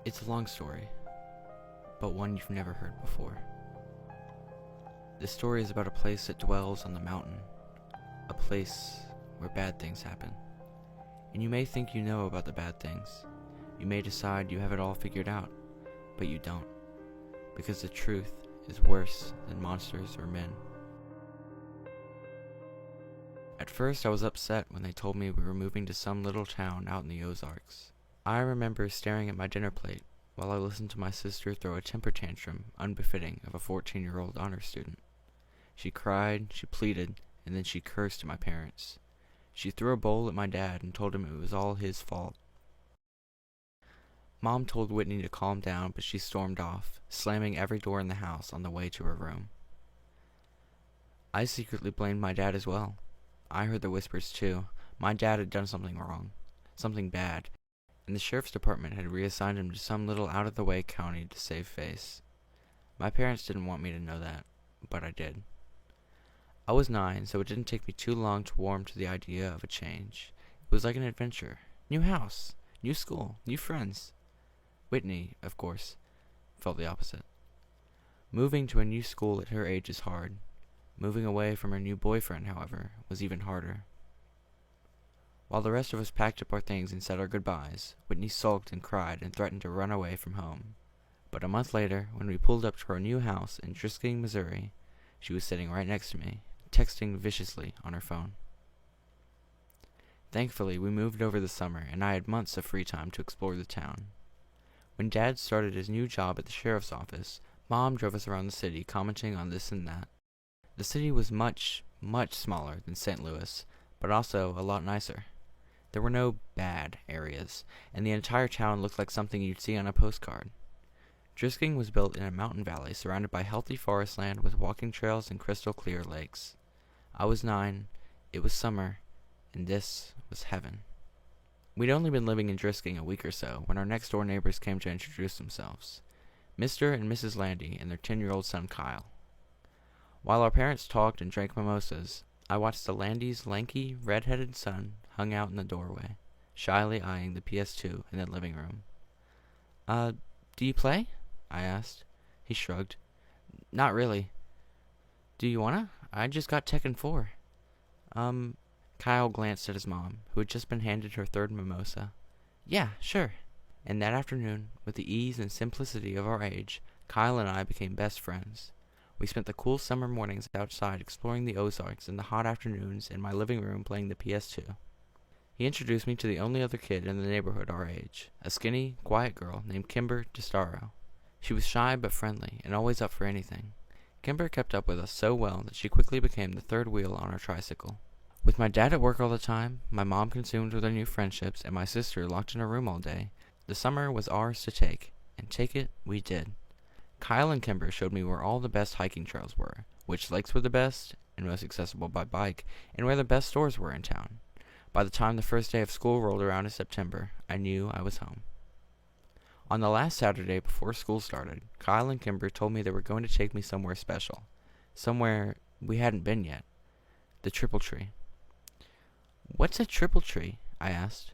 It's a long story, but one you've never heard before. This story is about a place that dwells on the mountain, a place where bad things happen. And you may think you know about the bad things. You may decide you have it all figured out, but you don't, because the truth is worse than monsters or men. At first I was upset when they told me we were moving to some little town out in the Ozarks. I remember staring at my dinner plate while I listened to my sister throw a temper tantrum unbefitting of a 14-year-old honor student. She cried, she pleaded, and then she cursed at my parents. She threw a bowl at my dad and told him it was all his fault. Mom told Whitney to calm down, but she stormed off, slamming every door in the house on the way to her room. I secretly blamed my dad as well. I heard the whispers too. My dad had done something wrong, something bad, and the sheriff's department had reassigned him to some little out-of-the-way county to save face. My parents didn't want me to know that, but I did. I was 9, so it didn't take me too long to warm to the idea of a change. It was like an adventure. New house, new school, new friends. Whitney, of course, felt the opposite. Moving to a new school at her age is hard. Moving away from her new boyfriend, however, was even harder. While the rest of us packed up our things and said our goodbyes, Whitney sulked and cried and threatened to run away from home. But a month later, when we pulled up to our new house in Drisking, Missouri, she was sitting right next to me, texting viciously on her phone. Thankfully, we moved over the summer, and I had months of free time to explore the town. When Dad started his new job at the sheriff's office, Mom drove us around the city, commenting on this and that. The city was much, much smaller than St. Louis, but also a lot nicer. There were no bad areas, and the entire town looked like something you'd see on a postcard. Drisking was built in a mountain valley surrounded by healthy forest land with walking trails and crystal clear lakes. I was 9, it was summer, and this was heaven. We'd only been living in Drisking a week or so when our next-door neighbors came to introduce themselves. Mr. and Mrs. Landy and their 10-year-old son Kyle. While our parents talked and drank mimosas, I watched the Landy's lanky, red-headed son hung out in the doorway, shyly eyeing the PS2 in the living room. Do you play? I asked. He shrugged. Not really. Do you wanna? I just got Tekken 4. Kyle glanced at his mom, who had just been handed her third mimosa. Yeah, sure. And that afternoon, with the ease and simplicity of our age, Kyle and I became best friends. We spent the cool summer mornings outside exploring the Ozarks and the hot afternoons in my living room playing the PS2. He introduced me to the only other kid in the neighborhood our age, a skinny, quiet girl named Kimber DeStaro. She was shy but friendly and always up for anything. Kimber kept up with us so well that she quickly became the third wheel on our tricycle. With my dad at work all the time, my mom consumed with her new friendships, and my sister locked in her room all day, the summer was ours to take, and take it we did. Kyle and Kimber showed me where all the best hiking trails were, which lakes were the best and most accessible by bike, and where the best stores were in town. By the time the first day of school rolled around in September, I knew I was home. On the last Saturday before school started, Kyle and Kimber told me they were going to take me somewhere special. Somewhere we hadn't been yet. The Triple Tree. What's a triple tree? I asked.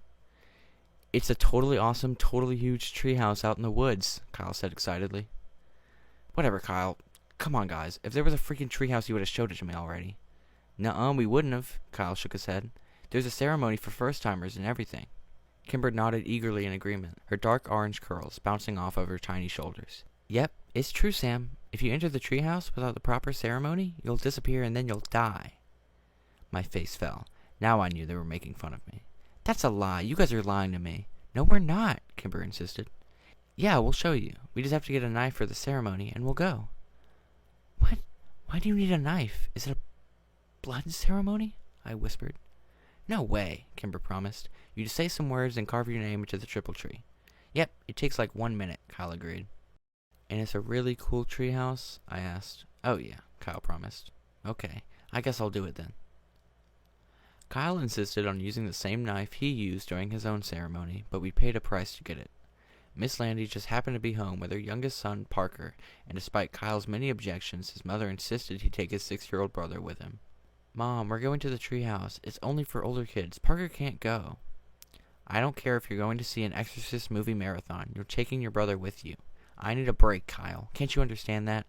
It's a totally awesome, totally huge treehouse out in the woods, Kyle said excitedly. Whatever, Kyle. Come on, guys. If there was a freaking treehouse, you would have showed it to me already. Nuh-uh, we wouldn't have, Kyle shook his head. There's a ceremony for first-timers and everything. Kimber nodded eagerly in agreement, her dark orange curls bouncing off of her tiny shoulders. Yep, it's true, Sam. If you enter the treehouse without the proper ceremony, you'll disappear and then you'll die. My face fell. Now I knew they were making fun of me. That's a lie. You guys are lying to me. No, we're not, Kimber insisted. Yeah, we'll show you. We just have to get a knife for the ceremony, and we'll go. What? Why do you need a knife? Is it a blood ceremony? I whispered. No way, Kimber promised. You just say some words and carve your name into the triple tree. Yep, it takes like 1 minute, Kyle agreed. And it's a really cool treehouse? I asked. Oh yeah, Kyle promised. Okay, I guess I'll do it then. Kyle insisted on using the same knife he used during his own ceremony, but we paid a price to get it. Miss Landy just happened to be home with her youngest son, Parker, and despite Kyle's many objections, his mother insisted he take his 6-year-old brother with him. Mom, we're going to the treehouse. It's only for older kids. Parker can't go. I don't care if you're going to see an Exorcist movie marathon. You're taking your brother with you. I need a break, Kyle. Can't you understand that?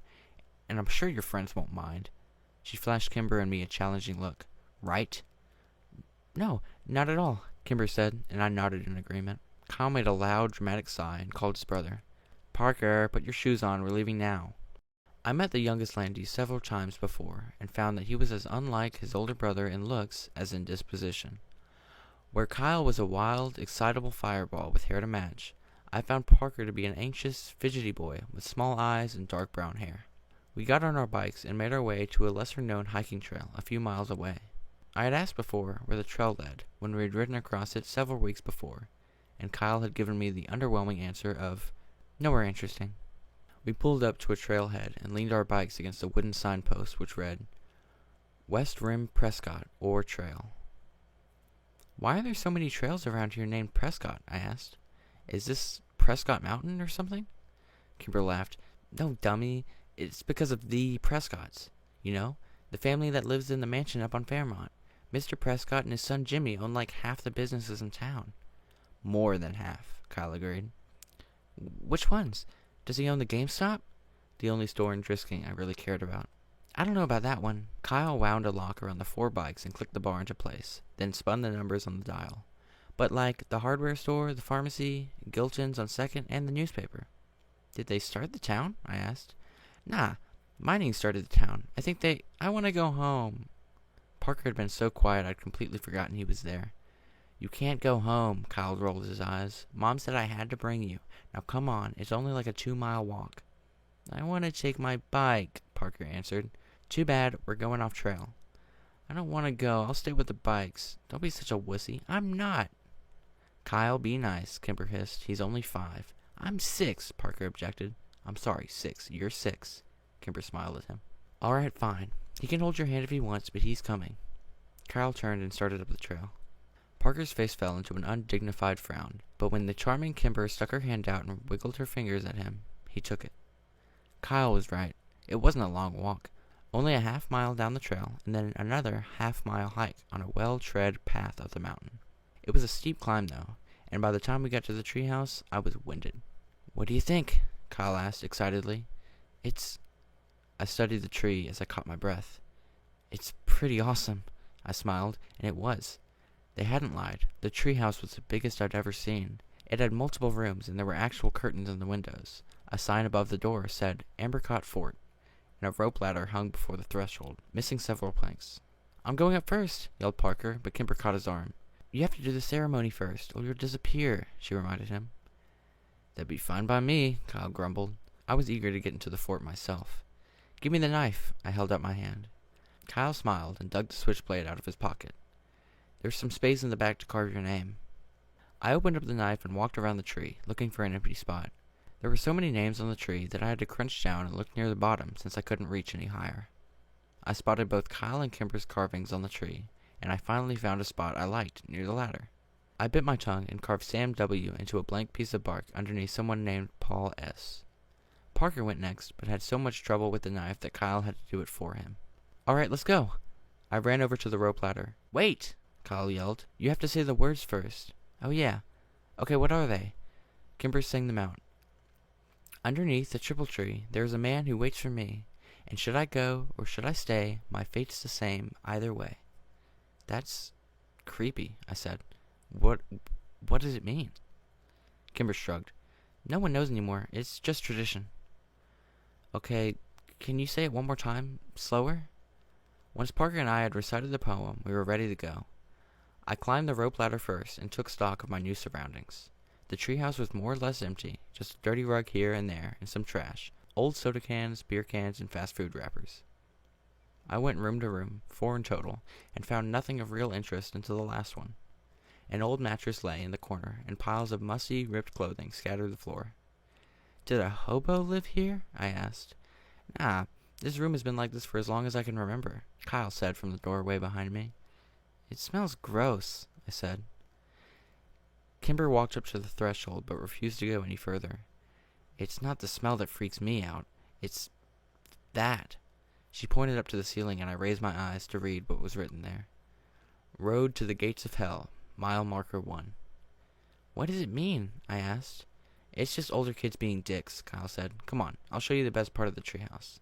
And I'm sure your friends won't mind. She flashed Kimber and me a challenging look. Right? No, not at all, Kimber said, and I nodded in agreement. Kyle made a loud, dramatic sigh and called his brother. Parker, put your shoes on. We're leaving now. I met the youngest Landy several times before and found that he was as unlike his older brother in looks as in disposition. Where Kyle was a wild, excitable fireball with hair to match, I found Parker to be an anxious, fidgety boy with small eyes and dark brown hair. We got on our bikes and made our way to a lesser-known hiking trail a few miles away. I had asked before where the trail led when we had ridden across it several weeks before, and Kyle had given me the underwhelming answer of, nowhere interesting. We pulled up to a trailhead and leaned our bikes against a wooden signpost which read, West Rim Prescott, or Trail. Why are there so many trails around here named Prescott? I asked. Is this Prescott Mountain or something? Kimber laughed. No, dummy. It's because of the Prescotts. You know, the family that lives in the mansion up on Fairmont. Mr. Prescott and his son Jimmy own like half the businesses in town. More than half, Kyle agreed. Which ones? Does he own the GameStop? The only store in Drisking I really cared about. I don't know about that one. Kyle wound a lock around the 4 bikes and clicked the bar into place, then spun the numbers on the dial. But like the hardware store, the pharmacy, Gilton's on 2nd, and the newspaper. Did they start the town? I asked. Nah, mining started the town. I want to go home. Parker had been so quiet I'd completely forgotten he was there. You can't go home, Kyle rolled his eyes. Mom said I had to bring you. Now come on, it's only like a 2-mile walk. I want to take my bike, Parker answered. Too bad, we're going off trail. I don't want to go. I'll stay with the bikes. Don't be such a wussy. I'm not. Kyle, be nice, Kimber hissed. He's only 5. I'm 6, Parker objected. I'm sorry, 6. You're 6. Kimber smiled at him. All right, fine. He can hold your hand if he wants, but he's coming. Kyle turned and started up the trail. Parker's face fell into an undignified frown, but when the charming Kimber stuck her hand out and wiggled her fingers at him, he took it. Kyle was right. It wasn't a long walk. Only a half-mile down the trail, and then another half-mile hike on a well-tread path up the mountain. It was a steep climb, though, and by the time we got to the treehouse, I was winded. What do you think? Kyle asked excitedly. I studied the tree as I caught my breath. It's pretty awesome, I smiled, and it was. They hadn't lied. The treehouse was the biggest I'd ever seen. It had multiple rooms, and there were actual curtains in the windows. A sign above the door said, Ambercott Fort, and a rope ladder hung before the threshold, missing several planks. I'm going up first, yelled Parker, but Kimber caught his arm. You have to do the ceremony first, or you'll disappear, she reminded him. That'd be fine by me, Kyle grumbled. I was eager to get into the fort myself. Give me the knife, I held out my hand. Kyle smiled and dug the switchblade out of his pocket. There's some space in the back to carve your name. I opened up the knife and walked around the tree, looking for an empty spot. There were so many names on the tree that I had to crunch down and look near the bottom since I couldn't reach any higher. I spotted both Kyle and Kimber's carvings on the tree, and I finally found a spot I liked near the ladder. I bit my tongue and carved Sam W. into a blank piece of bark underneath someone named Paul S. Parker went next, but had so much trouble with the knife that Kyle had to do it for him. All right, let's go. I ran over to the rope ladder. Wait, Kyle yelled. You have to say the words first. Oh, yeah. Okay, what are they? Kimber sang them out. Underneath the triple tree, there is a man who waits for me, and should I go or should I stay, my fate's the same either way. That's creepy, I said. What does it mean? Kimber shrugged. No one knows anymore. It's just tradition. Okay, can you say it one more time? Slower? Once Parker and I had recited the poem, we were ready to go. I climbed the rope ladder first and took stock of my new surroundings. The treehouse was more or less empty, just a dirty rug here and there and some trash, old soda cans, beer cans, and fast food wrappers. I went room to room, 4 in total, and found nothing of real interest until the last one. An old mattress lay in the corner, and piles of musty, ripped clothing scattered the floor. Did a hobo live here? I asked. Nah, this room has been like this for as long as I can remember, Kyle said from the doorway behind me. It smells gross, I said. Kimber walked up to the threshold, but refused to go any further. It's not the smell that freaks me out. It's that. She pointed up to the ceiling, and I raised my eyes to read what was written there. Road to the gates of hell, mile marker 1. What does it mean? I asked. It's just older kids being dicks, Kyle said. Come on, I'll show you the best part of the treehouse.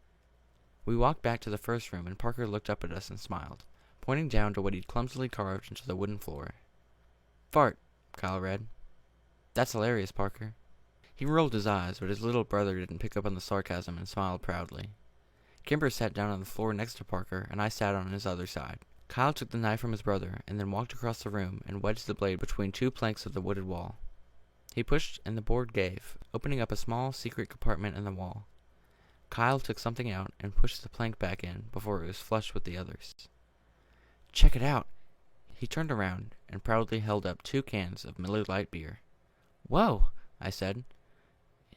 We walked back to the first room, and Parker looked up at us and smiled, pointing down to what he'd clumsily carved into the wooden floor. Fart, Kyle read. That's hilarious, Parker. He rolled his eyes, but his little brother didn't pick up on the sarcasm and smiled proudly. Kimber sat down on the floor next to Parker, and I sat on his other side. Kyle took the knife from his brother, and then walked across the room and wedged the blade between two planks of the wooded wall. He pushed, and the board gave, opening up a small, secret compartment in the wall. Kyle took something out and pushed the plank back in before it was flush with the others. Check it out! He turned around and proudly held up 2 cans of Miller Lite beer. Whoa! I said.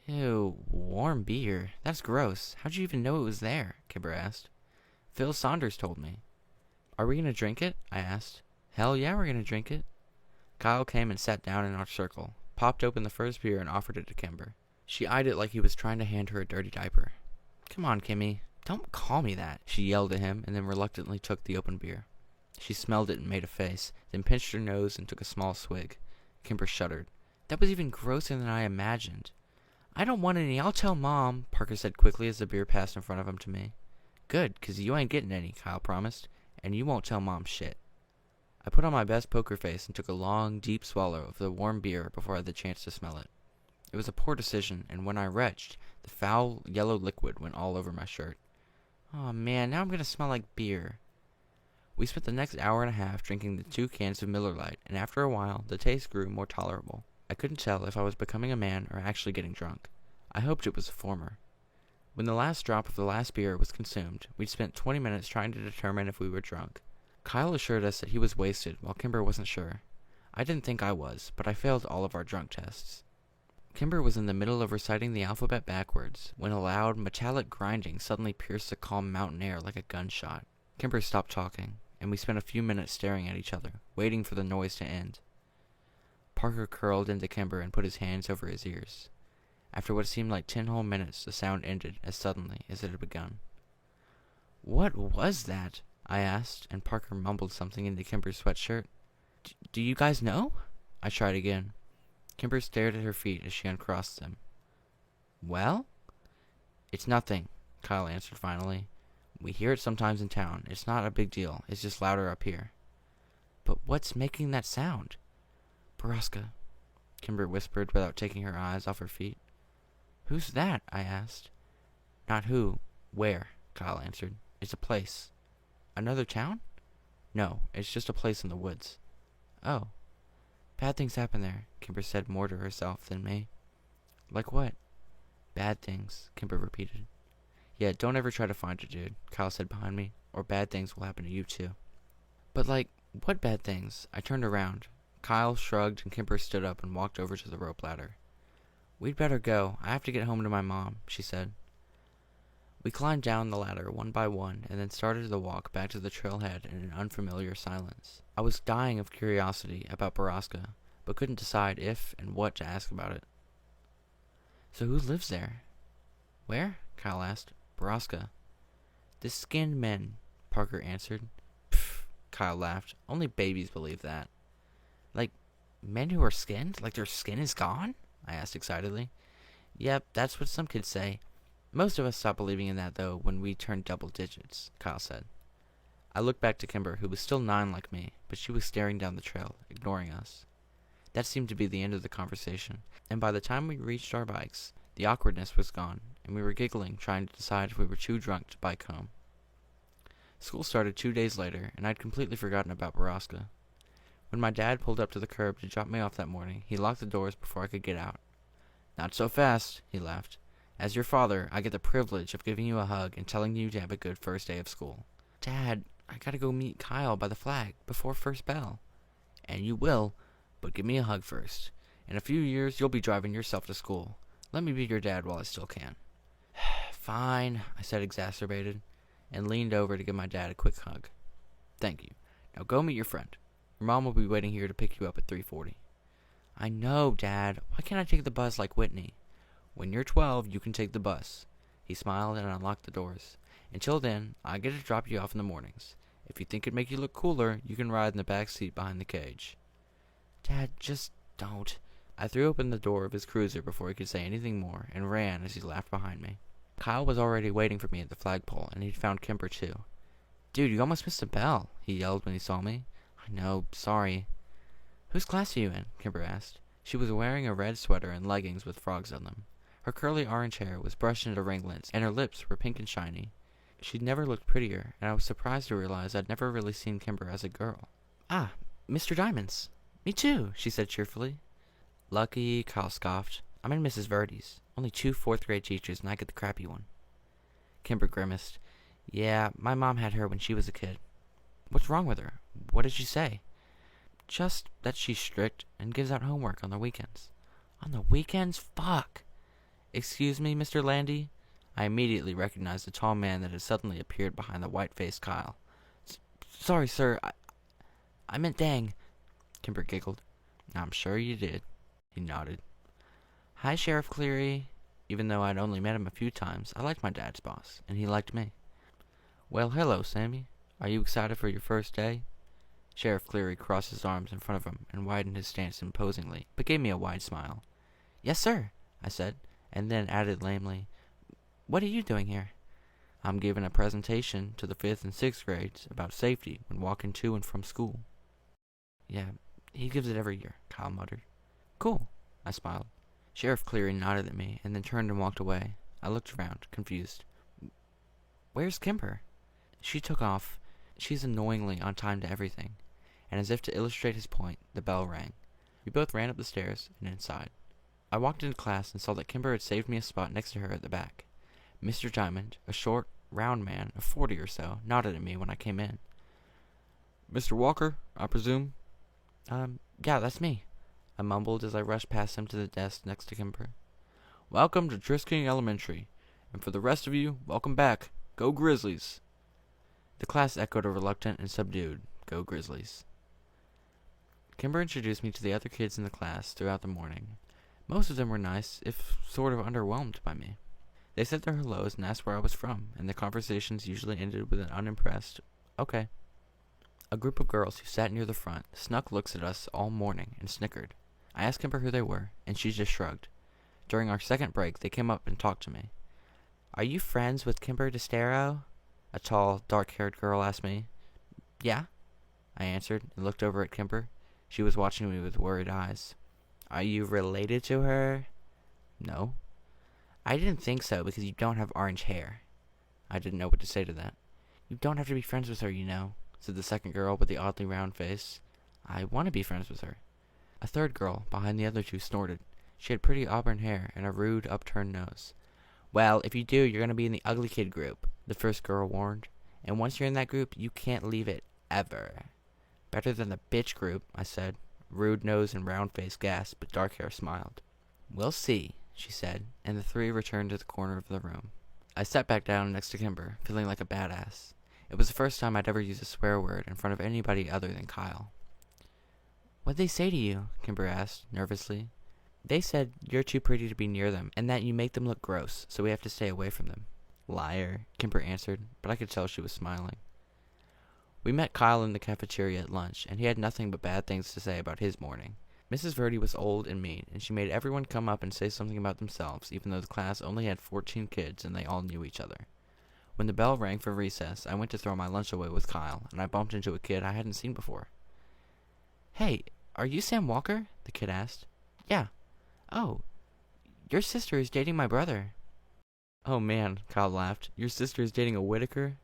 Ew, warm beer. That's gross. How'd you even know it was there? Kimber asked. Phil Saunders told me. Are we going to drink it? I asked. Hell yeah, we're going to drink it. Kyle came and sat down in our circle, popped open the first beer and offered it to Kimber. She eyed it like he was trying to hand her a dirty diaper. Come on, Kimmy. Don't call me that, she yelled at him, and then reluctantly took the open beer. She smelled it and made a face, then pinched her nose and took a small swig. Kimber shuddered. That was even grosser than I imagined. I don't want any. I'll tell Mom, Parker said quickly as the beer passed in front of him to me. Good, 'cause you ain't getting any, Kyle promised, and you won't tell Mom shit. I put on my best poker face and took a long, deep swallow of the warm beer before I had the chance to smell it. It was a poor decision, and when I retched, the foul yellow liquid went all over my shirt. Oh man, now I'm going to smell like beer. We spent the next hour and a half drinking the 2 cans of Miller Lite, and after a while, the taste grew more tolerable. I couldn't tell if I was becoming a man or actually getting drunk. I hoped it was the former. When the last drop of the last beer was consumed, we'd spent 20 minutes trying to determine if we were drunk. Kyle assured us that he was wasted, while Kimber wasn't sure. I didn't think I was, but I failed all of our drunk tests. Kimber was in the middle of reciting the alphabet backwards, when a loud, metallic grinding suddenly pierced the calm mountain air like a gunshot. Kimber stopped talking, and we spent a few minutes staring at each other, waiting for the noise to end. Parker curled into Kimber and put his hands over his ears. After what seemed like 10 whole minutes, the sound ended as suddenly as it had begun. What was that? I asked, and Parker mumbled something into Kimber's sweatshirt. Do you guys know? I tried again. Kimber stared at her feet as she uncrossed them. Well? It's nothing, Kyle answered finally. We hear it sometimes in town. It's not a big deal. It's just louder up here. But what's making that sound? Borrasca, Kimber whispered without taking her eyes off her feet. Who's that? I asked. Not who, where, Kyle answered. It's a place. Another town? No, it's just a place in the woods. Oh. Bad things happen there, Kimber said more to herself than me. Like what? Bad things, Kimber repeated. Yeah, don't ever try to find it, dude, Kyle said behind me, or bad things will happen to you too. But like, what bad things? I turned around. Kyle shrugged and Kimber stood up and walked over to the rope ladder. We'd better go. I have to get home to my mom, she said. We climbed down the ladder one by one and then started the walk back to the trailhead in an unfamiliar silence. I was dying of curiosity about Borrasca, but couldn't decide if and what to ask about it. So who lives there? Where? Kyle asked. Borrasca. The skinned men, Parker answered. Pfft, Kyle laughed. Only babies believe that. Like, men who are skinned? Like their skin is gone? I asked excitedly. Yep, that's what some kids say. Most of us stopped believing in that, though, when we turned double digits, Kyle said. I looked back to Kimber, who was still 9 like me, but she was staring down the trail, ignoring us. That seemed to be the end of the conversation, and by the time we reached our bikes, the awkwardness was gone, and we were giggling, trying to decide if we were too drunk to bike home. School started 2 days later, and I'd completely forgotten about Borrasca. When my dad pulled up to the curb to drop me off that morning, he locked the doors before I could get out. Not so fast, he laughed. As your father, I get the privilege of giving you a hug and telling you to have a good first day of school. Dad, I gotta go meet Kyle by the flag before first bell. And you will, but give me a hug first. In a few years, you'll be driving yourself to school. Let me be your dad while I still can. Fine, I said exacerbated, and leaned over to give my dad a quick hug. Thank you. Now go meet your friend. Your mom will be waiting here to pick you up at 3:40. I know, Dad. Why can't I take the bus like Whitney? When you're 12, you can take the bus. He smiled and unlocked the doors. Until then, I get to drop you off in the mornings. If you think it'd make you look cooler, you can ride in the back seat behind the cage. Dad, just don't. I threw open the door of his cruiser before he could say anything more and ran as he laughed behind me. Kyle was already waiting for me at the flagpole, and he'd found Kemper too. "Dude, you almost missed the bell," he yelled when he saw me. "I know, sorry." "Whose class are you in?" Kemper asked. She was wearing a red sweater and leggings with frogs on them. Her curly orange hair was brushed into ringlets, and her lips were pink and shiny. She'd never looked prettier, and I was surprised to realize I'd never really seen Kemper as a girl. "Ah, Mr. Diamond's." "Me too," she said cheerfully. "Lucky," Kyle scoffed. "I'm in Mrs. Verdi's. Only 2 fourth-grade teachers, and I get the crappy one." Kemper grimaced. "Yeah, my mom had her when she was a kid." "What's wrong with her? What did she say?" "Just that she's strict and gives out homework on the weekends." "On the weekends? Fuck!" "Excuse me, Mr. Landy?" I immediately recognized the tall man that had suddenly appeared behind the white-faced Kyle. Sorry, sir. I meant dang." Kemper giggled. "I'm sure you did." He nodded. "Hi, Sheriff Cleary." Even though I'd only met him a few times, I liked my dad's boss, and he liked me. "Well, hello, Sammy. Are you excited for your first day?" Sheriff Cleary crossed his arms in front of him and widened his stance imposingly, but gave me a wide smile. "Yes, sir," I said, and then added lamely, "What are you doing here?" "I'm giving a presentation to the 5th and 6th grades about safety when walking to and from school." "Yeah, he gives it every year," Kyle muttered. "Cool," I smiled. Sheriff Cleary nodded at me and then turned and walked away. I looked around, confused. "Where's Kemper?" "She took off. She's annoyingly on time to everything." And as if to illustrate his point, the bell rang. We both ran up the stairs and inside. I walked into class and saw that Kemper had saved me a spot next to her at the back. Mr. Diamond, a short, round man of 40 or so, nodded at me when I came in. "Mr. Walker, I presume?" Yeah, that's me," I mumbled as I rushed past him to the desk next to Kemper. "Welcome to Trisking Elementary, and for the rest of you, welcome back. Go Grizzlies!" The class echoed a reluctant and subdued, "Go Grizzlies." Kemper introduced me to the other kids in the class throughout the morning. Most of them were nice, if sort of underwhelmed by me. They said their hellos and asked where I was from, and the conversations usually ended with an unimpressed, "Okay." A group of girls who sat near the front snuck looks at us all morning and snickered. I asked Kemper who they were, and she just shrugged. During our second break, they came up and talked to me. "Are you friends with Kemper DeStero?" a tall, dark-haired girl asked me. "Yeah," I answered and looked over at Kemper. She was watching me with worried eyes. "Are you related to her?" "No." "I didn't think so because you don't have orange hair." I didn't know what to say to that. "You don't have to be friends with her, you know," said the second girl with the oddly round face. "I want to be friends with her." A third girl, behind the other two, snorted. She had pretty auburn hair and a rude, upturned nose. "Well, if you do, you're going to be in the ugly kid group," the first girl warned. "And once you're in that group, you can't leave it, ever." "Better than the bitch group," I said. Rude nose and round face gasped, but dark hair smiled. "We'll see," she said, and the three returned to the corner of the room. I sat back down next to Kemper, feeling like a badass. It was the first time I'd ever used a swear word in front of anybody other than Kyle. "What'd they say to you?" Kemper asked, nervously. "They said you're too pretty to be near them, and that you make them look gross, so we have to stay away from them." "Liar," Kemper answered, but I could tell she was smiling. We met Kyle in the cafeteria at lunch, and he had nothing but bad things to say about his morning. Mrs. Verdi was old and mean, and she made everyone come up and say something about themselves, even though the class only had 14 kids and they all knew each other. When the bell rang for recess, I went to throw my lunch away with Kyle, and I bumped into a kid I hadn't seen before. "Hey, are you Sam Walker?" the kid asked. "Yeah." "Oh, your sister is dating my brother." "Oh man," Kyle laughed. "Your sister is dating a Whitaker?"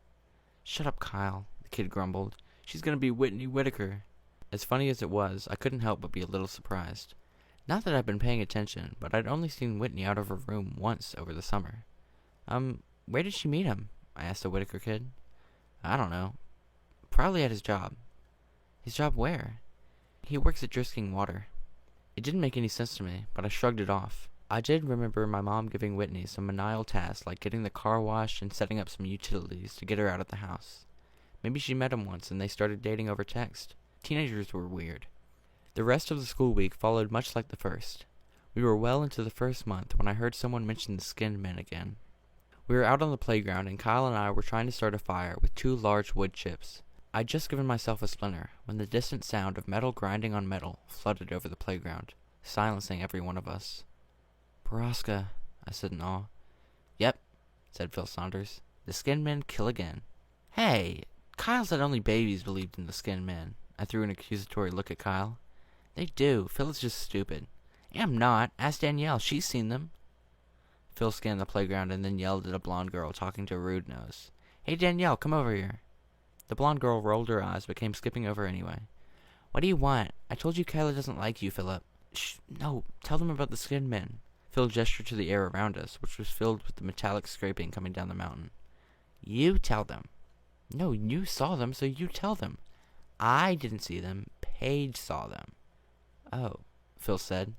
"Shut up, Kyle," the kid grumbled. "She's gonna be Whitney Whitaker." As funny as it was, I couldn't help but be a little surprised. Not that I'd been paying attention, but I'd only seen Whitney out of her room once over the summer. Where did she meet him?" I asked the Whitaker kid. "I don't know. Probably at his job." "His job where?" "He works at Drisking Water." It didn't make any sense to me, but I shrugged it off. I did remember my mom giving Whitney some menial tasks like getting the car washed and setting up some utilities to get her out of the house. Maybe she met him once and they started dating over text. Teenagers were weird. The rest of the school week followed much like the first. We were well into the first month when I heard someone mention the skinned men again. We were out on the playground and Kyle and I were trying to start a fire with 2 large wood chips. I'd just given myself a splinter when the distant sound of metal grinding on metal flooded over the playground. silencing every one of us. "Borrasca," I said in awe. "Yep," said Phil Saunders. "The skin men kill again." "Hey, Kyle said only babies believed in the skin men." I threw an accusatory look at Kyle. "They do. Phil is just stupid." "I'm not. Ask Danielle. She's seen them." Phil scanned the playground and then yelled at a blonde girl talking to a rude nose. "Hey, Danielle, come over here." The blonde girl rolled her eyes but came skipping over anyway. "What do you want? I told you Kyla doesn't like you, Philip." "Shh, no, tell them about the skin men." Phil gestured to the air around us, which was filled with the metallic scraping coming down the mountain. "You tell them." "No, you saw them, so you tell them." "I didn't see them. Paige saw them." "Oh," Phil said,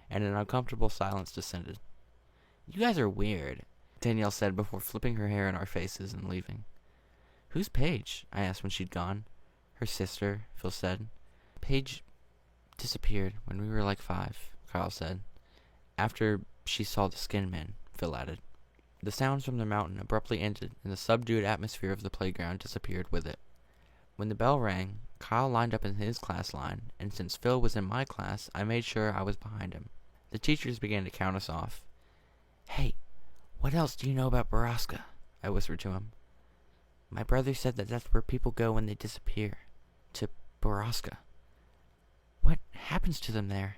and an uncomfortable silence descended. "You guys are weird," Danielle said before flipping her hair in our faces and leaving. "Who's Paige?" I asked when she'd gone. "Her sister," Phil said. "Paige disappeared when we were like 5, Kyle said. "After she saw the skin men," Phil added. The sounds from the mountain abruptly ended, and the subdued atmosphere of the playground disappeared with it. When the bell rang, Kyle lined up in his class line, and since Phil was in my class, I made sure I was behind him. The teachers began to count us off. "Hey, what else do you know about Borrasca?" I whispered to him. "My brother said that that's where people go when they disappear. To Borrasca." "What happens to them there?"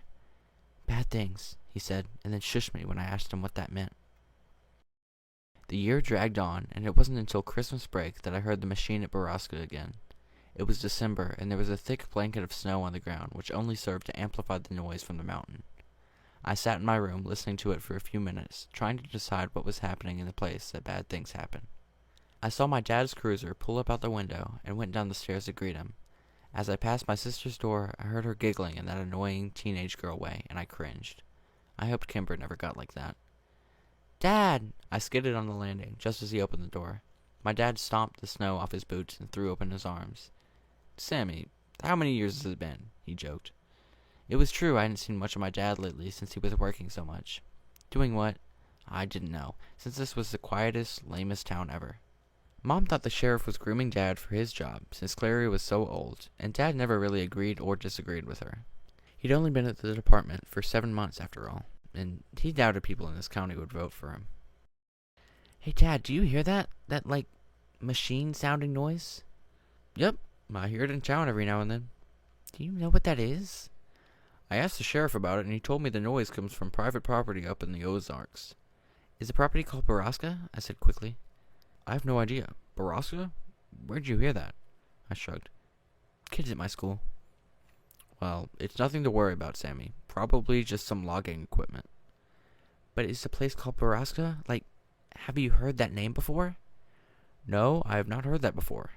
"Bad things," he said, and then shushed me when I asked him what that meant. The year dragged on, and it wasn't until Christmas break that I heard the machine at Borrasca again. It was December, and there was a thick blanket of snow on the ground, which only served to amplify the noise from the mountain. I sat in my room, listening to it for a few minutes, trying to decide what was happening in the place that bad things happen. I saw my dad's cruiser pull up out the window, and went down the stairs to greet him. As I passed my sister's door, I heard her giggling in that annoying teenage girl way, and I cringed. I hoped Kimber never got like that. "Dad!" I skidded on the landing, just as he opened the door. My dad stomped the snow off his boots and threw open his arms. "Sammy, how many years has it been?" he joked. It was true I hadn't seen much of my dad lately since he was working so much. Doing what? I didn't know, since this was the quietest, lamest town ever. Mom thought the sheriff was grooming Dad for his job, since Clary was so old, and Dad never really agreed or disagreed with her. He'd only been at the department for 7 months after all, and he doubted people in this county would vote for him. "Hey, Dad, do you hear that? That, machine-sounding noise?" "Yep, I hear it in town every now and then." "Do you know what that is?" "I asked the sheriff about it, and he told me the noise comes from private property up in the Ozarks." "Is the property called Borrasca?" I said quickly. "I have no idea. Borrasca? Where'd you hear that?" I shrugged. "Kids at my school." "Well, it's nothing to worry about, Sammy. Probably just some logging equipment." "But is the place called Borrasca? Have you heard that name before?" "No, I have not heard that before."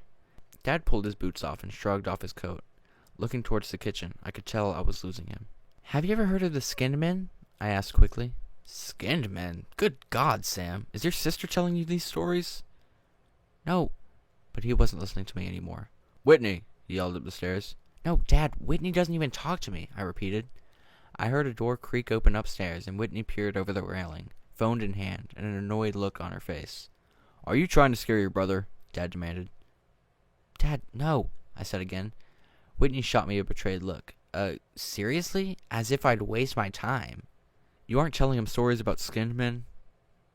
Dad pulled his boots off and shrugged off his coat. Looking towards the kitchen, I could tell I was losing him. "Have you ever heard of the skinned men?" I asked quickly. "Skinned men? Good God, Sam. Is your sister telling you these stories?" "No." But he wasn't listening to me anymore. "Whitney!" he yelled up the stairs. "No, Dad, Whitney doesn't even talk to me," I repeated. I heard a door creak open upstairs, and Whitney peered over the railing, phone in hand, and an annoyed look on her face. "Are you trying to scare your brother?" Dad demanded. "Dad, no," I said again. Whitney shot me a betrayed look. Seriously? As if I'd waste my time." "You aren't telling him stories about skinned men?"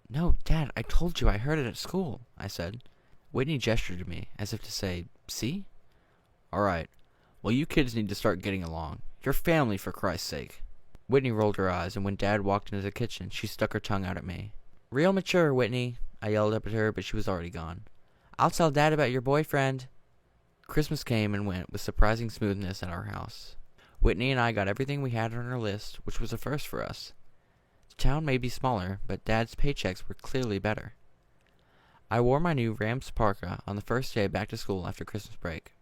"No, Dad, I told you I heard it at school," I said. Whitney gestured to me, as if to say, "See?" "All right. Well, you kids need to start getting along. You're family, for Christ's sake." Whitney rolled her eyes, and when Dad walked into the kitchen, she stuck her tongue out at me. "Real mature, Whitney," I yelled up at her, but she was already gone. "I'll tell Dad about your boyfriend." Christmas came and went with surprising smoothness at our house. Whitney and I got everything we had on our list, which was a first for us. The town may be smaller, but Dad's paychecks were clearly better. I wore my new Rams parka on the first day back to school after Christmas break.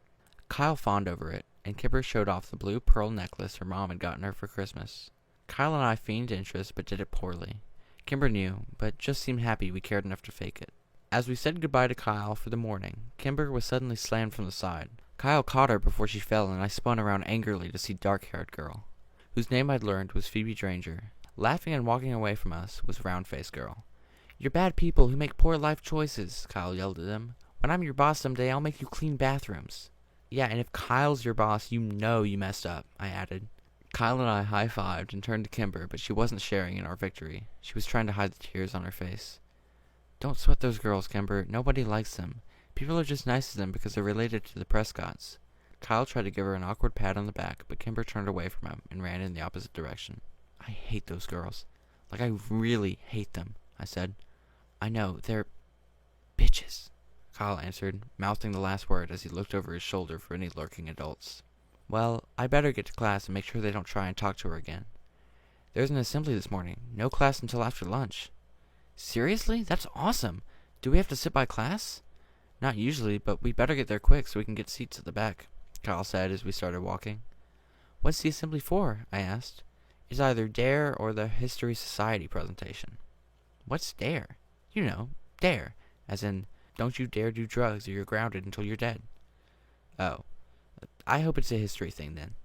Kyle fawned over it, and Kipper showed off the blue pearl necklace her mom had gotten her for Christmas. Kyle and I feigned interest, but did it poorly. Kimber knew, but just seemed happy we cared enough to fake it. As we said goodbye to Kyle for the morning, Kimber was suddenly slammed from the side. Kyle caught her before she fell, and I spun around angrily to see dark-haired girl, whose name I'd learned was Phoebe Dranger. Laughing and walking away from us was round-faced girl. "You're bad people who make poor life choices," Kyle yelled at them. "When I'm your boss someday, I'll make you clean bathrooms." "Yeah, and if Kyle's your boss, you know you messed up," I added. Kyle and I high-fived and turned to Kimber, but she wasn't sharing in our victory. She was trying to hide the tears on her face. "Don't sweat those girls, Kimber. Nobody likes them. People are just nice to them because they're related to the Prescotts." Kyle tried to give her an awkward pat on the back, but Kimber turned away from him and ran in the opposite direction. "I hate those girls. Like, I really hate them," I said. "I know, they're bitches," Kyle answered, mouthing the last word as he looked over his shoulder for any lurking adults. "Well, I better get to class and make sure they don't try and talk to her again. There's an assembly this morning. No class until after lunch." "Seriously? That's awesome. Do we have to sit by class?" "Not usually, but we better get there quick so we can get seats at the back," Kyle said as we started walking. "What's the assembly for?" I asked. "It's either DARE or the History Society presentation." "What's DARE?" "You know, DARE, as in, don't you dare do drugs or you're grounded until you're dead." "Oh, I hope it's a history thing then."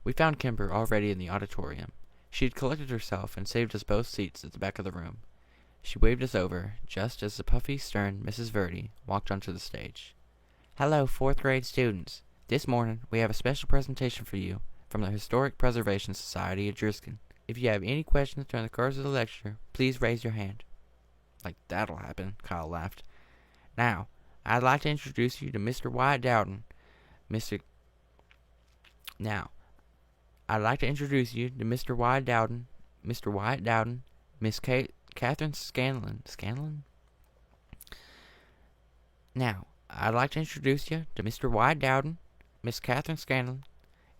We found Kimber already in the auditorium. She had collected herself and saved us both seats at the back of the room. She waved us over, just as the puffy, stern Mrs. Verdi walked onto the stage. "Hello, 4th grade students. This morning, we have a special presentation for you from the Historic Preservation Society of Driskin. If you have any questions during the course of the lecture, please raise your hand." "Like that'll happen," Kyle laughed. "Now, I'd like to introduce you to Mr. Wyatt Dowden. Now, I'd like to introduce you to Mr. Wyatt Dowden, Miss Catherine Scanlon? Now, I'd like to introduce you to Mr. Wyatt Dowden, Miss Catherine Scanlon,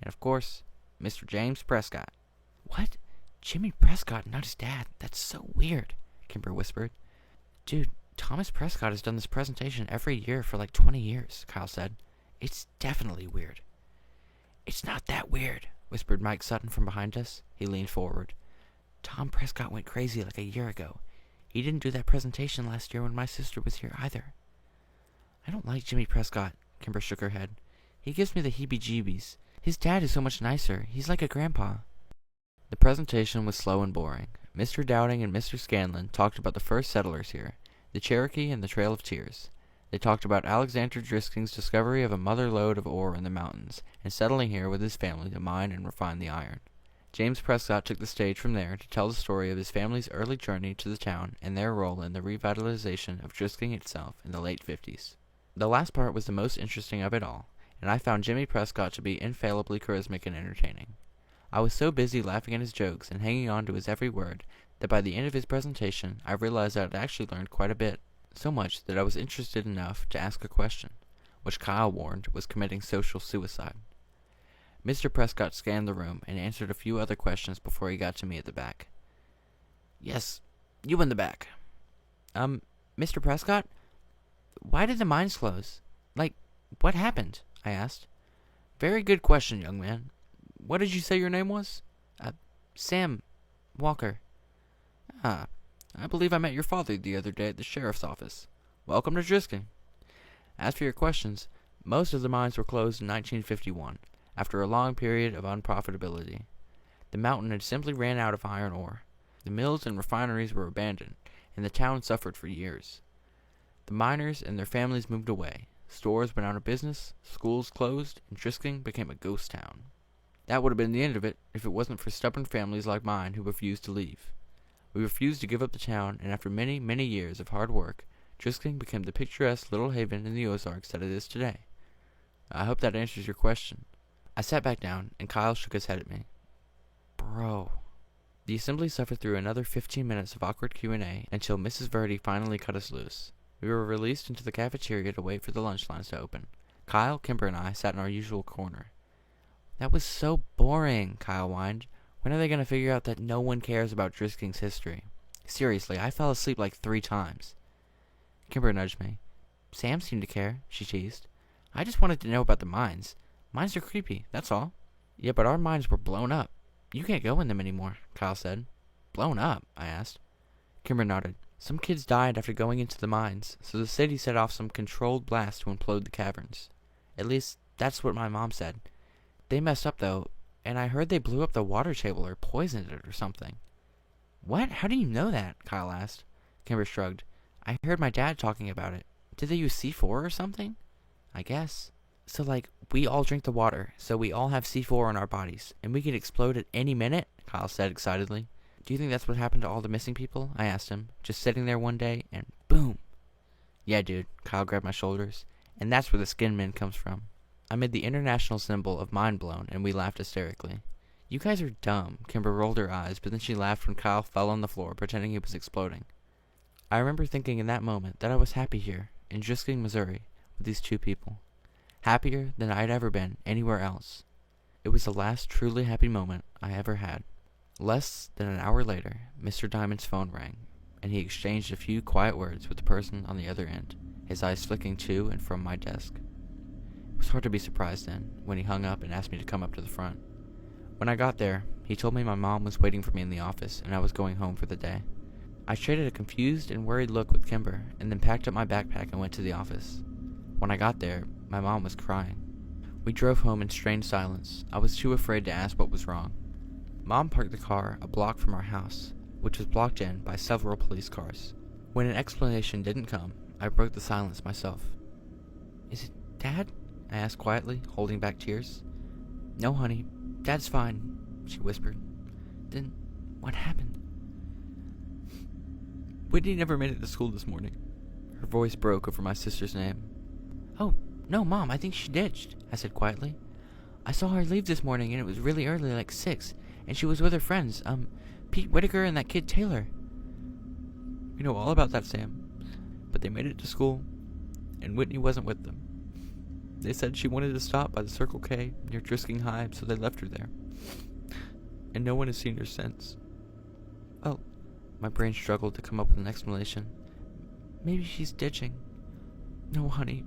and of course, Mr. James Prescott." "What? Jimmy Prescott, not his dad? That's so weird," Kimber whispered. "Dude, Thomas Prescott has done this presentation every year for like 20 years, Kyle said. "It's definitely weird." "It's not that weird," whispered Mike Sutton from behind us. He leaned forward. "Tom Prescott went crazy like a year ago. He didn't do that presentation last year when my sister was here either." "I don't like Jimmy Prescott," Kimber shook her head. "He gives me the heebie-jeebies. His dad is so much nicer. He's like a grandpa." The presentation was slow and boring. Mr. Dowding and Mr. Scanlon talked about the first settlers here, the Cherokee and the Trail of Tears. They talked about Alexander Driscoll's discovery of a mother lode of ore in the mountains, and settling here with his family to mine and refine the iron. James Prescott took the stage from there to tell the story of his family's early journey to the town and their role in the revitalization of Driscoll itself in the late 50s. The last part was the most interesting of it all, and I found Jimmy Prescott to be infallibly charismatic and entertaining. I was so busy laughing at his jokes and hanging on to his every word that by the end of his presentation I realized I had actually learned quite a bit, so much that I was interested enough to ask a question, which Kyle warned was committing social suicide. Mr. Prescott scanned the room and answered a few other questions before he got to me at the back. "Yes, you in the back." Mr. Prescott? Why did the mines close? Like, what happened?" I asked. "Very good question, young man. What did you say your name was?" Sam Walker." "Ah, I believe I met your father the other day at the sheriff's office. Welcome to Driscoll. As for your questions, most of the mines were closed in 1951, after a long period of unprofitability. The mountain had simply ran out of iron ore. The mills and refineries were abandoned, and the town suffered for years. The miners and their families moved away. Stores went out of business, schools closed, and Driscoll became a ghost town. That would have been the end of it if it wasn't for stubborn families like mine who refused to leave. We refused to give up the town, and after many, many years of hard work, Driscoll became the picturesque little haven in the Ozarks that it is today. I hope that answers your question." I sat back down, and Kyle shook his head at me. "Bro." The assembly suffered through another 15 minutes of awkward Q&A until Mrs. Verdi finally cut us loose. We were released into the cafeteria to wait for the lunch lines to open. Kyle, Kimber, and I sat in our usual corner. "That was so boring," Kyle whined. "When are they going to figure out that no one cares about Driscoll's history? Seriously, I fell asleep like 3 times. Kimber nudged me. "Sam seemed to care," she teased. "I just wanted to know about the mines. Mines are creepy, that's all." "Yeah, but our mines were blown up. You can't go in them anymore," Kyle said. "Blown up?" I asked. Kimber nodded. "Some kids died after going into the mines, so the city set off some controlled blast to implode the caverns. At least, that's what my mom said. They messed up, though, and I heard they blew up the water table or poisoned it or something." "What? How do you know that?" Kyle asked. Kimber shrugged. "I heard my dad talking about it. Did they use C4 or something?" "I guess." So, like, we all drink the water, so we all have C4 in our bodies, and we could explode at any minute? Kyle said excitedly. Do you think that's what happened to all the missing people? I asked him, just sitting there one day, and boom. Yeah, dude, Kyle grabbed my shoulders, and that's where the skin min comes from. I made the international symbol of mind blown, and we laughed hysterically. You guys are dumb, Kimber rolled her eyes, but then she laughed when Kyle fell on the floor, pretending he was exploding. I remember thinking in that moment that I was happy here, in Driscoll, Missouri, with these two people. Happier than I'd ever been anywhere else. It was the last truly happy moment I ever had. Less than an hour later, Mr. Diamond's phone rang, and he exchanged a few quiet words with the person on the other end, his eyes flicking to and from my desk. It was hard to be surprised then, when he hung up and asked me to come up to the front. When I got there, he told me my mom was waiting for me in the office and I was going home for the day. I traded a confused and worried look with Kimber, and then packed up my backpack and went to the office. When I got there, my mom was crying. We drove home in strained silence. I was too afraid to ask what was wrong. Mom parked the car a block from our house, which was blocked in by several police cars. When an explanation didn't come, I broke the silence myself. Is it Dad? I asked quietly, holding back tears. No, honey. Dad's fine, she whispered. Then, what happened? Whitney never made it to school this morning. Her voice broke over my sister's name. Oh, no, Mom, I think she ditched, I said quietly. I saw her leave this morning, and it was really early, like 6, and she was with her friends, Pete Whitaker and that kid Taylor. We know all about that, Sam. But they made it to school, and Whitney wasn't with them. They said she wanted to stop by the Circle K near Driscoll High, so they left her there. And no one has seen her since. Oh, my brain struggled to come up with an explanation. Maybe she's ditching. No, honey.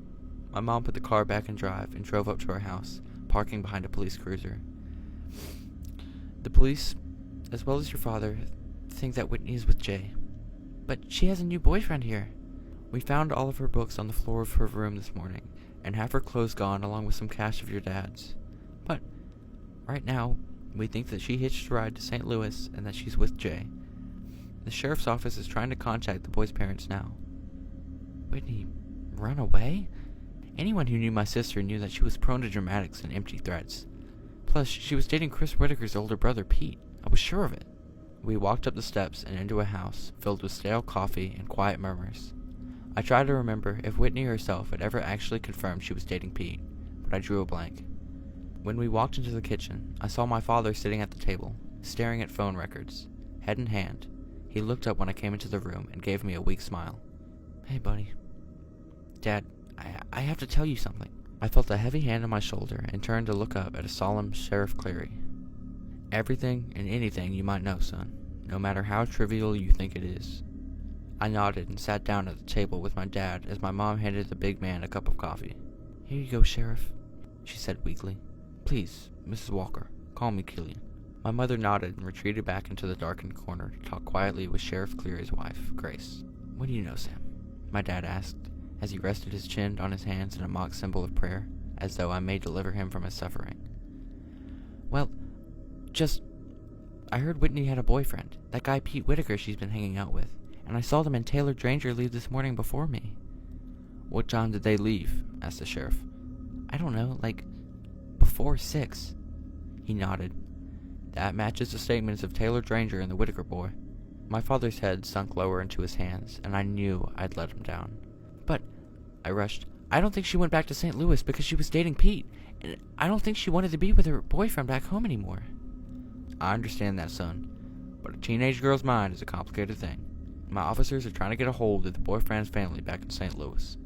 My mom put the car back in drive and drove up to our house, parking behind a police cruiser. The police, as well as your father, think that Whitney is with Jay. But she has a new boyfriend here. We found all of her books on the floor of her room this morning, and half her clothes gone along with some cash of your dad's. But right now, we think that she hitched a ride to St. Louis and that she's with Jay. The sheriff's office is trying to contact the boy's parents now. Whitney, run away? Anyone who knew my sister knew that she was prone to dramatics and empty threats. Plus, she was dating Chris Whitaker's older brother, Pete. I was sure of it. We walked up the steps and into a house filled with stale coffee and quiet murmurs. I tried to remember if Whitney herself had ever actually confirmed she was dating Pete, but I drew a blank. When we walked into the kitchen, I saw my father sitting at the table, staring at phone records, head in hand. He looked up when I came into the room and gave me a weak smile. Hey, buddy. Dad, I have to tell you something. I felt a heavy hand on my shoulder and turned to look up at a solemn Sheriff Cleary. Everything and anything you might know, son, no matter how trivial you think it is. I nodded and sat down at the table with my dad as my mom handed the big man a cup of coffee. Here you go, Sheriff, she said weakly. Please, Mrs. Walker, call me Killian. My mother nodded and retreated back into the darkened corner to talk quietly with Sheriff Cleary's wife, Grace. What do you know, Sam? My dad asked, as he rested his chin on his hands in a mock symbol of prayer, as though I may deliver him from his suffering. Well, I heard Whitney had a boyfriend, that guy Pete Whitaker she's been hanging out with, and I saw them and Taylor Dranger leave this morning before me. What time did they leave? Asked the sheriff. I don't know, like, before 6. He nodded. That matches the statements of Taylor Dranger and the Whitaker boy. My father's head sunk lower into his hands, and I knew I'd let him down. But, I rushed, I don't think she went back to St. Louis because she was dating Pete, and I don't think she wanted to be with her boyfriend back home anymore. I understand that, son, but a teenage girl's mind is a complicated thing. My officers are trying to get a hold of the boyfriend's family back in St. Louis.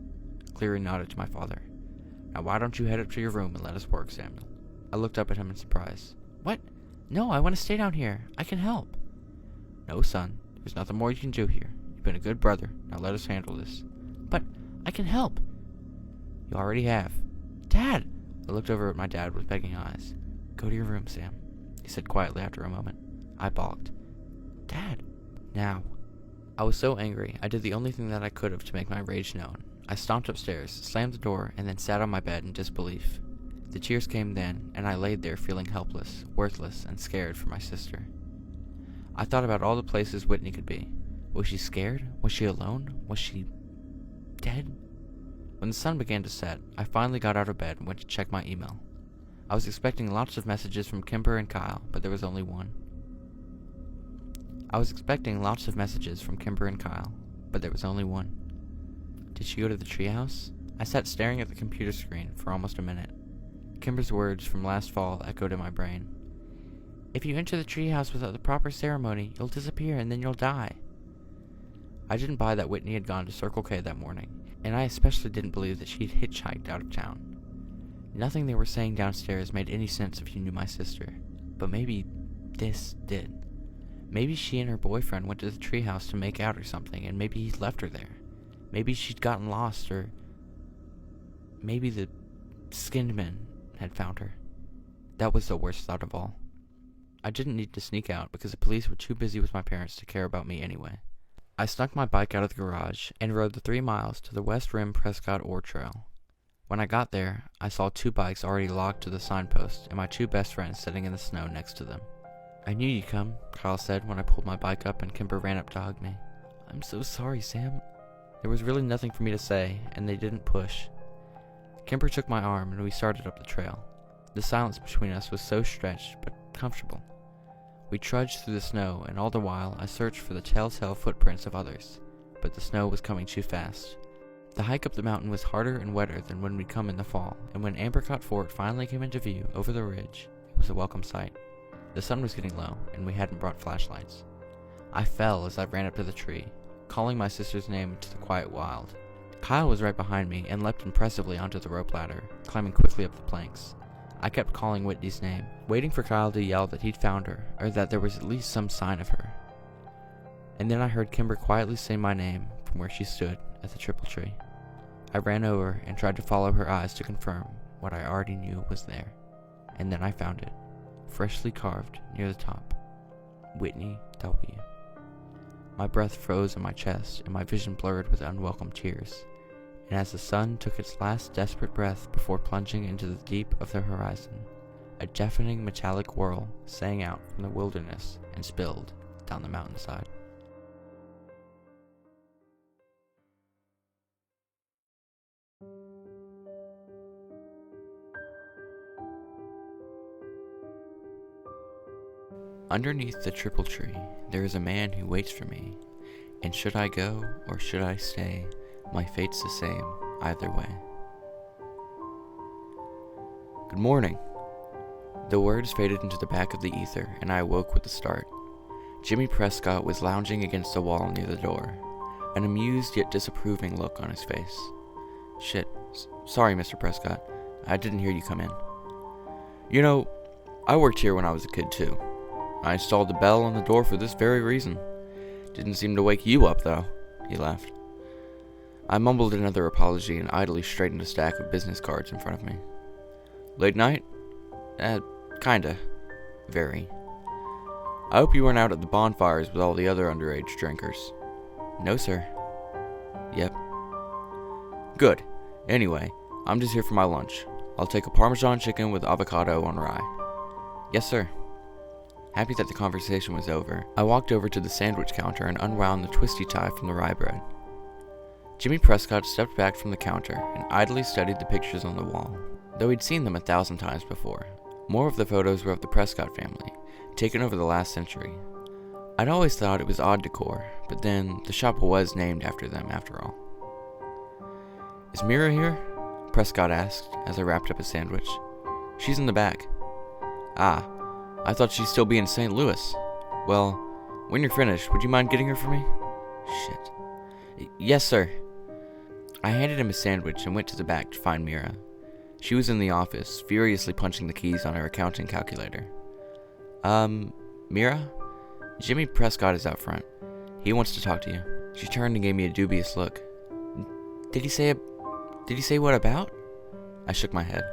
Cleary nodded to my father. Now why don't you head up to your room and let us work, Samuel? I looked up at him in surprise. What? No, I want to stay down here. I can help. No, son. There's nothing more you can do here. You've been a good brother. Now let us handle this. But I can help. You already have. Dad! I looked over at my dad with begging eyes. Go to your room, Sam, he said quietly after a moment. I balked. Dad! Now. I was so angry, I did the only thing that I could have to make my rage known. I stomped upstairs, slammed the door, and then sat on my bed in disbelief. The tears came then, and I laid there feeling helpless, worthless, and scared for my sister. I thought about all the places Whitney could be. Was she scared? Was she alone? Was she dead? When the sun began to set, I finally got out of bed and went to check my email. I was expecting lots of messages from Kimber and Kyle, but there was only one. Did she go to the treehouse? I sat staring at the computer screen for almost a minute. Kimber's words from last fall echoed in my brain. If you enter the treehouse without the proper ceremony, you'll disappear and then you'll die. I didn't buy that Whitney had gone to Circle K that morning, and I especially didn't believe that she'd hitchhiked out of town. Nothing they were saying downstairs made any sense if you knew my sister, but maybe this did. Maybe she and her boyfriend went to the treehouse to make out or something, and maybe he left her there. Maybe she'd gotten lost, or maybe the skinned men had found her. That was the worst thought of all. I didn't need to sneak out because the police were too busy with my parents to care about me anyway. I snuck my bike out of the garage and rode the 3 miles to the West Rim Prescott Ore Trail. When I got there, I saw 2 bikes already locked to the signpost and my 2 best friends sitting in the snow next to them. I knew you'd come, Kyle said when I pulled my bike up and Kimber ran up to hug me. I'm so sorry, Sam. There was really nothing for me to say, and they didn't push. Kimber took my arm and we started up the trail. The silence between us was so stretched, but comfortable. We trudged through the snow, and all the while I searched for the telltale footprints of others, but the snow was coming too fast. The hike up the mountain was harder and wetter than when we'd come in the fall, and when Apricot Fort finally came into view over the ridge, it was a welcome sight. The sun was getting low, and we hadn't brought flashlights. I fell as I ran up to the tree, calling my sister's name into the quiet wild. Kyle was right behind me and leapt impressively onto the rope ladder, climbing quickly up the planks. I kept calling Whitney's name, waiting for Kyle to yell that he'd found her, or that there was at least some sign of her. And then I heard Kimber quietly say my name from where she stood at the triple tree. I ran over and tried to follow her eyes to confirm what I already knew was there. And then I found it, freshly carved near the top. Whitney W. My breath froze in my chest and my vision blurred with unwelcome tears. And as the sun took its last desperate breath before plunging into the deep of the horizon, a deafening metallic whirl sang out from the wilderness and spilled down the mountainside. Underneath the triple tree, there is a man who waits for me, and should I go or should I stay, my fate's the same, either way. Good morning. The words faded into the back of the ether, and I awoke with a start. Jimmy Prescott was lounging against the wall near the door, an amused yet disapproving look on his face. Shit. Sorry, Mr. Prescott. I didn't hear you come in. You know, I worked here when I was a kid, too. I installed the bell on the door for this very reason. Didn't seem to wake you up, though, he laughed. I mumbled another apology and idly straightened a stack of business cards in front of me. Late night? Kinda. Very. I hope you weren't out at the bonfires with all the other underage drinkers. No, sir. Yep. Good. Anyway, I'm just here for my lunch. I'll take a Parmesan chicken with avocado on rye. Yes, sir. Happy that the conversation was over, I walked over to the sandwich counter and unwound the twisty tie from the rye bread. Jimmy Prescott stepped back from the counter and idly studied the pictures on the wall, though he'd seen them 1,000 times before. More of the photos were of the Prescott family, taken over the last century. I'd always thought it was odd decor, but then the shop was named after them after all. Is Mira here? Prescott asked as I wrapped up a sandwich. She's in the back. Ah, I thought she'd still be in St. Louis. Well, when you're finished, would you mind getting her for me? Shit. Yes, sir. I handed him a sandwich and went to the back to find Mira. She was in the office, furiously punching the keys on her accounting calculator. Mira? Jimmy Prescott is out front. He wants to talk to you. She turned and gave me a dubious look. Did he say what about? I shook my head.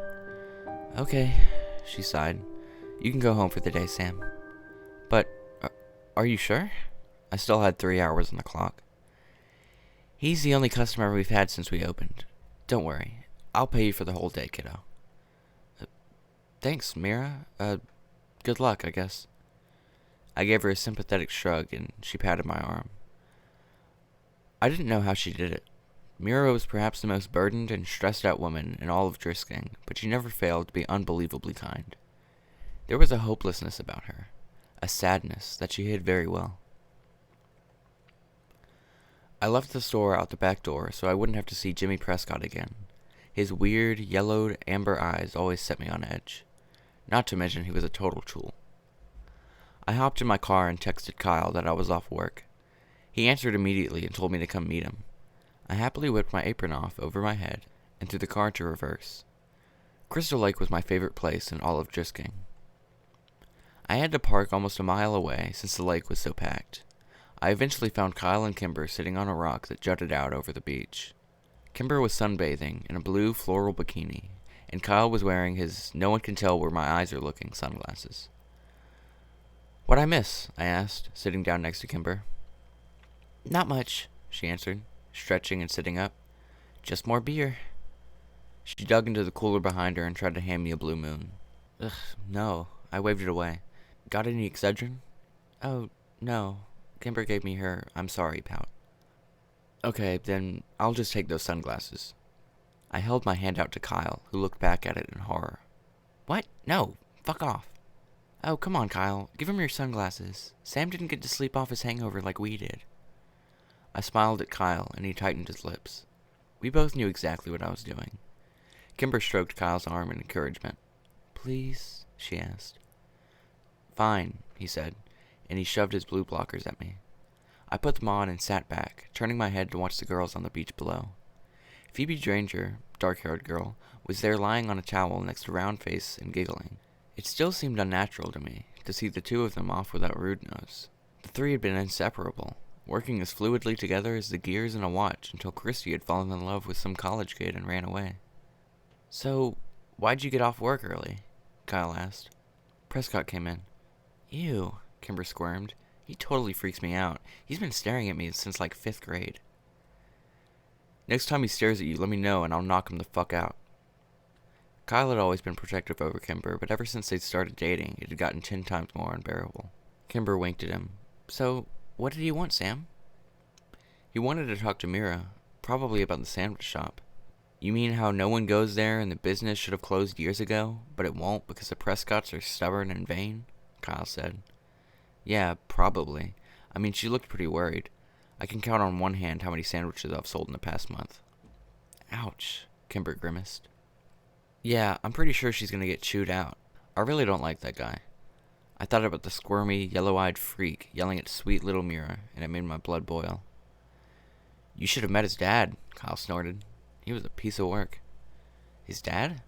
Okay, she sighed. You can go home for the day, Sam. But, are you sure? I still had 3 hours on the clock. He's the only customer we've had since we opened. Don't worry. I'll pay you for the whole day, kiddo. Thanks, Mira. Good luck, I guess. I gave her a sympathetic shrug, and she patted my arm. I didn't know how she did it, Mira was perhaps the most burdened and stressed out woman in all of Drisking, but she never failed to be unbelievably kind. There was a hopelessness about her, a sadness that she hid very well. I left the store out the back door so I wouldn't have to see Jimmy Prescott again. His weird, yellowed, amber eyes always set me on edge. Not to mention he was a total tool. I hopped in my car and texted Kyle that I was off work. He answered immediately and told me to come meet him. I happily whipped my apron off over my head and threw the car into reverse. Crystal Lake was my favorite place in all of Drisking. I had to park almost a mile away since the lake was so packed. I eventually found Kyle and Kimber sitting on a rock that jutted out over the beach. Kimber was sunbathing in a blue floral bikini, and Kyle was wearing his "no one can tell where my eyes are looking" sunglasses. "What'd I miss?" I asked, sitting down next to Kimber. "Not much," she answered, stretching and sitting up. "Just more beer." She dug into the cooler behind her and tried to hand me a Blue Moon. "Ugh, no." I waved it away. "Got any Excedrin?" "Oh, no." Kimber gave me her "I'm sorry" pout. "Okay, then I'll just take those sunglasses." I held my hand out to Kyle, who looked back at it in horror. "What? No, fuck off." "Oh, come on, Kyle. Give him your sunglasses. Sam didn't get to sleep off his hangover like we did." I smiled at Kyle, and he tightened his lips. We both knew exactly what I was doing. Kimber stroked Kyle's arm in encouragement. "Please?" she asked. "Fine," he said, and he shoved his blue blockers at me. I put them on and sat back, turning my head to watch the girls on the beach below. Phoebe Dranger, dark-haired girl, was there lying on a towel next to Roundface and giggling. It still seemed unnatural to me to see the two of them off without Rude Nose. The three had been inseparable, working as fluidly together as the gears in a watch until Christy had fallen in love with some college kid and ran away. "So, why'd you get off work early?" Kyle asked. Prescott came in. "Ew," Kimber squirmed. "He totally freaks me out. He's been staring at me since like 5th grade. Next time he stares at you, let me know and I'll knock him the fuck out." Kyle had always been protective over Kimber, but ever since they'd started dating, it had gotten 10 times more unbearable. Kimber winked at him. "So, what did he want, Sam?" "He wanted to talk to Mira, probably about the sandwich shop." "You mean how no one goes there and the business should have closed years ago, but it won't because the Prescotts are stubborn and vain?" Kyle said. "Yeah, probably. I mean, she looked pretty worried. I can count on one hand how many sandwiches I've sold in the past month." "Ouch," Kimber grimaced. "Yeah, I'm pretty sure she's gonna get chewed out. I really don't like that guy." I thought about the squirmy, yellow-eyed freak yelling at sweet little Mira, and it made my blood boil. "You should have met his dad," Kyle snorted. "He was a piece of work." "His dad?"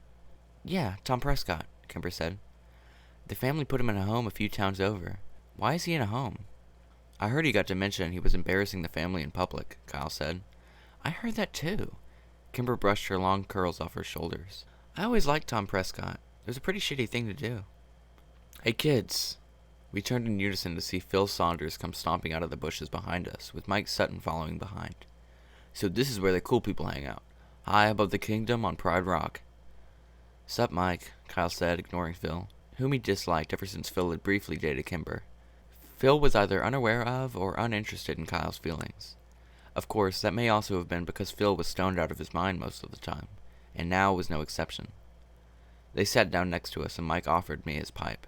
"Yeah, Tom Prescott," Kimber said. "The family put him in a home a few towns over. Why is he in a home?" "I heard he got dementia and he was embarrassing the family in public," Kyle said. "I heard that too." Kimber brushed her long curls off her shoulders. "I always liked Tom Prescott. It was a pretty shitty thing to do." "Hey kids." We turned in unison to see Phil Saunders come stomping out of the bushes behind us, with Mike Sutton following behind. "So this is where the cool people hang out, high above the kingdom on Pride Rock." "Sup, Mike," Kyle said, ignoring Phil, whom he disliked ever since Phil had briefly dated Kimber. Phil was either unaware of or uninterested in Kyle's feelings. Of course, that may also have been because Phil was stoned out of his mind most of the time, and now was no exception. They sat down next to us and Mike offered me his pipe.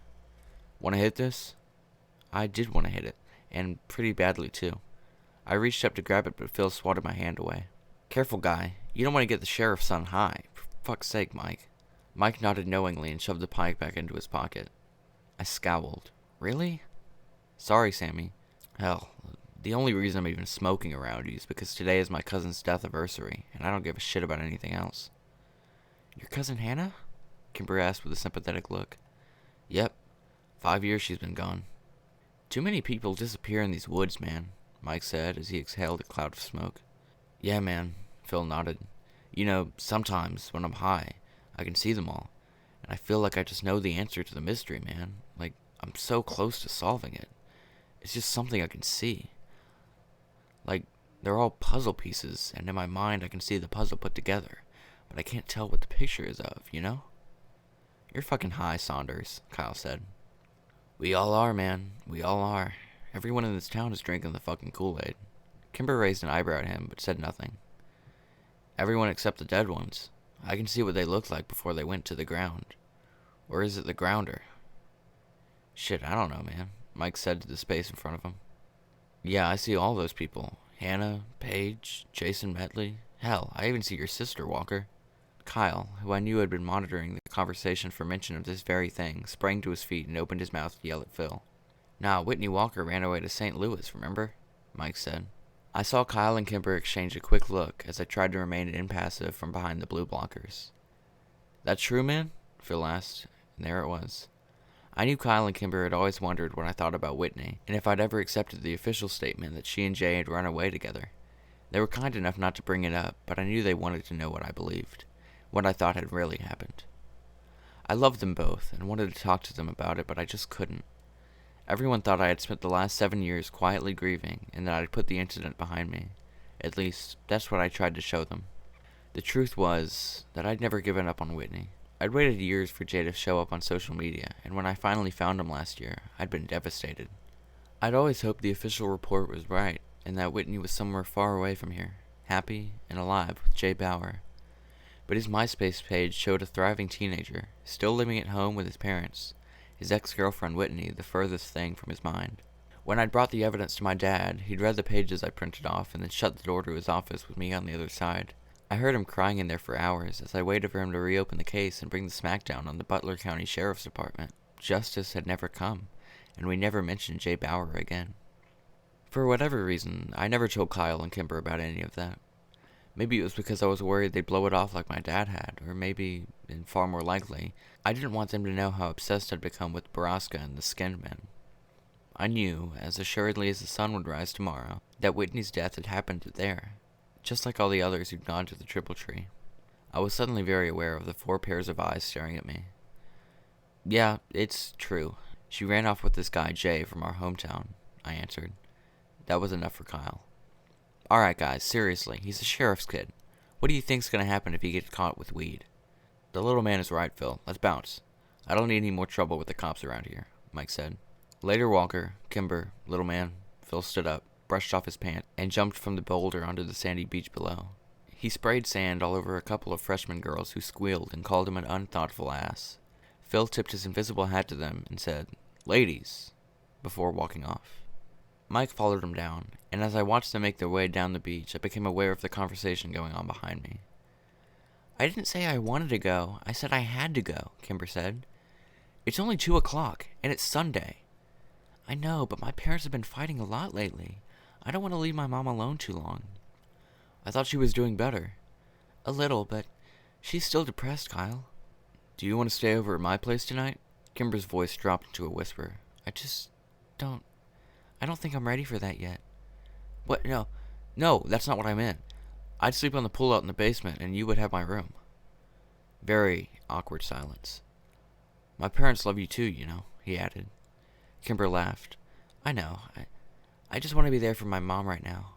"Want to hit this?" I did want to hit it, and pretty badly too. I reached up to grab it, but Phil swatted my hand away. "Careful, guy. You don't want to get the sheriff's son high. For fuck's sake, Mike." Mike nodded knowingly and shoved the pipe back into his pocket. I scowled. "Really?" "Sorry, Sammy. Hell, the only reason I'm even smoking around you is because today is my cousin's death anniversary, and I don't give a shit about anything else." "Your cousin Hannah?" Kimber asked with a sympathetic look. "Yep. 5 years she's been gone." "Too many people disappear in these woods, man," Mike said as he exhaled a cloud of smoke. "Yeah, man," Phil nodded. "You know, sometimes when I'm high, I can see them all, and I feel like I just know the answer to the mystery, man. Like, I'm so close to solving it. It's just something I can see. Like, they're all puzzle pieces, and in my mind I can see the puzzle put together, but I can't tell what the picture is of, you know?" "You're fucking high, Saunders," Kyle said. "We all are, man. We all are. Everyone in this town is drinking the fucking Kool-Aid." Kimber raised an eyebrow at him, but said nothing. Everyone except the dead ones. I can see what they looked like before they went to the ground. Or is it the grounder? Shit, I don't know, man, Mike said to the space in front of him. Yeah, I see all those people. Hannah, Paige, Jason Medley. Hell, I even see your sister, Walker. Kyle, who I knew had been monitoring the conversation for mention of this very thing, sprang to his feet and opened his mouth to yell at Phil. Nah, Whitney Walker ran away to St. Louis, remember? Mike said. I saw Kyle and Kimber exchange a quick look as I tried to remain impassive from behind the blue blockers. That true, man? Phil asked, and there it was. I knew Kyle and Kimber had always wondered what I thought about Whitney, and if I'd ever accepted the official statement that she and Jay had run away together. They were kind enough not to bring it up, but I knew they wanted to know what I believed, what I thought had really happened. I loved them both, and wanted to talk to them about it, but I just couldn't. Everyone thought I had spent the last 7 years quietly grieving, and that I'd put the incident behind me. At least, that's what I tried to show them. The truth was that I'd never given up on Whitney. I'd waited years for Jay to show up on social media, and when I finally found him last year, I'd been devastated. I'd always hoped the official report was right, and that Whitney was somewhere far away from here, happy and alive with Jay Bauer. But his MySpace page showed a thriving teenager, still living at home with his parents, his ex-girlfriend Whitney the furthest thing from his mind. When I'd brought the evidence to my dad, he'd read the pages I printed off and then shut the door to his office with me on the other side. I heard him crying in there for hours as I waited for him to reopen the case and bring the smackdown on the Butler County Sheriff's Department. Justice had never come, and we never mentioned Jay Bauer again. For whatever reason, I never told Kyle and Kimber about any of that. Maybe it was because I was worried they'd blow it off like my dad had, or maybe, and far more likely, I didn't want them to know how obsessed I'd become with Borrasca and the Skinned Men. I knew, as assuredly as the sun would rise tomorrow, that Whitney's death had happened there, just like all the others who'd gone to the Triple Tree. I was suddenly very aware of the 4 pairs of eyes staring at me. Yeah, it's true. She ran off with this guy, Jay, from our hometown, I answered. That was enough for Kyle. Alright guys, seriously, he's a sheriff's kid. What do you think's gonna happen if he gets caught with weed? The little man is right, Phil. Let's bounce. I don't need any more trouble with the cops around here, Mike said. Later, Walker, Kimber, little man, Phil stood up, brushed off his pants, and jumped from the boulder onto the sandy beach below. He sprayed sand all over a couple of freshman girls who squealed and called him an unthoughtful ass. Phil tipped his invisible hat to them and said, "Ladies," before walking off. Mike followed him down, and as I watched them make their way down the beach, I became aware of the conversation going on behind me. I didn't say I wanted to go. I said I had to go, Kimber said. It's only 2 o'clock, and it's Sunday. I know, but my parents have been fighting a lot lately. I don't want to leave my mom alone too long. I thought she was doing better. A little, but she's still depressed, Kyle. Do you want to stay over at my place tonight? Kimber's voice dropped into a whisper. I don't think I'm ready for that yet. What? No, that's not what I meant. I'd sleep on the pull-out in the basement, and you would have my room. Very awkward silence. My parents love you too, you know, he added. Kimber laughed. I know. I just want to be there for my mom right now.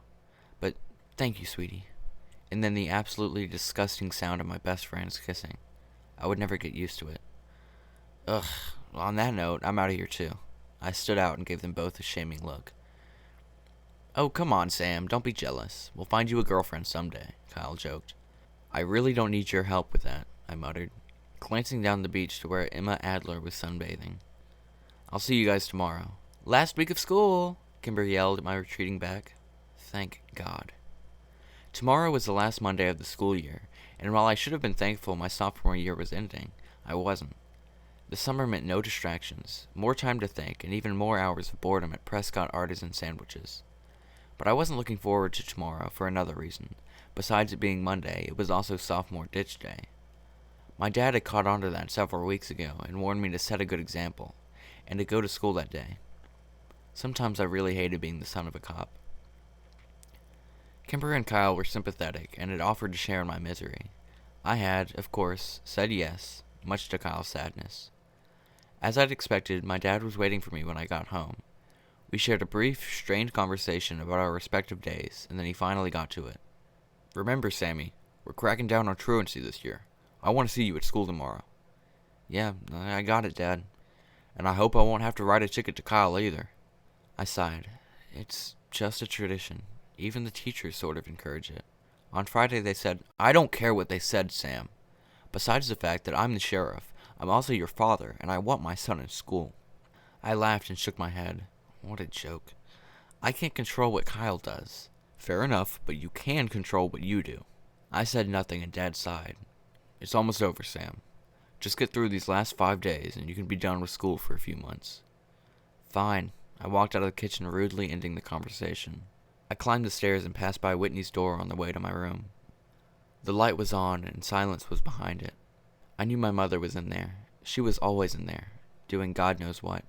But thank you, sweetie. And then the absolutely disgusting sound of my best friends kissing. I would never get used to it. Ugh. Well, on that note, I'm out of here too. I stood out and gave them both a shaming look. Oh, come on, Sam. Don't be jealous. We'll find you a girlfriend someday, Kyle joked. I really don't need your help with that, I muttered, glancing down the beach to where Emma Adler was sunbathing. I'll see you guys tomorrow. Last week of school, Kimber yelled at my retreating back. Thank God. Tomorrow was the last Monday of the school year, and while I should have been thankful my sophomore year was ending, I wasn't. The summer meant no distractions, more time to think, and even more hours of boredom at Prescott Artisan Sandwiches. But I wasn't looking forward to tomorrow for another reason. Besides it being Monday, it was also sophomore ditch day. My dad had caught on to that several weeks ago and warned me to set a good example, and to go to school that day. Sometimes I really hated being the son of a cop. Kimber and Kyle were sympathetic and had offered to share in my misery. I had, of course, said yes, much to Kyle's sadness. As I'd expected, my dad was waiting for me when I got home. We shared a brief, strained conversation about our respective days, and then he finally got to it. Remember, Sammy, we're cracking down on truancy this year. I want to see you at school tomorrow. Yeah, I got it, Dad. And I hope I won't have to write a ticket to Kyle either. I sighed. It's just a tradition. Even the teachers sort of encourage it. On Friday they said, "I don't care what they said, Sam. Besides the fact that I'm the sheriff, I'm also your father, and I want my son in school." I laughed and shook my head. What a joke. I can't control what Kyle does. Fair enough, but you can control what you do. I said nothing and Dad sighed. It's almost over, Sam. Just get through these last 5 days and you can be done with school for a few months. Fine. I walked out of the kitchen, rudely ending the conversation. I climbed the stairs and passed by Whitney's door on the way to my room. The light was on and silence was behind it. I knew my mother was in there. She was always in there, doing God knows what.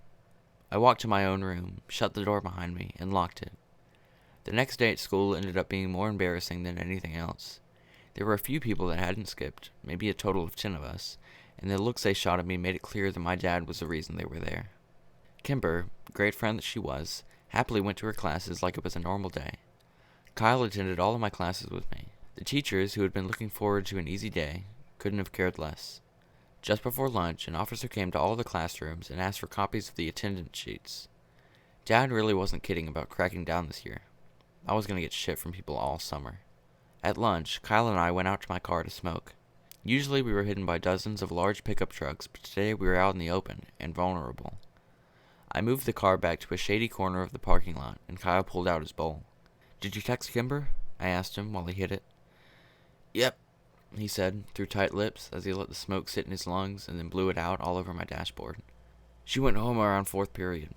I walked to my own room, shut the door behind me, and locked it. The next day at school ended up being more embarrassing than anything else. There were a few people that hadn't skipped, maybe a total of 10 of us, and the looks they shot at me made it clear that my dad was the reason they were there. Kimber, great friend that she was, happily went to her classes like it was a normal day. Kyle attended all of my classes with me. The teachers, who had been looking forward to an easy day, couldn't have cared less. Just before lunch, an officer came to all the classrooms and asked for copies of the attendance sheets. Dad really wasn't kidding about cracking down this year. I was going to get shit from people all summer. At lunch, Kyle and I went out to my car to smoke. Usually we were hidden by dozens of large pickup trucks, but today we were out in the open and vulnerable. I moved the car back to a shady corner of the parking lot, and Kyle pulled out his bowl. "Did you text Kimber?" I asked him while he hit it. "Yep," he said, through tight lips, as he let the smoke sit in his lungs and then blew it out all over my dashboard. "She went home around 4th period.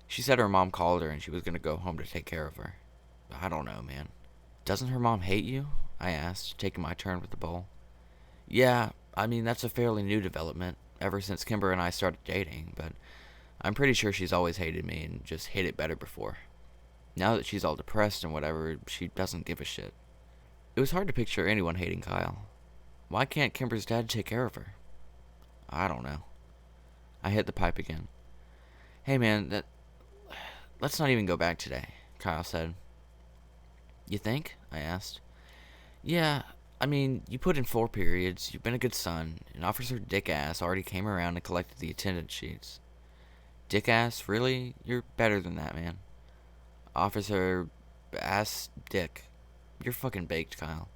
She said her mom called her and she was going to go home to take care of her. I don't know, man." "Doesn't her mom hate you?" I asked, taking my turn with the bowl. "Yeah, I mean, that's a fairly new development, ever since Kimber and I started dating, but I'm pretty sure she's always hated me and just hid it better before. Now that she's all depressed and whatever, she doesn't give a shit." It was hard to picture anyone hating Kyle. Why can't Kimber's dad take care of her? I don't know. I hit the pipe again. "Hey man, let's not even go back today," Kyle said. "You think?" I asked. "Yeah, I mean, you put in 4 periods, you've been a good son, and Officer Dick-Ass already came around and collected the attendance sheets." "Dick-Ass? Really? You're better than that, man." "Officer Ass Dick. You're fucking baked, Kyle.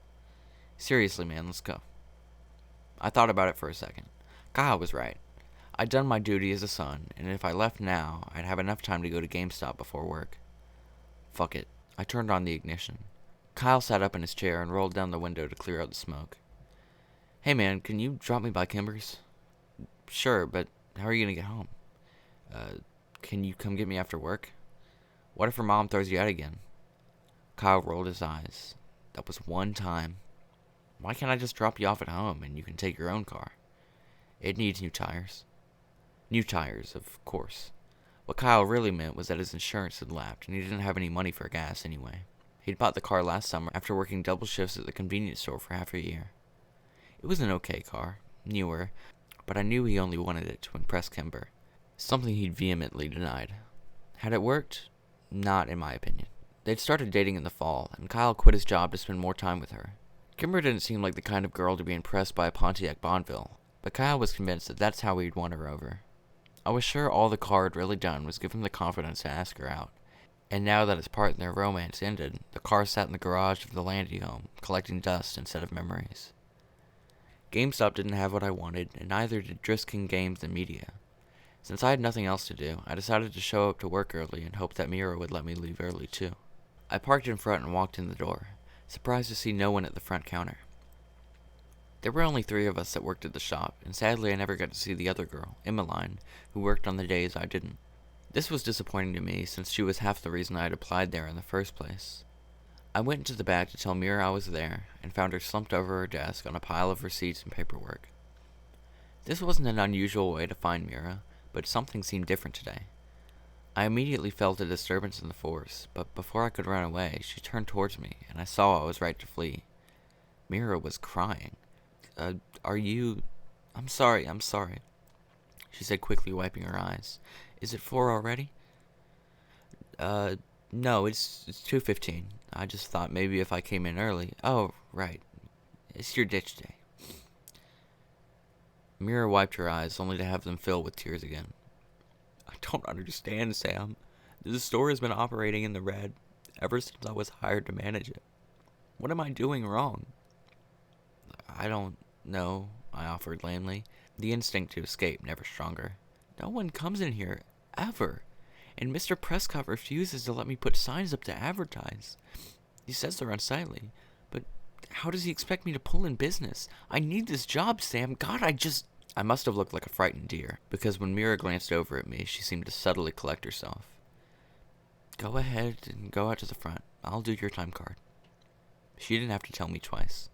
Seriously, man, let's go." I thought about it for a second. Kyle was right. I'd done my duty as a son, and if I left now, I'd have enough time to go to GameStop before work. Fuck it. I turned on the ignition. Kyle sat up in his chair and rolled down the window to clear out the smoke. "Hey man, can you drop me by Kimber's?" "Sure, but how are you gonna get home?" Can you come get me after work?" "What if her mom throws you out again?" Kyle rolled his eyes. "That was one time. Why can't I just drop you off at home and you can take your own car?" "It needs new tires." New tires, of course. What Kyle really meant was that his insurance had lapsed and he didn't have any money for gas anyway. He'd bought the car last summer after working double shifts at the convenience store for half a year. It was an okay car, newer, but I knew he only wanted it to impress Kimber, something he'd vehemently denied. Had it worked? Not in my opinion. They'd started dating in the fall, and Kyle quit his job to spend more time with her. Kimber didn't seem like the kind of girl to be impressed by a Pontiac Bonneville, but Kyle was convinced that that's how he'd won her over. I was sure all the car had really done was give him the confidence to ask her out, and now that his part in their romance ended, the car sat in the garage of the Landy home, collecting dust instead of memories. GameStop didn't have what I wanted, and neither did Driskin Games and Media. Since I had nothing else to do, I decided to show up to work early and hope that Mira would let me leave early too. I parked in front and walked in the door, surprised to see no one at the front counter. There were only 3 of us that worked at the shop, and sadly I never got to see the other girl, Emmeline, who worked on the days I didn't. This was disappointing to me, since she was half the reason I had applied there in the first place. I went into the back to tell Mira I was there, and found her slumped over her desk on a pile of receipts and paperwork. This wasn't an unusual way to find Mira, but something seemed different today. I immediately felt a disturbance in the force, but before I could run away, she turned towards me, and I saw I was right to flee. Mira was crying. Are you... I'm sorry, she said quickly, wiping her eyes. "Is it 4 already?" No, it's 2:15. I just thought maybe if I came in early... Oh, right. It's your ditch day." Mira wiped her eyes, only to have them fill with tears again. "I don't understand, Sam. The store has been operating in the red ever since I was hired to manage it. What am I doing wrong? I don't know, I offered lamely, the instinct to escape never stronger. No one comes in here, ever. And Mr. Prescott refuses to let me put signs up to advertise. He says they're unsightly, but how does he expect me to pull in business? I need this job, Sam. God, I must have looked like a frightened deer, because when Mira glanced over at me, she seemed to subtly collect herself. Go ahead and go out to the front. I'll do your time card. She didn't have to tell me twice.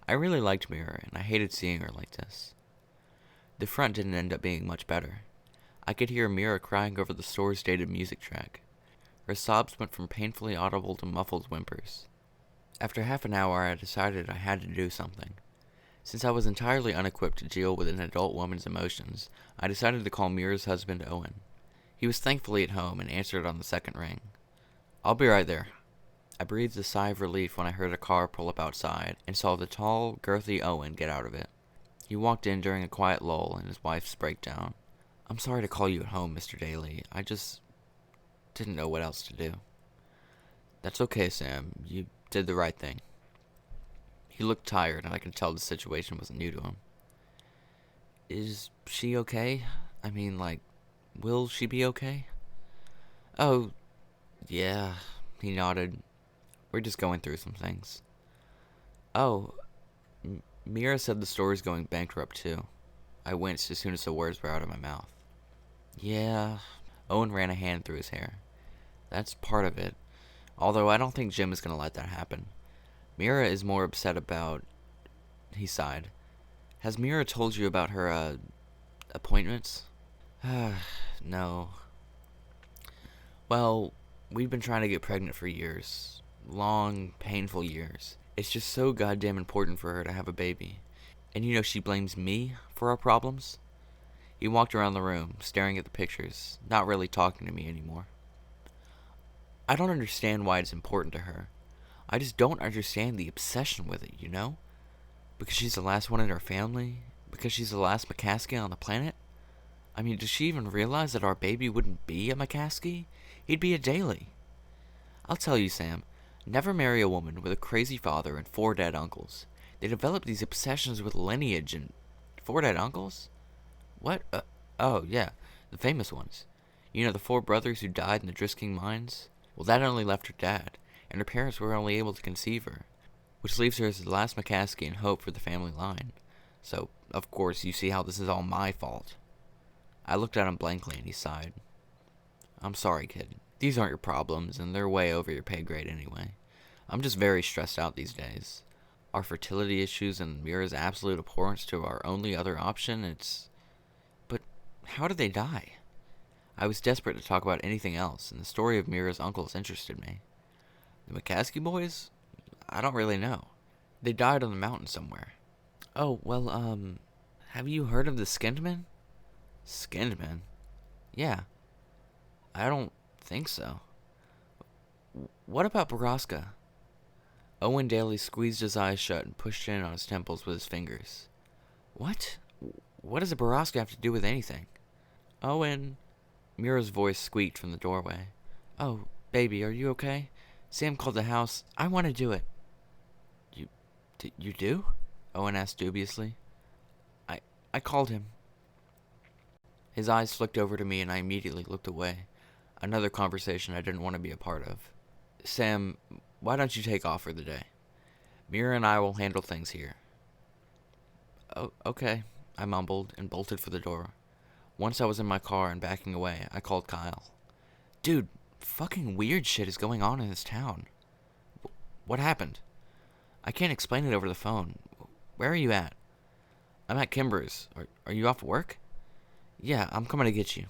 I really liked Mira, and I hated seeing her like this. The front didn't end up being much better. I could hear Mira crying over the store's dated music track. Her sobs went from painfully audible to muffled whimpers. After half an hour, I decided I had to do something. Since I was entirely unequipped to deal with an adult woman's emotions, I decided to call Mira's husband, Owen. He was thankfully at home and answered on the second ring. I'll be right there. I breathed a sigh of relief when I heard a car pull up outside and saw the tall, girthy Owen get out of it. He walked in during a quiet lull in his wife's breakdown. I'm sorry to call you at home, Mr. Daly. I just didn't know what else to do. That's okay, Sam. You did the right thing. He looked tired, and I could tell the situation wasn't new to him. Is she okay? I mean, will she be okay? Oh, yeah, he nodded. We're just going through some things. Oh, Mira said the store is going bankrupt, too. I winced as soon as the words were out of my mouth. Yeah, Owen ran a hand through his hair. That's part of it. Although I don't think Jim is going to let that happen. Mira is more upset about... He sighed. Has Mira told you about her, appointments? No. Well, we've been trying to get pregnant for years. Long, painful years. It's just so goddamn important for her to have a baby. And she blames me for our problems? He walked around the room, staring at the pictures, not really talking to me anymore. I don't understand why it's important to her. I just don't understand the obsession with it, Because she's the last one in her family? Because she's the last McCaskey on the planet? I mean, does she even realize that our baby wouldn't be a McCaskey? He'd be a Daly. I'll tell you, Sam, never marry a woman with a crazy father and 4 dead uncles. They develop these obsessions with lineage and... 4 dead uncles? What? Oh, yeah, the famous ones. The 4 brothers who died in the Drisking mines? Well, that only left her dad, and her parents were only able to conceive her, which leaves her as the last McCaskey and hope for the family line. So, of course, you see how this is all my fault. I looked at him blankly, and he sighed. I'm sorry, kid. These aren't your problems, and they're way over your pay grade anyway. I'm just very stressed out these days. Our fertility issues and Mira's absolute abhorrence to our only other option, But how did they die? I was desperate to talk about anything else, and the story of Mira's uncles interested me. The McCaskey boys? I don't really know. They died on the mountain somewhere. Oh, well, have you heard of the Skinned Men? Skinned Men? Yeah. I don't think so. What about Borrasca? Owen Daly squeezed his eyes shut and pushed in on his temples with his fingers. What? What does a Borrasca have to do with anything? Owen... Mira's voice squeaked from the doorway. Oh, baby, are you okay? Sam called the house. I want to do it. You do? Owen asked dubiously. I called him. His eyes flicked over to me and I immediately looked away. Another conversation I didn't want to be a part of. Sam, why don't you take off for the day? Mira and I will handle things here. Oh, okay, I mumbled and bolted for the door. Once I was in my car and backing away, I called Kyle. Dude, fucking weird shit is going on in this town. What happened? I can't explain it over the phone. Where are you at? I'm at Kimber's. Are you off work? Yeah, I'm coming to get you.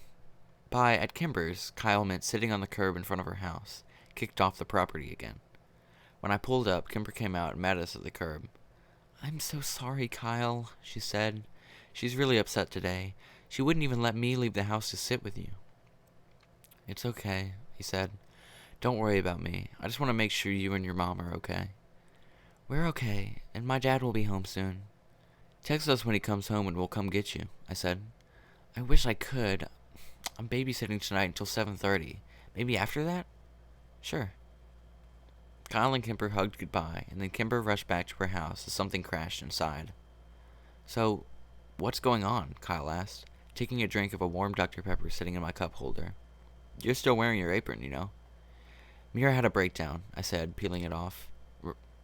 By at Kimber's, Kyle meant sitting on the curb in front of her house, kicked off the property again. When I pulled up, Kimber came out and met us at the curb. I'm so sorry, Kyle, she said. She's really upset today. She wouldn't even let me leave the house to sit with you. It's okay, he said. Don't worry about me. I just want to make sure you and your mom are okay. We're okay, and my dad will be home soon. Text us when he comes home and we'll come get you, I said. I wish I could. I'm babysitting tonight until 7:30. Maybe after that? Sure. Kyle and Kimber hugged goodbye, and then Kimber rushed back to her house as something crashed inside. So, what's going on? Kyle asked, taking a drink of a warm Dr. Pepper sitting in my cup holder. You're still wearing your apron, you know. Mira had a breakdown, I said, peeling it off.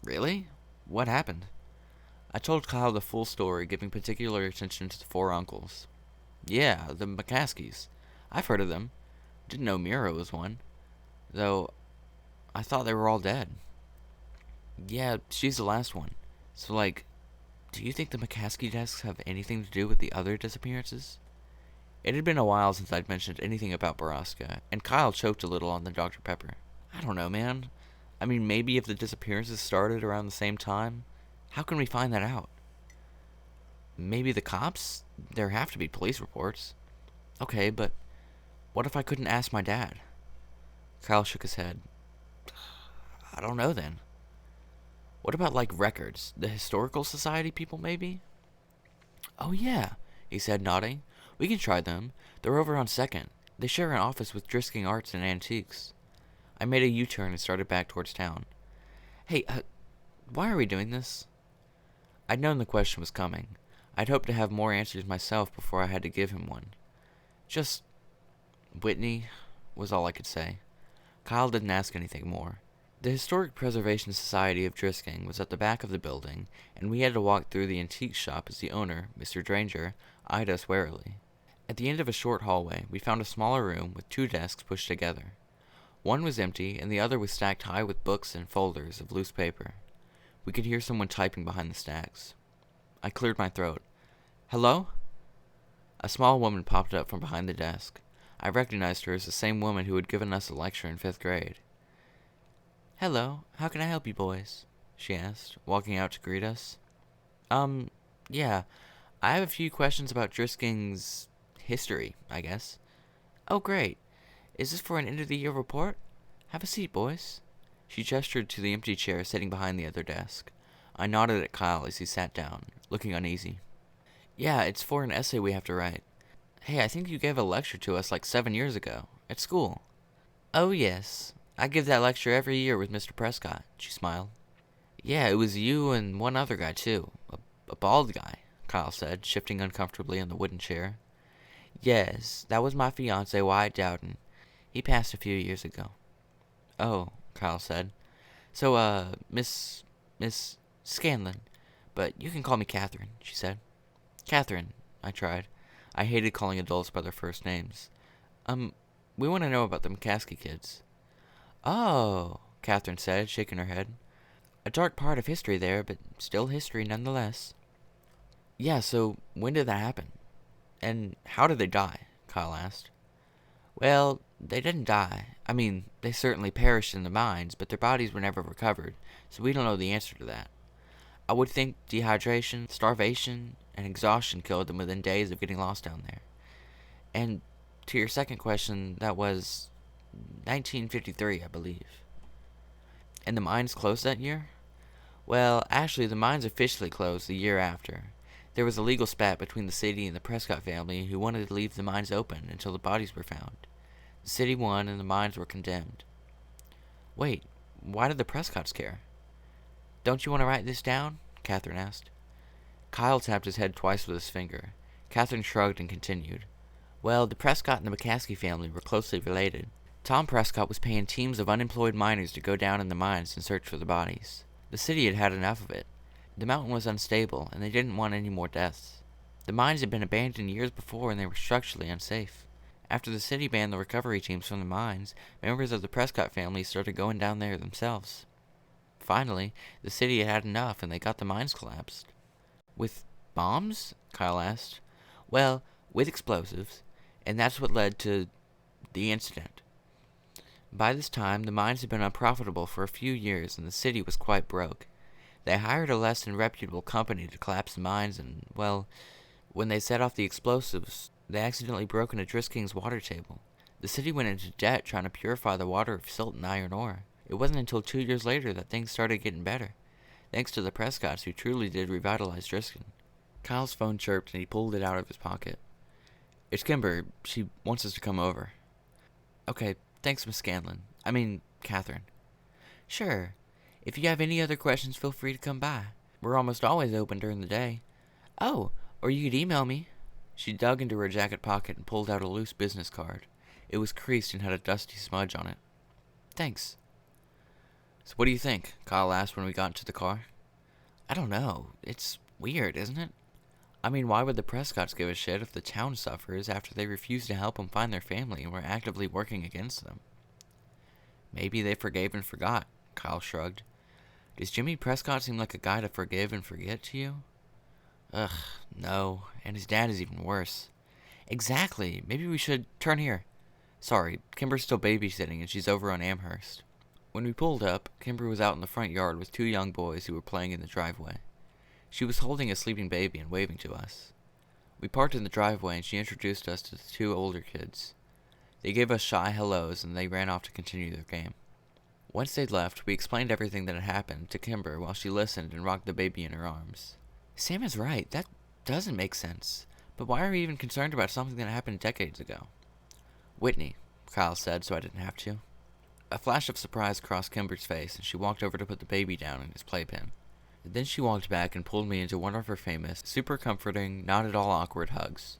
Really? What happened? I told Kyle the full story, giving particular attention to the 4 uncles. Yeah, the McCaskies. I've heard of them. Didn't know Mira was one. Though, I thought they were all dead. Yeah, she's the last one. So, do you think the McCaskey desks have anything to do with the other disappearances? It had been a while since I'd mentioned anything about Borrasca, and Kyle choked a little on the Dr. Pepper. I don't know, man. I mean, maybe if the disappearances started around the same time, how can we find that out? Maybe the cops? There have to be police reports. Okay, but what if I couldn't ask my dad? Kyle shook his head. I don't know then. What about, records? The Historical Society people, maybe? Oh, yeah, he said, nodding. We can try them. They're over on 2nd. They share an office with Drisking Arts and Antiques. I made a U-turn and started back towards town. Hey, why are we doing this? I'd known the question was coming. I'd hoped to have more answers myself before I had to give him one. Just Whitney was all I could say. Kyle didn't ask anything more. The Historic Preservation Society of Drisking was at the back of the building, and we had to walk through the antique shop as the owner, Mr. Dranger, eyed us warily. At the end of a short hallway, we found a smaller room with 2 desks pushed together. One was empty, and the other was stacked high with books and folders of loose paper. We could hear someone typing behind the stacks. I cleared my throat. Hello? A small woman popped up from behind the desk. I recognized her as the same woman who had given us a lecture in 5th grade. Hello, how can I help you boys? She asked, walking out to greet us. Yeah, I have a few questions about Drisking's history, I guess. Oh, great. Is this for an end-of-the-year report? Have a seat, boys. She gestured to the empty chair sitting behind the other desk. I nodded at Kyle as he sat down, looking uneasy. Yeah, it's for an essay we have to write. Hey, I think you gave a lecture to us 7 years ago, at school. Oh, yes. I give that lecture every year with Mr. Prescott, she smiled. Yeah, it was you and one other guy, too. A bald guy, Kyle said, shifting uncomfortably in the wooden chair. Yes, that was my fiancé, Wyatt Dowden. He passed a few years ago. Oh, Kyle said. So, Miss Scanlon. But you can call me Catherine, she said. Catherine, I tried. I hated calling adults by their first names. We want to know about the McCaskey kids. Oh, Catherine said, shaking her head. A dark part of history there, but still history nonetheless. Yeah, so when did that happen? And how did they die? Kyle asked. Well, they didn't die. I mean, they certainly perished in the mines, but their bodies were never recovered, so we don't know the answer to that. I would think dehydration, starvation, and exhaustion killed them within days of getting lost down there. And to your second question, that was 1953, I believe. And the mines closed that year? Well, actually, the mines officially closed the year after. There was a legal spat between the city and the Prescott family who wanted to leave the mines open until the bodies were found. The city won and the mines were condemned. Wait, why did the Prescotts care? Don't you want to write this down? Catherine asked. Kyle tapped his head twice with his finger. Catherine shrugged and continued. Well, the Prescott and the McCaskey family were closely related. Tom Prescott was paying teams of unemployed miners to go down in the mines and search for the bodies. The city had had enough of it. The mountain was unstable, and they didn't want any more deaths. The mines had been abandoned years before, and they were structurally unsafe. After the city banned the recovery teams from the mines, members of the Prescott family started going down there themselves. Finally, the city had had enough, and they got the mines collapsed. With bombs? Kyle asked. Well, with explosives, and that's what led to the incident. By this time, the mines had been unprofitable for a few years, and the city was quite broke. They hired a less than reputable company to collapse the mines, and, well, when they set off the explosives, they accidentally broke into Drisking's water table. The city went into debt trying to purify the water of silt and iron ore. It wasn't until 2 years later that things started getting better, thanks to the Prescotts who truly did revitalize Driskin. Kyle's phone chirped and he pulled it out of his pocket. It's Kimber. She wants us to come over. Okay, thanks, Miss Catherine. Sure. If you have any other questions, feel free to come by. We're almost always open during the day. Oh, or you could email me. She dug into her jacket pocket and pulled out a loose business card. It was creased and had a dusty smudge on it. Thanks. So what do you think? Kyle asked when we got into the car. I don't know. It's weird, isn't it? I mean, why would the Prescotts give a shit if the town suffers after they refuse to help them find their family and were actively working against them? Maybe they forgave and forgot, Kyle shrugged. Does Jimmy Prescott seem like a guy to forgive and forget to you? Ugh, no. And his dad is even worse. Exactly. Maybe we should turn here. Sorry, Kimber's still babysitting and she's over on Amherst. When we pulled up, Kimber was out in the front yard with two young boys who were playing in the driveway. She was holding a sleeping baby and waving to us. We parked in the driveway and she introduced us to the two older kids. They gave us shy hellos and they ran off to continue their game. Once they'd left, we explained everything that had happened to Kimber while she listened and rocked the baby in her arms. Sam is right. That doesn't make sense. But why are we even concerned about something that happened decades ago? Whitney, Kyle said so I didn't have to. A flash of surprise crossed Kimber's face and she walked over to put the baby down in his playpen. Then she walked back and pulled me into one of her famous, super comforting, not at all awkward hugs.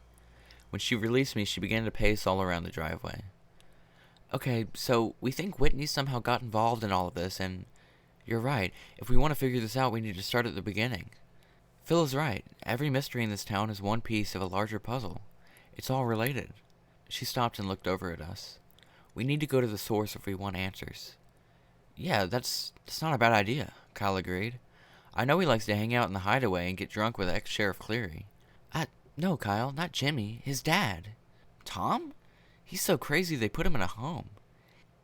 When she released me, she began to pace all around the driveway. Okay, so we think Whitney somehow got involved in all of this, and you're right. If we want to figure this out, we need to start at the beginning. Phil is right. Every mystery in this town is one piece of a larger puzzle. It's all related. She stopped and looked over at us. We need to go to the source if we want answers. Yeah, that's not a bad idea, Kyle agreed. I know he likes to hang out in the hideaway and get drunk with ex-Sheriff Cleary. No, Kyle, not Jimmy. His dad. Tom? He's so crazy they put him in a home.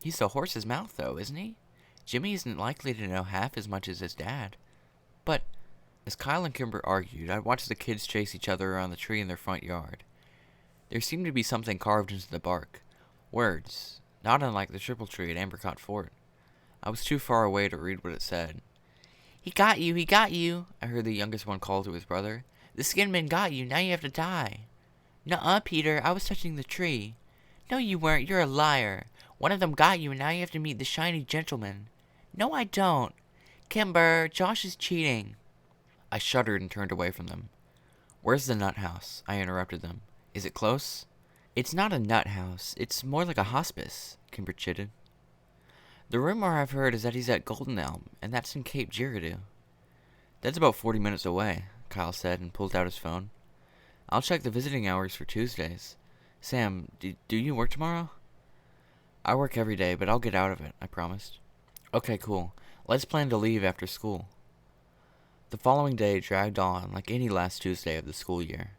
He's the horse's mouth, though, isn't he? Jimmy isn't likely to know half as much as his dad. But, as Kyle and Kimber argued, I watched the kids chase each other around the tree in their front yard. There seemed to be something carved into the bark. Words, not unlike the triple tree at Ambercott Fort. I was too far away to read what it said. He got you, I heard the youngest one call to his brother. The Skinman got you, now you have to die. Nuh-uh, Peter, I was touching the tree. No, you weren't, you're a liar. One of them got you, and now you have to meet the shiny gentleman. No, I don't. Kimber, Josh is cheating. I shuddered and turned away from them. Where's the nut house? I interrupted them. Is it close? It's not a nut house. It's more like a hospice, Kimber chitted. The rumor I've heard is that he's at Golden Elm, and that's in Cape Girardeau. That's about 40 minutes away, Kyle said and pulled out his phone. I'll check the visiting hours for Tuesdays. Sam, do you work tomorrow? I work every day, but I'll get out of it, I promised. Okay, cool. Let's plan to leave after school. The following day dragged on like any last Tuesday of the school year.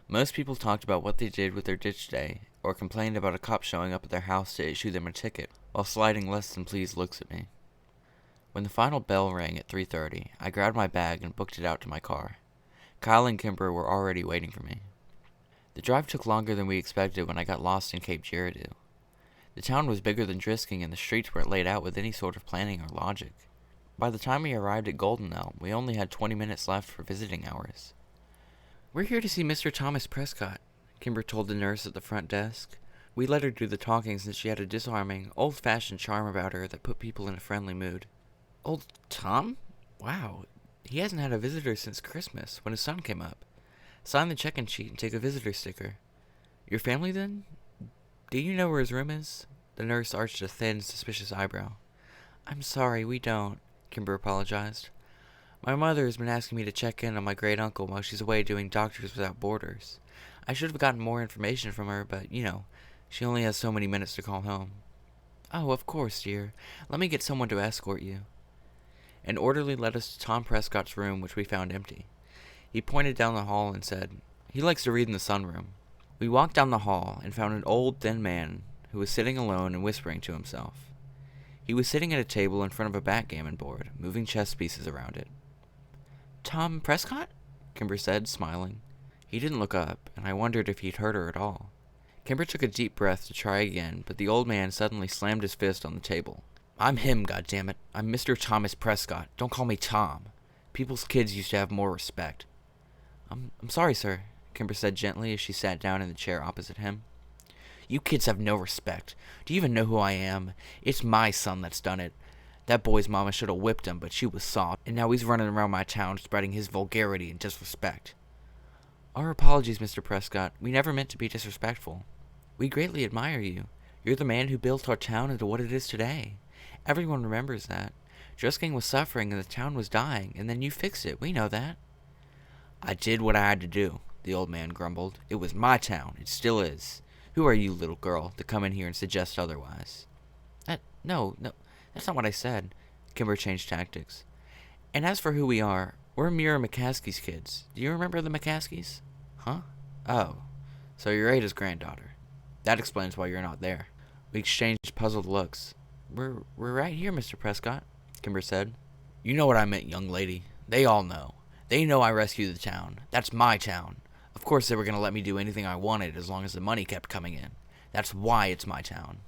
Most people talked about what they did with their ditch day, or complained about a cop showing up at their house to issue them a ticket, while sliding less than pleased looks at me. When the final bell rang at 3:30, I grabbed my bag and booked it out to my car. Kyle and Kimber were already waiting for me. The drive took longer than we expected when I got lost in Cape Girardeau. The town was bigger than Drisking and the streets weren't laid out with any sort of planning or logic. By the time we arrived at Golden Elm, we only had 20 minutes left for visiting hours. We're here to see Mr. Thomas Prescott, Kimber told the nurse at the front desk. We let her do the talking since she had a disarming, old-fashioned charm about her that put people in a friendly mood. Old Tom? Wow, he hasn't had a visitor since Christmas, when his son came up. Sign the check-in sheet and take a visitor sticker. Your family, then? Do you know where his room is? The nurse arched a thin, suspicious eyebrow. I'm sorry, we don't, Kimber apologized. My mother has been asking me to check in on my great-uncle while she's away doing Doctors Without Borders. I should have gotten more information from her, but, she only has so many minutes to call home. Oh, of course, dear. Let me get someone to escort you. An orderly led us to Tom Prescott's room, which we found empty. He pointed down the hall and said, He likes to read in the sunroom. We walked down the hall and found an old, thin man who was sitting alone and whispering to himself. He was sitting at a table in front of a backgammon board, moving chess pieces around it. Tom Prescott? Kimber said, smiling. He didn't look up, and I wondered if he'd heard her at all. Kimber took a deep breath to try again, but the old man suddenly slammed his fist on the table. I'm him, goddammit. I'm Mr. Thomas Prescott. Don't call me Tom. People's kids used to have more respect. I'm sorry, sir, Kimber said gently as she sat down in the chair opposite him. You kids have no respect. Do you even know who I am? It's my son that's done it. That boy's mama should have whipped him, but she was soft, and now he's running around my town spreading his vulgarity and disrespect. Our apologies, Mr. Prescott. We never meant to be disrespectful. We greatly admire you. You're the man who built our town into what it is today. Everyone remembers that. Drisking was suffering and the town was dying, and then you fixed it. We know that. I did what I had to do, the old man grumbled. It was my town. It still is. Who are you, little girl, to come in here and suggest otherwise? No, that's not what I said. Kimber changed tactics. And as for who we are, we're Mira McCaskey's kids. Do you remember the McCaskeys? Huh? Oh, so you're Ada's granddaughter. That explains why you're not there. We exchanged puzzled looks. We're right here, Mr. Prescott, Kimber said. You know what I meant, young lady. They all know. They know I rescued the town. That's my town. Of course they were going to let me do anything I wanted as long as the money kept coming in. That's why it's my town.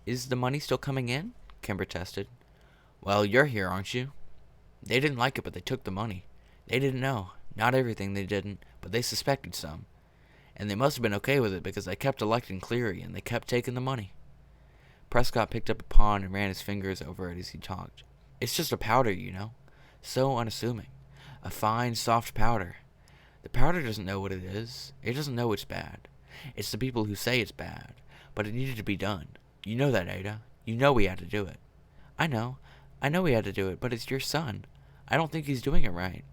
Is the money still coming in? Kimber tested. Well, you're here, aren't you? They didn't like it, but they took the money. They didn't know. Not everything they didn't, but they suspected some. And they must have been okay with it because they kept electing Cleary and they kept taking the money. Prescott picked up a pawn and ran his fingers over it as he talked. It's just a powder, you know. So unassuming. A fine, soft powder. The powder doesn't know what it is. It doesn't know it's bad. It's the people who say it's bad. But it needed to be done. You know that, Ada. You know we had to do it. I know we had to do it, but it's your son. I don't think he's doing it right.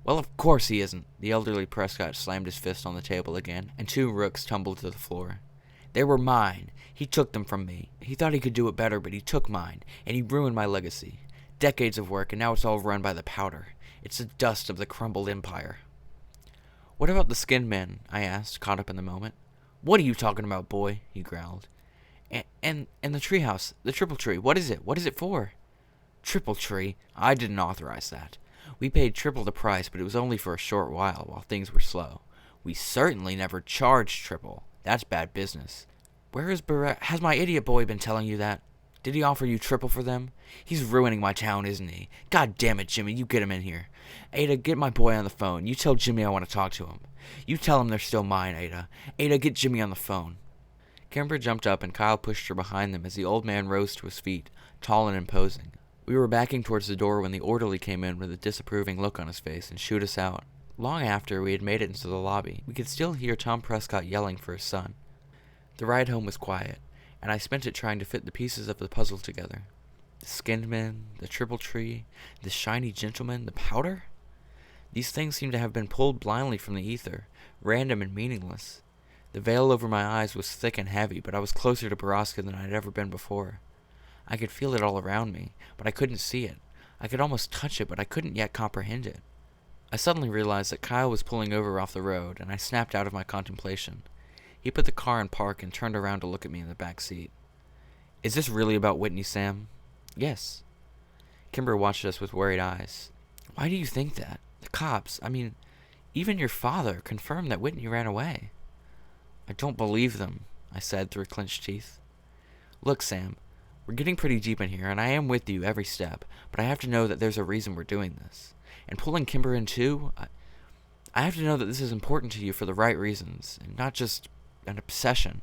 Well, of course he isn't. The elderly Prescott slammed his fist on the table again, and 2 rooks tumbled to the floor. They were mine. He took them from me. He thought he could do it better, but he took mine, and he ruined my legacy. Decades of work, and now it's all run by the powder. It's the dust of the crumbled empire. What about the skinned men? I asked, caught up in the moment. What are you talking about, boy? He growled. And the treehouse, the triple tree, what is it? What is it for? Triple tree? I didn't authorize that. We paid triple the price, but it was only for a short while things were slow. We certainly never charged triple. That's bad business. Where is Has my idiot boy been telling you that? Did he offer you triple for them? He's ruining my town, isn't he? God damn it, Jimmy, you get him in here. Ada, get my boy on the phone. You tell Jimmy I want to talk to him. You tell him they're still mine, Ada. Ada, get Jimmy on the phone. Kimber jumped up and Kyle pushed her behind them as the old man rose to his feet, tall and imposing. We were backing towards the door when the orderly came in with a disapproving look on his face and shooed us out. Long after we had made it into the lobby, we could still hear Tom Prescott yelling for his son. The ride home was quiet, and I spent it trying to fit the pieces of the puzzle together. The skinned men, the triple tree, the shiny gentleman, the powder? These things seemed to have been pulled blindly from the ether, random and meaningless. The veil over my eyes was thick and heavy, but I was closer to Borrasca than I had ever been before. I could feel it all around me, but I couldn't see it. I could almost touch it, but I couldn't yet comprehend it. I suddenly realized that Kyle was pulling over off the road, and I snapped out of my contemplation. He put the car in park and turned around to look at me in the back seat. Is this really about Whitney, Sam? Yes. Kimber watched us with worried eyes. Why do you think that? The cops, even your father confirmed that Whitney ran away. I don't believe them, I said through clenched teeth. Look, Sam, we're getting pretty deep in here, and I am with you every step, but I have to know that there's a reason we're doing this. And pulling Kimber in too, I have to know that this is important to you for the right reasons, and not just an obsession.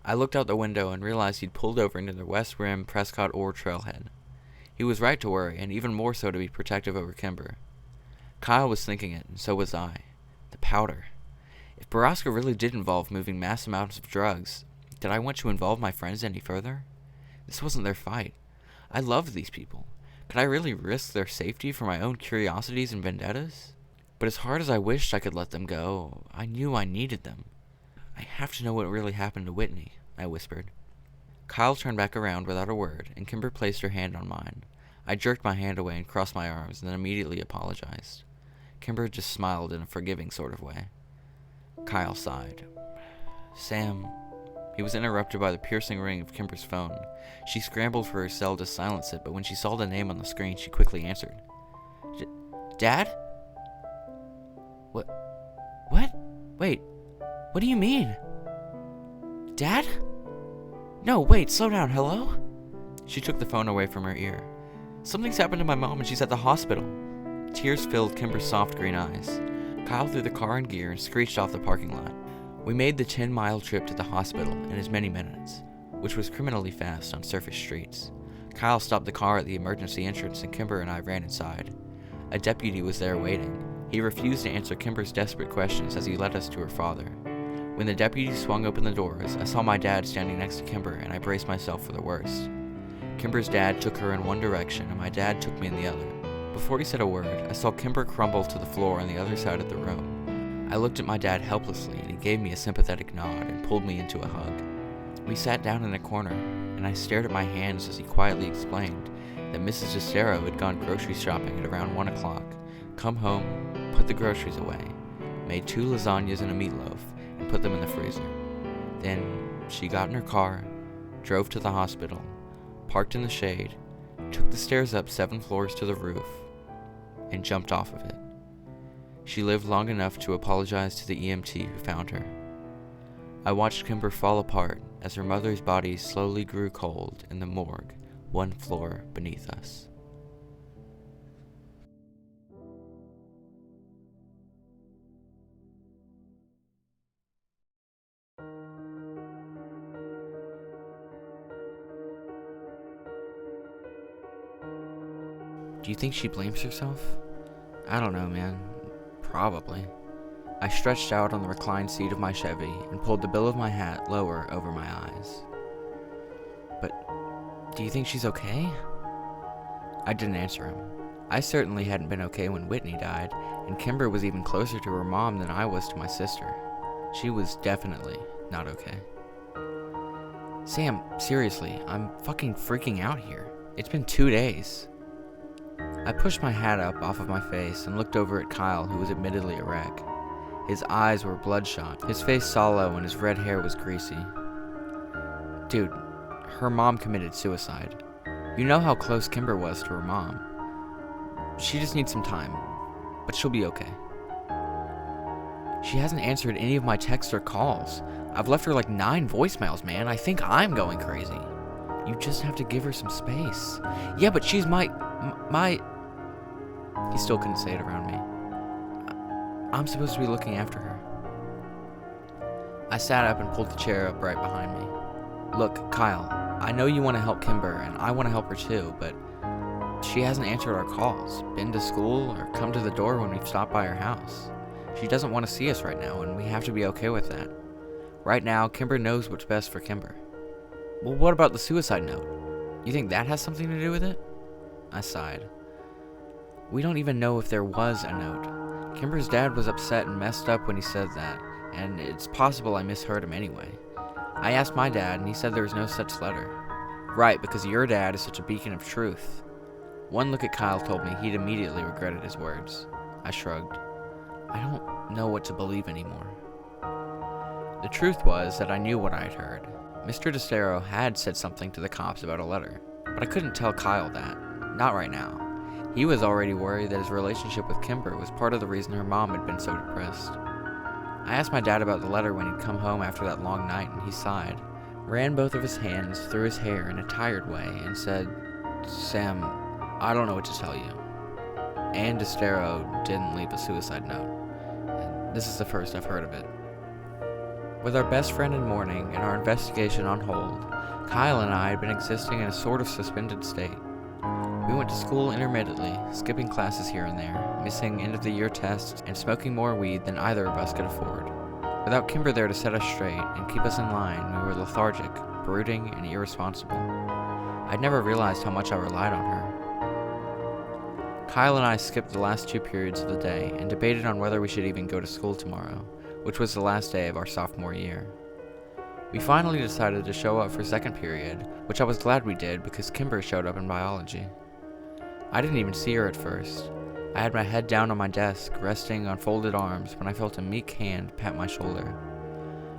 I looked out the window and realized he'd pulled over into the West Rim Prescott Ore trailhead. He was right to worry, and even more so to be protective over Kimber. Kyle was thinking it, and so was I. The powder. If Borrasca really did involve moving mass amounts of drugs, did I want to involve my friends any further? This wasn't their fight. I loved these people. Could I really risk their safety for my own curiosities and vendettas? But as hard as I wished I could let them go, I knew I needed them. I have to know what really happened to Whitney, I whispered. Kyle turned back around without a word, and Kimber placed her hand on mine. I jerked my hand away and crossed my arms, and then immediately apologized. Kimber just smiled in a forgiving sort of way. Kyle sighed. Sam... He was interrupted by the piercing ring of Kimber's phone. She scrambled for her cell to silence it, but when she saw the name on the screen, she quickly answered. Dad? What? Wait, what do you mean? Dad? No, wait, slow down, hello? She took the phone away from her ear. Something's happened to my mom and she's at the hospital. Tears filled Kimber's soft green eyes. Kyle threw the car in gear and screeched off the parking lot. We made the 10-mile trip to the hospital in as many minutes, which was criminally fast on surface streets. Kyle stopped the car at the emergency entrance and Kimber and I ran inside. A deputy was there waiting. He refused to answer Kimber's desperate questions as he led us to her father. When the deputy swung open the doors, I saw my dad standing next to Kimber and I braced myself for the worst. Kimber's dad took her in one direction and my dad took me in the other. Before he said a word, I saw Kimber crumble to the floor on the other side of the room. I looked at my dad helplessly and he gave me a sympathetic nod and pulled me into a hug. We sat down in a corner and I stared at my hands as he quietly explained that Mrs. Estero had gone grocery shopping at around 1 o'clock, come home, put the groceries away, made 2 lasagnas and a meatloaf, and put them in the freezer. Then she got in her car, drove to the hospital, parked in the shade, took the stairs up 7 floors to the roof, and jumped off of it. She lived long enough to apologize to the EMT who found her. I watched Kimber fall apart as her mother's body slowly grew cold in the morgue 1 floor beneath us. Do you think she blames herself? I don't know, man. Probably. I stretched out on the reclined seat of my Chevy and pulled the bill of my hat lower over my eyes. But do you think she's okay? I didn't answer him. I certainly hadn't been okay when Whitney died, and Kimber was even closer to her mom than I was to my sister. She was definitely not okay. Sam, seriously, I'm fucking freaking out here. It's been 2 days. I pushed my hat up off of my face and looked over at Kyle, who was admittedly a wreck. His eyes were bloodshot, his face sallow, and his red hair was greasy. Dude, her mom committed suicide. You know how close Kimber was to her mom. She just needs some time, but she'll be okay. She hasn't answered any of my texts or calls. I've left her like 9 voicemails, man. I think I'm going crazy. You just have to give her some space. Yeah, but she's my... He still couldn't say it around me. I'm supposed to be looking after her. I sat up and pulled the chair up right behind me. Look, Kyle, I know you want to help Kimber, and I want to help her too, but she hasn't answered our calls, been to school, or come to the door when we've stopped by her house. She doesn't want to see us right now, and we have to be okay with that. Right now, Kimber knows what's best for Kimber. Well, what about the suicide note? You think that has something to do with it? I sighed. We don't even know if there was a note. Kimber's dad was upset and messed up when he said that, and it's possible I misheard him anyway. I asked my dad, and he said there was no such letter. Right, because your dad is such a beacon of truth. One look at Kyle told me he'd immediately regretted his words. I shrugged. I don't know what to believe anymore. The truth was that I knew what I had heard. Mr. DeStero had said something to the cops about a letter, but I couldn't tell Kyle that. Not right now. He was already worried that his relationship with Kimber was part of the reason her mom had been so depressed. I asked my dad about the letter when he'd come home after that long night, and he sighed, ran both of his hands through his hair in a tired way, and said, Sam, I don't know what to tell you. Ann DeStero didn't leave a suicide note. And this is the first I've heard of it. With our best friend in mourning and our investigation on hold, Kyle and I had been existing in a sort of suspended state. We went to school intermittently, skipping classes here and there, missing end-of-the-year tests, and smoking more weed than either of us could afford. Without Kimber there to set us straight and keep us in line, we were lethargic, brooding, and irresponsible. I'd never realized how much I relied on her. Kyle and I skipped the last 2 periods of the day and debated on whether we should even go to school tomorrow, which was the last day of our sophomore year. We finally decided to show up for second period, which I was glad we did because Kimber showed up in biology. I didn't even see her at first. I had my head down on my desk, resting on folded arms when I felt a meek hand pat my shoulder.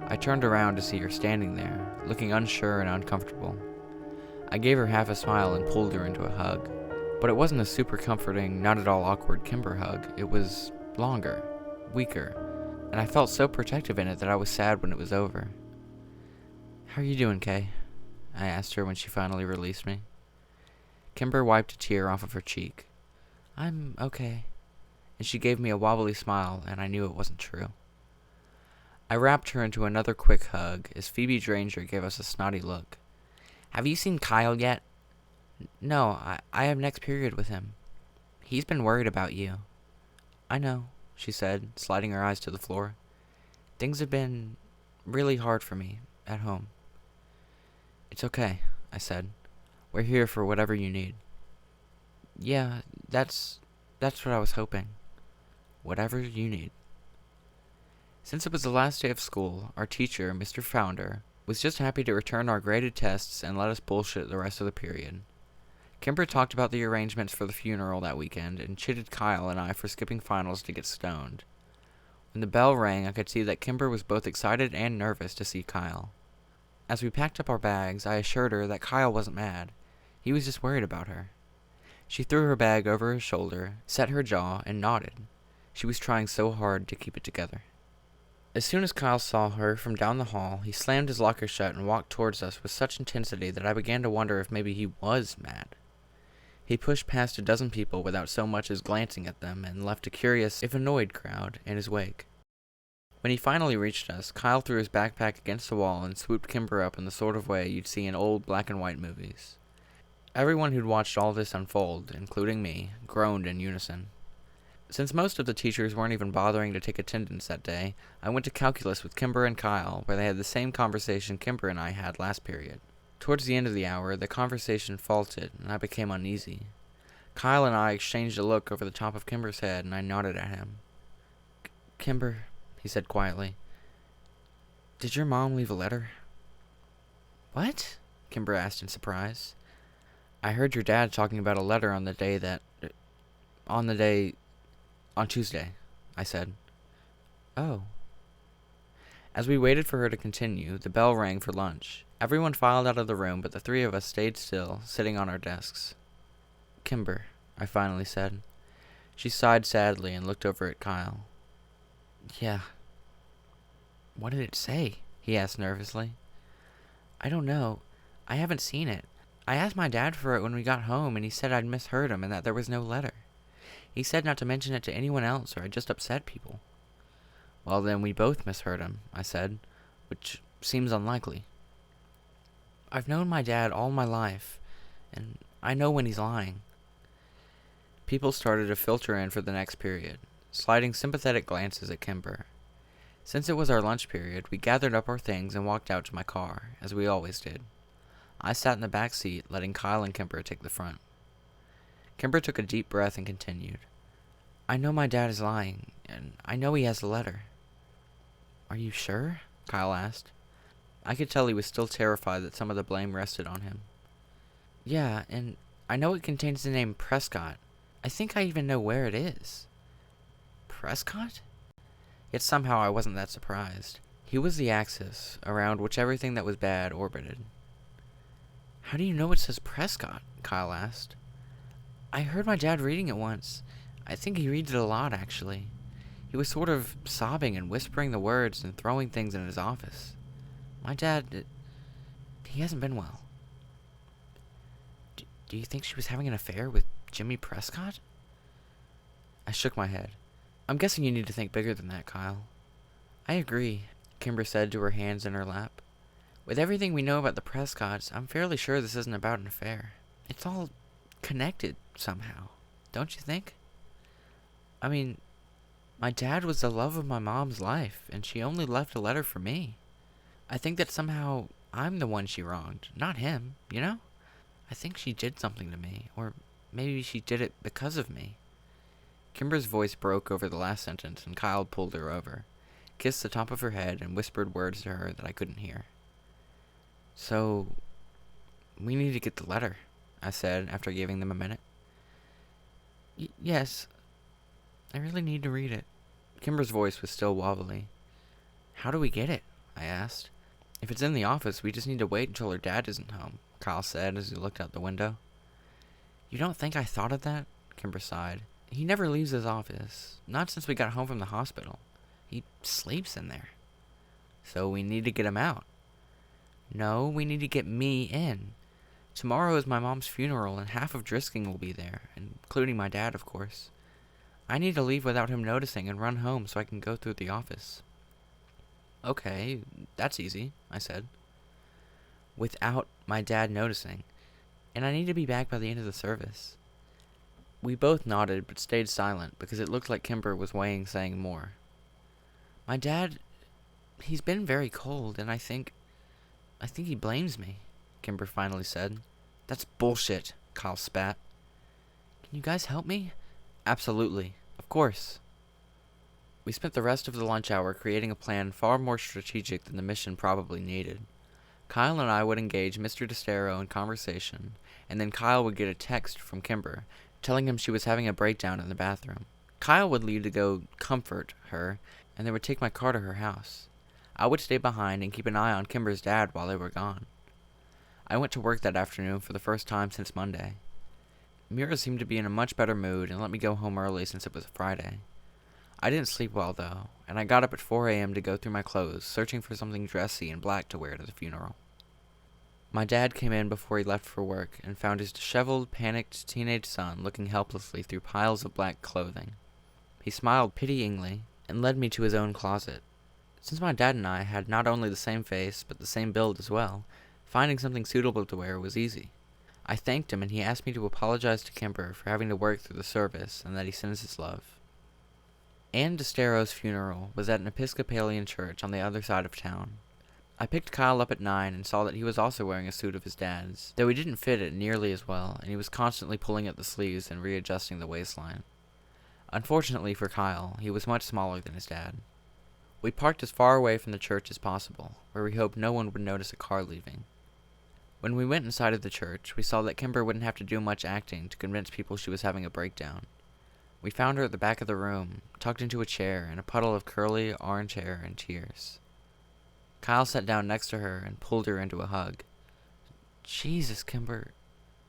I turned around to see her standing there, looking unsure and uncomfortable. I gave her half a smile and pulled her into a hug, but it wasn't a super comforting, not at all awkward Kimber hug. It was longer, weaker, and I felt so protective in it that I was sad when it was over. How are you doing, Kay? I asked her when she finally released me. Kimber wiped a tear off of her cheek. I'm okay. And she gave me a wobbly smile, and I knew it wasn't true. I wrapped her into another quick hug as Phoebe Dranger gave us a snotty look. Have you seen Kyle yet? No, I have next period with him. He's been worried about you. I know, she said, sliding her eyes to the floor. Things have been really hard for me at home. It's okay, I said. We're here for whatever you need. Yeah, that's what I was hoping. Whatever you need. Since it was the last day of school, our teacher, Mr. Founder, was just happy to return our graded tests and let us bullshit the rest of the period. Kimber talked about the arrangements for the funeral that weekend and chided Kyle and I for skipping finals to get stoned. When the bell rang, I could see that Kimber was both excited and nervous to see Kyle. As we packed up our bags, I assured her that Kyle wasn't mad. He was just worried about her. She threw her bag over her shoulder, set her jaw, and nodded. She was trying so hard to keep it together. As soon as Kyle saw her from down the hall, he slammed his locker shut and walked towards us with such intensity that I began to wonder if maybe he was mad. He pushed past a dozen people without so much as glancing at them and left a curious, if annoyed, crowd in his wake. When he finally reached us, Kyle threw his backpack against the wall and swooped Kimber up in the sort of way you'd see in old black and white movies. Everyone who'd watched all this unfold, including me, groaned in unison. Since most of the teachers weren't even bothering to take attendance that day, I went to calculus with Kimber and Kyle, where they had the same conversation Kimber and I had last period. Towards the end of the hour, the conversation faltered, and I became uneasy. Kyle and I exchanged a look over the top of Kimber's head, and I nodded at him. Kimber, he said quietly, did your mom leave a letter? What? Kimber asked in surprise. I heard your dad talking about a letter on Tuesday, I said. Oh. As we waited for her to continue, the bell rang for lunch. Everyone filed out of the room, but the three of us stayed still, sitting on our desks. Kimber, I finally said. She sighed sadly and looked over at Kyle. Yeah. What did it say? He asked nervously. I don't know. I haven't seen it. I asked my dad for it when we got home, and he said I'd misheard him and that there was no letter. He said not to mention it to anyone else, or I'd just upset people. Well, then we both misheard him, I said, which seems unlikely. I've known my dad all my life, and I know when he's lying. People started to filter in for the next period, sliding sympathetic glances at Kimber. Since it was our lunch period, we gathered up our things and walked out to my car, as we always did. I sat in the back seat, letting Kyle and Kimber take the front. Kimber took a deep breath and continued. I know my dad is lying, and I know he has the letter. Are you sure? Kyle asked. I could tell he was still terrified that some of the blame rested on him. Yeah, and I know it contains the name Prescott. I think I even know where it is. Prescott? Yet somehow I wasn't that surprised. He was the axis around which everything that was bad orbited. How do you know it says Prescott? Kyle asked. I heard my dad reading it once. I think he reads it a lot, actually. He was sort of sobbing and whispering the words and throwing things in his office. My dad, he hasn't been well. Do you think she was having an affair with Jimmy Prescott? I shook my head. I'm guessing you need to think bigger than that, Kyle. I agree, Kimber said to her hands in her lap. With everything we know about the Prescotts, I'm fairly sure this isn't about an affair. It's all connected somehow, don't you think? I mean, my dad was the love of my mom's life, and she only left a letter for me. I think that somehow I'm the one she wronged, not him, you know? I think she did something to me, or maybe she did it because of me. Kimber's voice broke over the last sentence, and Kyle pulled her over, kissed the top of her head, and whispered words to her that I couldn't hear. So, we need to get the letter, I said after giving them a minute. Yes, I really need to read it. Kimber's voice was still wobbly. How do we get it? I asked. If it's in the office, we just need to wait until her dad isn't home, Kyle said as he looked out the window. You don't think I thought of that? Kimber sighed. He never leaves his office, not since we got home from the hospital. He sleeps in there. So we need to get him out. No, we need to get me in. Tomorrow is my mom's funeral, and half of Drisking will be there, including my dad, of course. I need to leave without him noticing and run home so I can go through the office. Okay, that's easy, I said. Without my dad noticing. and I need to be back by the end of the service." We both nodded but stayed silent because it looked like Kimber was weighing saying more. "My dad, he's been very cold, and I think he blames me," Kimber finally said. "That's bullshit," Kyle spat. "Can you guys help me?" "Absolutely. Of course." We spent the rest of the lunch hour creating a plan far more strategic than the mission probably needed. Kyle and I would engage Mr. DeStero in conversation, and then Kyle would get a text from Kimber telling him she was having a breakdown in the bathroom. Kyle would leave to go comfort her, and then would take my car to her house. I would stay behind and keep an eye on Kimber's dad while they were gone. I went to work that afternoon for the first time since Monday. Mira seemed to be in a much better mood and let me go home early since it was Friday. I didn't sleep well, though, and I got up at 4 a.m. to go through my clothes, searching for something dressy and black to wear to the funeral. My dad came in before he left for work and found his disheveled, panicked teenage son looking helplessly through piles of black clothing. He smiled pityingly and led me to his own closet. Since my dad and I had not only the same face, but the same build as well, finding something suitable to wear was easy. I thanked him, and he asked me to apologize to Kimber for having to work through the service, and that he sends his love. Ann DeStero's funeral was at an Episcopalian church on the other side of town. I picked Kyle up at 9 and saw that he was also wearing a suit of his dad's, though he didn't fit it nearly as well, and he was constantly pulling at the sleeves and readjusting the waistline. Unfortunately for Kyle, he was much smaller than his dad. We parked as far away from the church as possible, where we hoped no one would notice a car leaving. When we went inside of the church, we saw that Kimber wouldn't have to do much acting to convince people she was having a breakdown. We found her at the back of the room, tucked into a chair in a puddle of curly orange hair and tears. Kyle sat down next to her and pulled her into a hug. "Jesus, Kimber,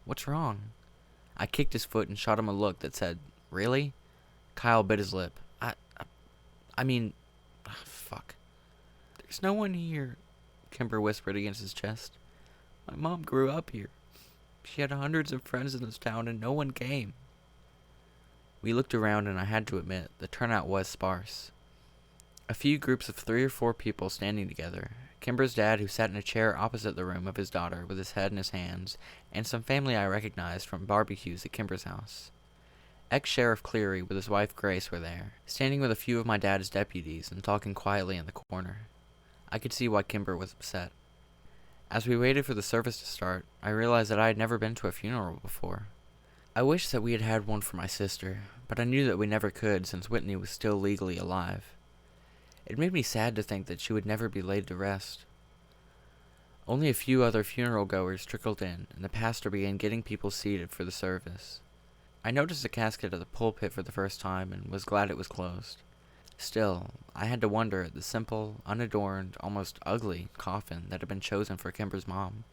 what's wrong?" I kicked his foot and shot him a look that said, "Really?" Kyle bit his lip. I mean, fuck. "There's no one here," Kimber whispered against his chest. "My mom grew up here. She had hundreds of friends in this town and no one came." We looked around, and I had to admit, the turnout was sparse. A few groups of 3 or 4 people standing together, Kimber's dad who sat in a chair opposite the room of his daughter with his head in his hands, and some family I recognized from barbecues at Kimber's house. Ex-Sheriff Cleary with his wife Grace were there, standing with a few of my dad's deputies and talking quietly in the corner. I could see why Kimber was upset. As we waited for the service to start, I realized that I had never been to a funeral before. I wished that we had had one for my sister, but I knew that we never could since Whitney was still legally alive. It made me sad to think that she would never be laid to rest. Only a few other funeral goers trickled in, and the pastor began getting people seated for the service. I noticed a casket at the pulpit for the first time and was glad it was closed. Still, I had to wonder at the simple, unadorned, almost ugly coffin that had been chosen for Kimber's mom.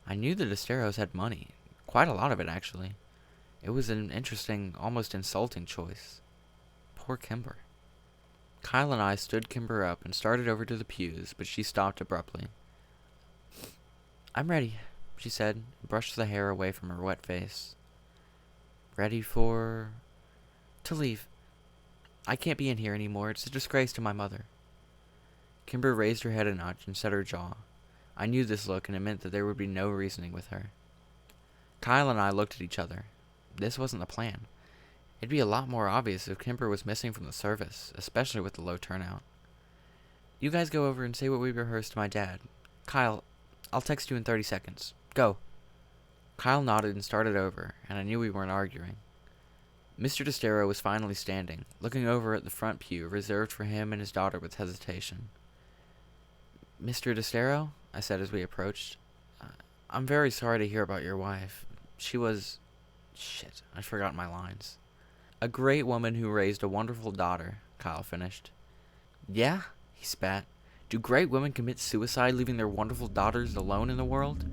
I knew the DeSteros had money, quite a lot of it actually. It was an interesting, almost insulting choice. Poor Kimber. Kyle and I stood Kimber up and started over to the pews, but she stopped abruptly. "I'm ready," she said, and brushed the hair away from her wet face. "Ready for... to leave. I can't be in here anymore. It's a disgrace to my mother." Kimber raised her head a notch and set her jaw. I knew this look, and it meant that there would be no reasoning with her. Kyle and I looked at each other. This wasn't the plan. It'd be a lot more obvious if Kimber was missing from the service, especially with the low turnout. "You guys go over and say what we rehearsed to my dad. Kyle, I'll text you in 30 seconds. Go." Kyle nodded and started over, and I knew we weren't arguing. Mr. DeStero was finally standing, looking over at the front pew reserved for him and his daughter with hesitation. "Mr. DeStero," I said as we approached, "I'm very sorry to hear about your wife. She was... shit, I forgot my lines." "A great woman who raised a wonderful daughter," Kyle finished. "Yeah?" he spat. "Do great women commit suicide leaving their wonderful daughters alone in the world?"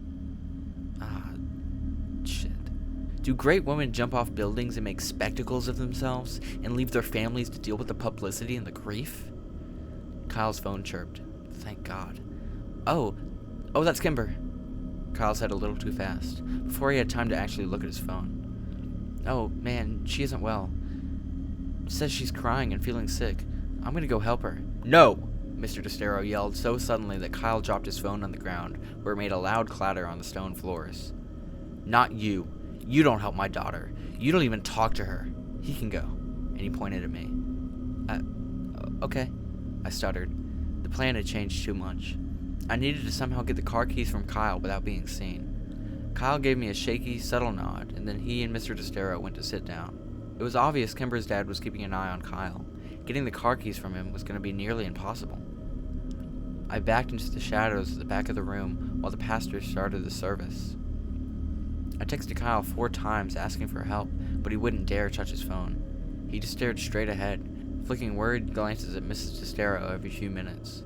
Shit. "Do great women jump off buildings and make spectacles of themselves and leave their families to deal with the publicity and the grief?" Kyle's phone chirped. Thank God. Oh, that's Kimber," Kyle said a little too fast, before he had time to actually look at his phone. "Oh, man, she isn't well. Says she's crying and feeling sick. I'm gonna go help her." "No!" Mr. DeStero yelled so suddenly that Kyle dropped his phone on the ground, where it made a loud clatter on the stone floors. Not you. You don't help my daughter. You don't even talk to her. He can go. And he pointed at me. Okay, I stuttered. The plan had changed too much. I needed to somehow get the car keys from Kyle without being seen. Kyle gave me a shaky, subtle nod, and then he and Mr. DeStero went to sit down. It was obvious Kimber's dad was keeping an eye on Kyle. Getting the car keys from him was going to be nearly impossible. I backed into the shadows at the back of the room while the pastor started the service. I texted Kyle 4 times asking for help, but he wouldn't dare touch his phone. He just stared straight ahead, flicking worried glances at Mrs. DeStero every few minutes.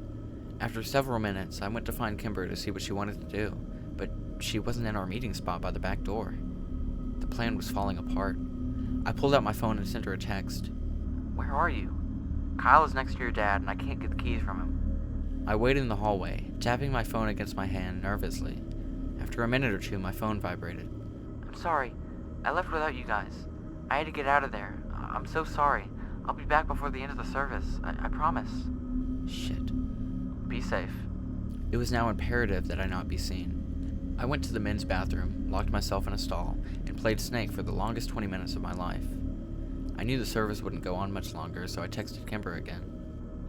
After several minutes, I went to find Kimber to see what she wanted to do, but she wasn't in our meeting spot by the back door. The plan was falling apart. I pulled out my phone and sent her a text. "Where are you? Kyle is next to your dad, and I can't get the keys from him." I waited in the hallway, tapping my phone against my hand nervously. After a minute or two, my phone vibrated. "I'm sorry. I left without you guys. I had to get out of there. I'm so sorry. I'll be back before the end of the service. I promise." Shit. Be safe. It was now imperative that I not be seen. I went to the men's bathroom, locked myself in a stall, and played Snake for the longest 20 minutes of my life. I knew the service wouldn't go on much longer, so I texted Kimber again.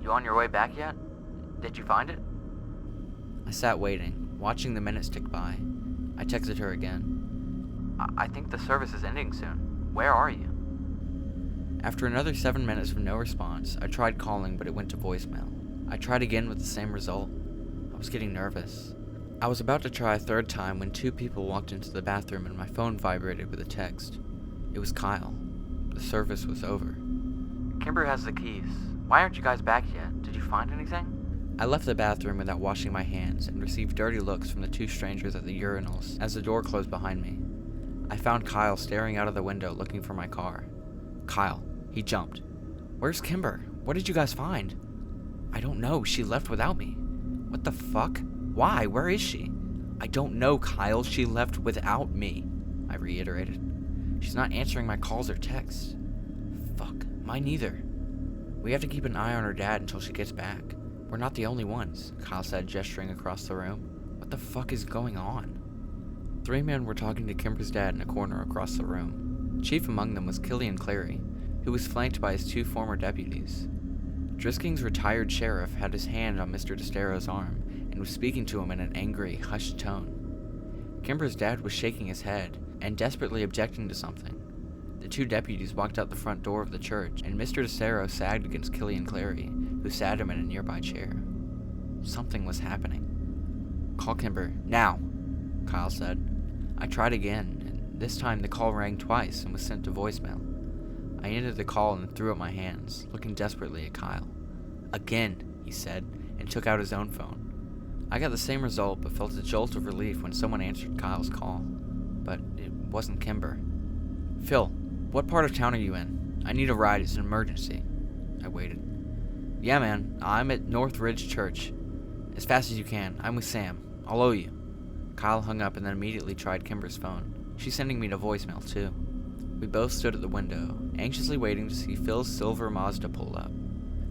"You on your way back yet? Did you find it?" I sat waiting, watching the minutes tick by. I texted her again. I think the service is ending soon. Where are you?" After another 7 minutes of no response, I tried calling, but it went to voicemail. I tried again with the same result. I was getting nervous. I was about to try a third time when 2 people walked into the bathroom and my phone vibrated with a text. It was Kyle. The service was over. "Kimber has the keys. Why aren't you guys back yet? Did you find anything?" I left the bathroom without washing my hands and received dirty looks from the 2 strangers at the urinals as the door closed behind me. I found Kyle staring out of the window looking for my car. "Kyle," he jumped. "Where's Kimber? What did you guys find?" "I don't know. She left without me." "What the fuck? Why? Where is she?" "I don't know, Kyle. She left without me," I reiterated. "She's not answering my calls or texts." "Fuck. Mine neither." "We have to keep an eye on her dad until she gets back. We're not the only ones," Kyle said, gesturing across the room. "What the fuck is going on?" 3 men were talking to Kimber's dad in a corner across the room. Chief among them was Killian Clary, who was flanked by his 2 former deputies. Drisking's retired sheriff had his hand on Mr. DeStero's arm and was speaking to him in an angry, hushed tone. Kimber's dad was shaking his head and desperately objecting to something. The 2 deputies walked out the front door of the church, and Mr. DeStero sagged against Killian Clary, who sat him in a nearby chair. Something was happening. "Call Kimber, now," Kyle said. I tried again, and this time the call rang twice and was sent to voicemail. I ended the call and threw up my hands, looking desperately at Kyle. "Again," he said, and took out his own phone. I got the same result, but felt a jolt of relief when someone answered Kyle's call. But it wasn't Kimber. "Phil, what part of town are you in? I need a ride. It's an emergency." I waited. "Yeah, man. I'm at North Ridge Church. As fast as you can. I'm with Sam. I'll owe you." Kyle hung up and then immediately tried Kimber's phone. She's sending me to voicemail, too. We both stood at the window, anxiously waiting to see Phil's silver Mazda pull up.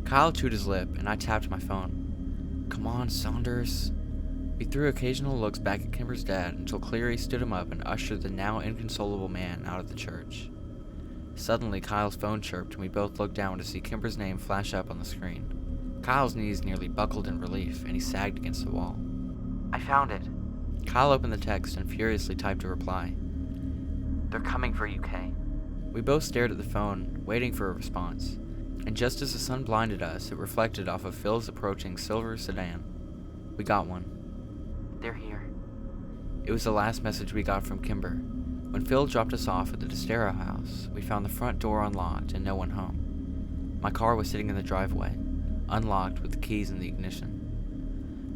Kyle chewed his lip, and I tapped my phone. "Come on, Saunders." We threw occasional looks back at Kimber's dad until Cleary stood him up and ushered the now inconsolable man out of the church. Suddenly, Kyle's phone chirped, and we both looked down to see Kimber's name flash up on the screen. Kyle's knees nearly buckled in relief, and he sagged against the wall. "I found it." Kyle opened the text and furiously typed a reply. "They're coming for you, Kay." We both stared at the phone, waiting for a response, and just as the sun blinded us, it reflected off of Phil's approaching silver sedan. We got one. "They're here." It was the last message we got from Kimber. When Phil dropped us off at the DeStero house, we found the front door unlocked and no one home. My car was sitting in the driveway, unlocked with the keys in the ignition.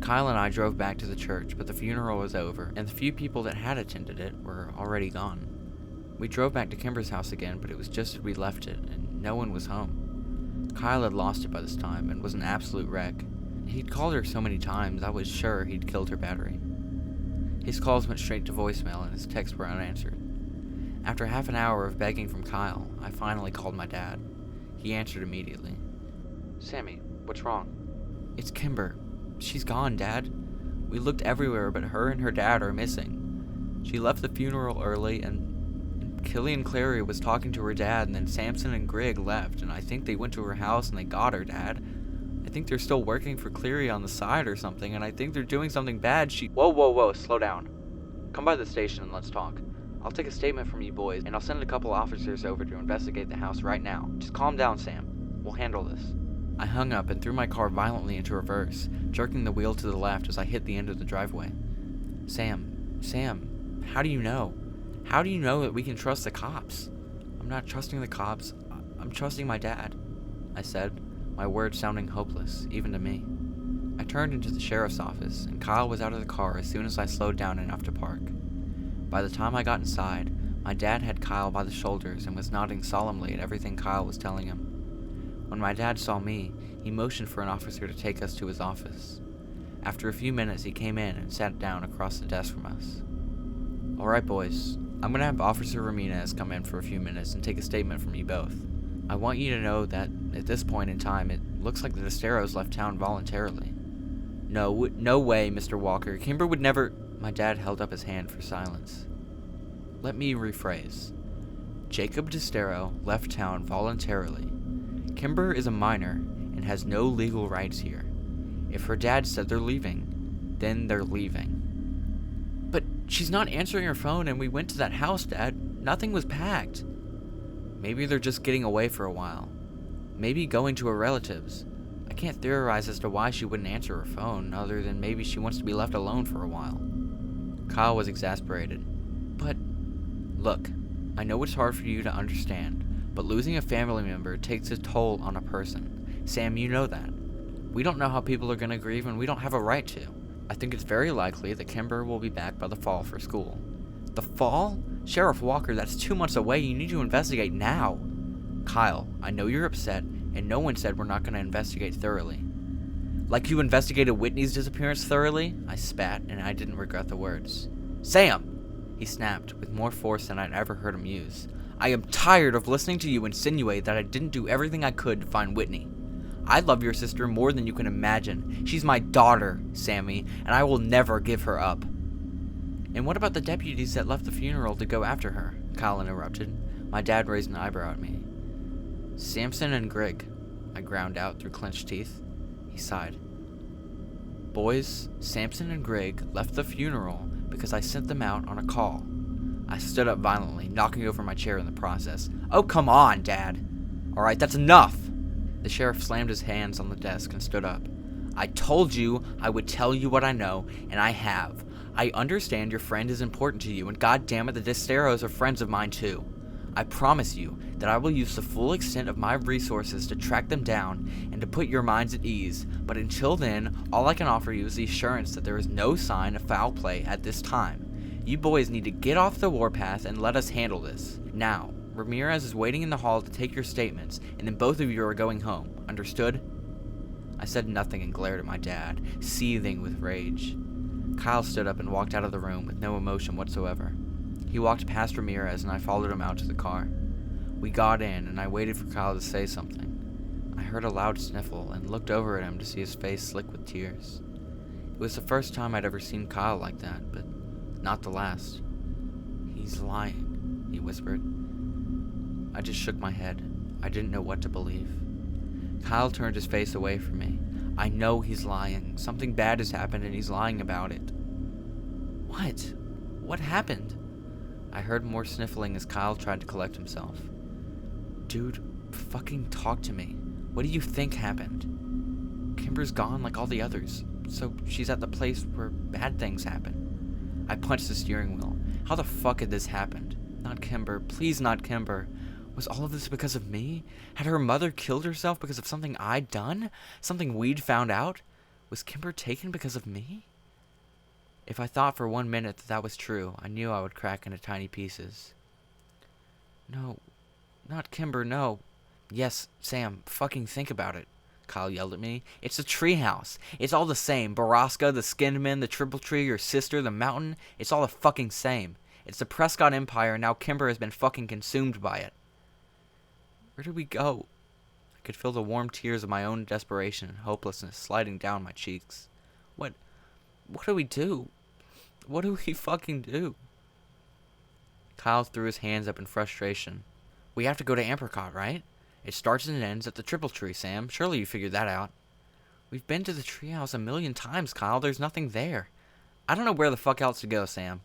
Kyle and I drove back to the church, but the funeral was over, and the few people that had attended it were already gone. We drove back to Kimber's house again, but it was just as we left it, and no one was home. Kyle had lost it by this time and was an absolute wreck. He'd called her so many times, I was sure he'd killed her battery. His calls went straight to voicemail, and his texts were unanswered. After half an hour of begging from Kyle, I finally called my dad. He answered immediately. "Sammy, what's wrong?" "It's Kimber. She's gone, Dad. We looked everywhere, but her and her dad are missing. She left the funeral early, and Killian Clary was talking to her dad, and then Samson and Greg left, and I think they went to her house and they got her dad. I think they're still working for Cleary on the side or something, and I think they're doing something bad. Whoa, slow down. Come by the station and let's talk. I'll take a statement from you boys, and I'll send a couple officers over to investigate the house right now. Just calm down, Sam. We'll handle this. I hung up and threw my car violently into reverse, jerking the wheel to the left as I hit the end of the driveway. Sam, how do you know? How do you know that we can trust the cops? I'm not trusting the cops. I'm trusting my dad, I said, my words sounding hopeless, even to me. I turned into the sheriff's office, and Kyle was out of the car as soon as I slowed down enough to park. By the time I got inside, my dad had Kyle by the shoulders and was nodding solemnly at everything Kyle was telling him. When my dad saw me, he motioned for an officer to take us to his office. After a few minutes, he came in and sat down across the desk from us. All right, boys, I'm going to have Officer Ramirez come in for a few minutes and take a statement from you both. I want you to know that, at this point in time, it looks like the Desteros left town voluntarily. No way, Mr. Walker. Kimber would never... My dad held up his hand for silence. Let me rephrase. Jacob Destero left town voluntarily. Kimber is a minor and has no legal rights here. If her dad said they're leaving, then they're leaving. But she's not answering her phone, and we went to that house, Dad. Nothing was packed. Maybe they're just getting away for a while. Maybe going to her relatives. I can't theorize as to why she wouldn't answer her phone, other than maybe she wants to be left alone for a while. Kyle was exasperated. But, look, I know it's hard for you to understand, but losing a family member takes a toll on a person. Sam, you know that. We don't know how people are going to grieve, and we don't have a right to. I think it's very likely that Kimber will be back by the fall for school. The fall? Sheriff Walker, that's 2 months away. You need to investigate now. Kyle, I know you're upset, and no one said we're not going to investigate thoroughly. Like you investigated Whitney's disappearance thoroughly? I spat, and I didn't regret the words. Sam! He snapped, with more force than I'd ever heard him use. I am tired of listening to you insinuate that I didn't do everything I could to find Whitney. I love your sister more than you can imagine. She's my daughter, Sammy, and I will never give her up. And what about the deputies that left the funeral to go after her? Kyle interrupted. My dad raised an eyebrow at me. Samson and Greg, I ground out through clenched teeth. He sighed. Boys, Samson and Greg left the funeral because I sent them out on a call. I stood up violently, knocking over my chair in the process. Oh, come on, Dad. All right, that's enough. The sheriff slammed his hands on the desk and stood up. I told you I would tell you what I know, and I have. I understand your friend is important to you, and goddammit, the Desteros are friends of mine too. I promise you that I will use the full extent of my resources to track them down and to put your minds at ease, but until then, all I can offer you is the assurance that there is no sign of foul play at this time. You boys need to get off the warpath and let us handle this. Now, Ramirez is waiting in the hall to take your statements, and then both of you are going home. Understood? I said nothing and glared at my dad, seething with rage. Kyle stood up and walked out of the room with no emotion whatsoever. He walked past Ramirez and I followed him out to the car. We got in and I waited for Kyle to say something. I heard a loud sniffle and looked over at him to see his face slick with tears. It was the first time I'd ever seen Kyle like that, but not the last. He's lying, he whispered. I just shook my head. I didn't know what to believe. Kyle turned his face away from me. I know he's lying. Something bad has happened and he's lying about it. What? What happened? I heard more sniffling as Kyle tried to collect himself. Dude, fucking talk to me. What do you think happened? Kimber's gone like all the others, so she's at the place where bad things happen. I punched the steering wheel. How the fuck had this happened? Not Kimber. Please not Kimber. Was all of this because of me? Had her mother killed herself because of something I'd done? Something we'd found out? Was Kimber taken because of me? If I thought for 1 minute that was true, I knew I would crack into tiny pieces. No, not Kimber, no. Yes, Sam, fucking think about it, Kyle yelled at me. It's a treehouse. It's all the same. Borrasca, the Skinned Men, the Triple Tree, your sister, the mountain. It's all the fucking same. It's the Prescott Empire, and now Kimber has been fucking consumed by it. Where did we go? I could feel the warm tears of my own desperation and hopelessness sliding down my cheeks. What do we do? What do we fucking do? Kyle threw his hands up in frustration. We have to go to Apricot, right? It starts and ends at the Triple Tree, Sam. Surely you figured that out. We've been to the treehouse a million times, Kyle. There's nothing there. I don't know where the fuck else to go, Sam.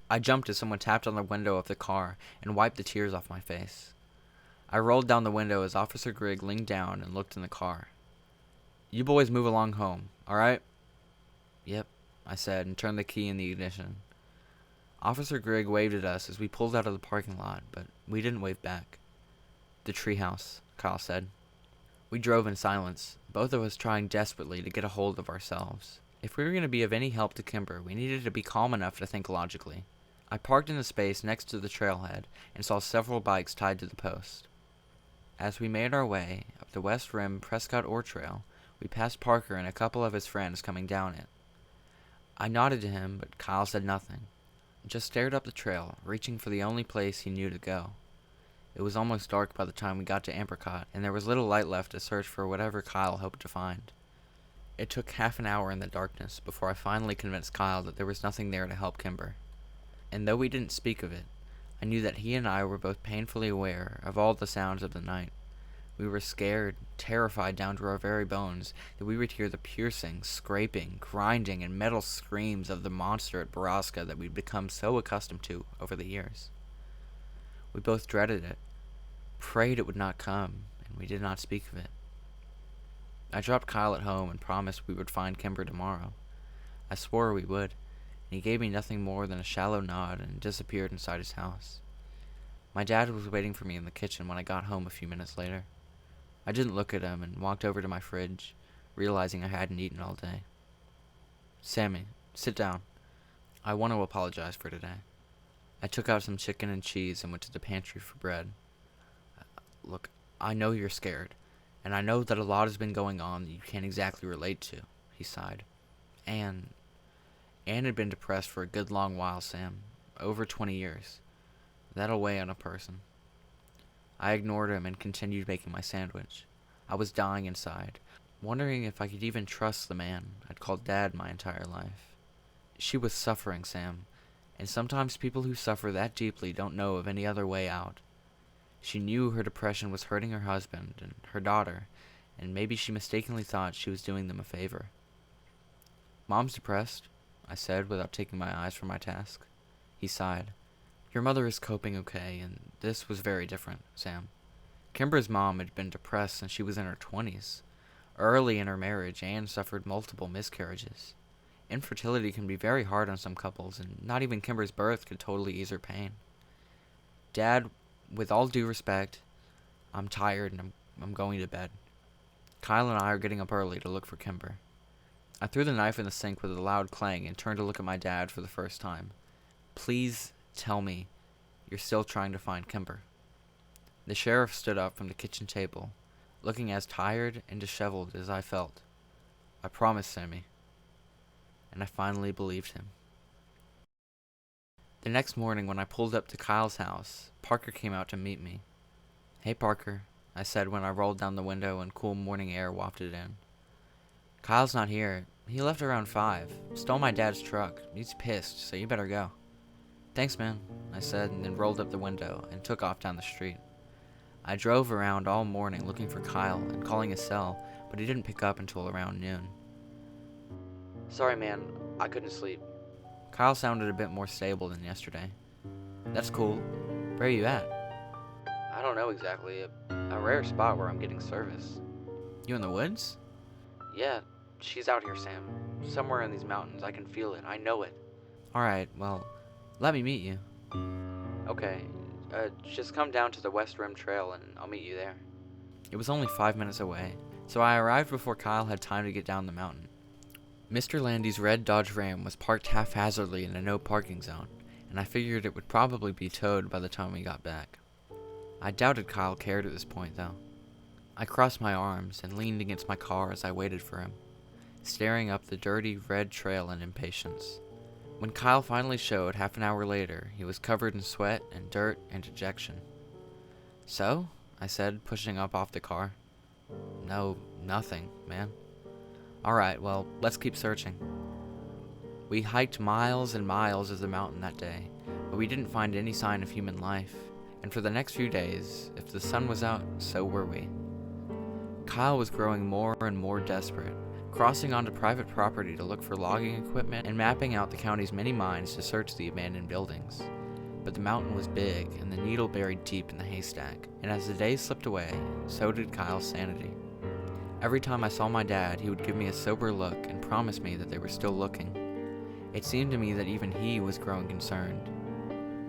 I jumped as someone tapped on the window of the car and wiped the tears off my face. I rolled down the window as Officer Grigg leaned down and looked in the car. You boys move along home, alright? Yep, I said and turned the key in the ignition. Officer Grigg waved at us as we pulled out of the parking lot, but we didn't wave back. The treehouse, Kyle said. We drove in silence, both of us trying desperately to get a hold of ourselves. If we were going to be of any help to Kimber, we needed to be calm enough to think logically. I parked in the space next to the trailhead and saw several bikes tied to the post. As we made our way up the West Rim Prescott Ore Trail, we passed Parker and a couple of his friends coming down it. I nodded to him, but Kyle said nothing. Just stared up the trail, reaching for the only place he knew to go. It was almost dark by the time we got to Apricot, and there was little light left to search for whatever Kyle hoped to find. It took half an hour in the darkness before I finally convinced Kyle that there was nothing there to help Kimber. And though we didn't speak of it, I knew that he and I were both painfully aware of all the sounds of the night. We were scared, terrified down to our very bones, that we would hear the piercing, scraping, grinding, and metal screams of the monster at Borrasca that we'd become so accustomed to over the years. We both dreaded it, prayed it would not come, and we did not speak of it. I dropped Kyle at home and promised we would find Kimber tomorrow. I swore we would, and he gave me nothing more than a shallow nod and disappeared inside his house. My dad was waiting for me in the kitchen when I got home a few minutes later. I didn't look at him and walked over to my fridge, realizing I hadn't eaten all day. Sammy, sit down. I want to apologize for today. I took out some chicken and cheese and went to the pantry for bread. Look, I know you're scared, and I know that a lot has been going on that you can't exactly relate to, he sighed. Anne had been depressed for a good long while, Sam. Over 20 years. That'll weigh on a person. I ignored him and continued making my sandwich. I was dying inside, wondering if I could even trust the man I'd called Dad my entire life. She was suffering, Sam, and sometimes people who suffer that deeply don't know of any other way out. She knew her depression was hurting her husband and her daughter, and maybe she mistakenly thought she was doing them a favor. Mom's depressed, I said without taking my eyes from my task. He sighed. Your mother is coping okay, and this was very different, Sam. Kimber's mom had been depressed since she was in her 20s. Early in her marriage, Anne suffered multiple miscarriages. Infertility can be very hard on some couples, and not even Kimber's birth could totally ease her pain. Dad, with all due respect, I'm tired and I'm going to bed. Kyle and I are getting up early to look for Kimber. I threw the knife in the sink with a loud clang and turned to look at my dad for the first time. Please tell me you're still trying to find Kimber. The sheriff stood up from the kitchen table, looking as tired and disheveled as I felt. I promise, Sammy. And I finally believed him. The next morning when I pulled up to Kyle's house, Parker came out to meet me. Hey, Parker, I said when I rolled down the window and cool morning air wafted in. Kyle's not here. He left around 5. Stole my dad's truck. He's pissed, so you better go. Thanks, man, I said, and then rolled up the window and took off down the street. I drove around all morning looking for Kyle and calling his cell, but he didn't pick up until around noon. Sorry, man, I couldn't sleep. Kyle sounded a bit more stable than yesterday. That's cool. Where are you at? I don't know exactly. A rare spot where I'm getting service. You in the woods? Yeah, she's out here, Sam. Somewhere in these mountains. I can feel it. I know it. Alright, well, let me meet you. Okay, just come down to the West Rim Trail and I'll meet you there. It was only 5 minutes away, so I arrived before Kyle had time to get down the mountain. Mr. Landy's red Dodge Ram was parked haphazardly in a no parking zone, and I figured it would probably be towed by the time we got back. I doubted Kyle cared at this point, though. I crossed my arms and leaned against my car as I waited for him, staring up the dirty red trail in impatience. When Kyle finally showed half an hour later, he was covered in sweat and dirt and dejection. So? I said, pushing up off the car. No, nothing, man. Alright, well, let's keep searching. We hiked miles and miles of the mountain that day, but we didn't find any sign of human life. And for the next few days, if the sun was out, so were we. Kyle was growing more and more desperate, crossing onto private property to look for logging equipment and mapping out the county's many mines to search the abandoned buildings. But the mountain was big and the needle buried deep in the haystack, and as the days slipped away, so did Kyle's sanity. Every time I saw my dad, he would give me a sober look and promise me that they were still looking. It seemed to me that even he was growing concerned.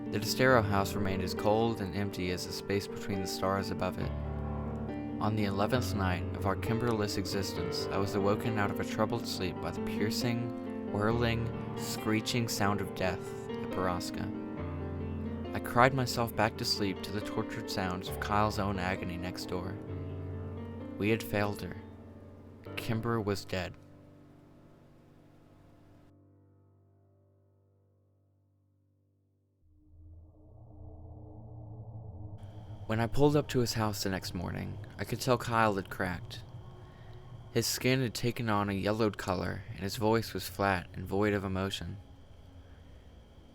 The Destero house remained as cold and empty as the space between the stars above it. On the 11th night of our Kimberless existence, I was awoken out of a troubled sleep by the piercing, whirling, screeching sound of death at Borrasca. I cried myself back to sleep to the tortured sounds of Kyle's own agony next door. We had failed her. Kimber was dead. When I pulled up to his house the next morning, I could tell Kyle had cracked. His skin had taken on a yellowed color, and his voice was flat and void of emotion.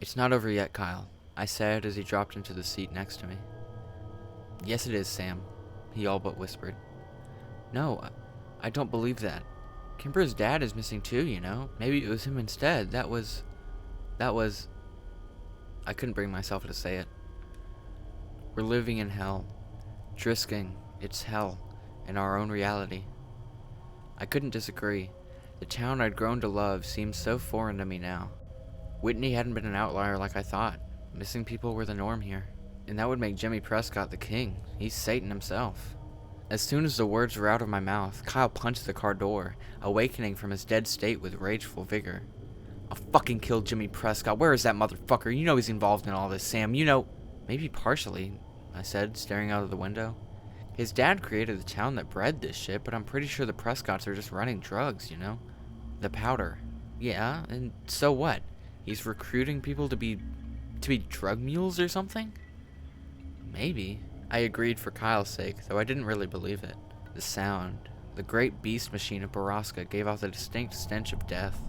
"It's not over yet, Kyle," I said as he dropped into the seat next to me. "Yes, it is, Sam," he all but whispered. "No, I don't believe that. Kimber's dad is missing too, you know. Maybe it was him instead. That was... I couldn't bring myself to say it. We're living in hell. Drisking, it's hell, in our own reality." I couldn't disagree. The town I'd grown to love seemed so foreign to me now. Whitney hadn't been an outlier like I thought. Missing people were the norm here. And that would make Jimmy Prescott the king. He's Satan himself. As soon as the words were out of my mouth, Kyle punched the car door, awakening from his dead state with rageful vigor. "I'll fucking kill Jimmy Prescott. Where is that motherfucker? You know he's involved in all this, Sam. You know..." "Maybe partially," I said, staring out of the window. "His dad created the town that bred this shit, but I'm pretty sure the Prescotts are just running drugs, you know? The powder." "Yeah, and so what? He's recruiting people to be drug mules or something?" "Maybe," I agreed for Kyle's sake, though I didn't really believe it. The sound, the great beast machine of Borrasca gave off the distinct stench of death,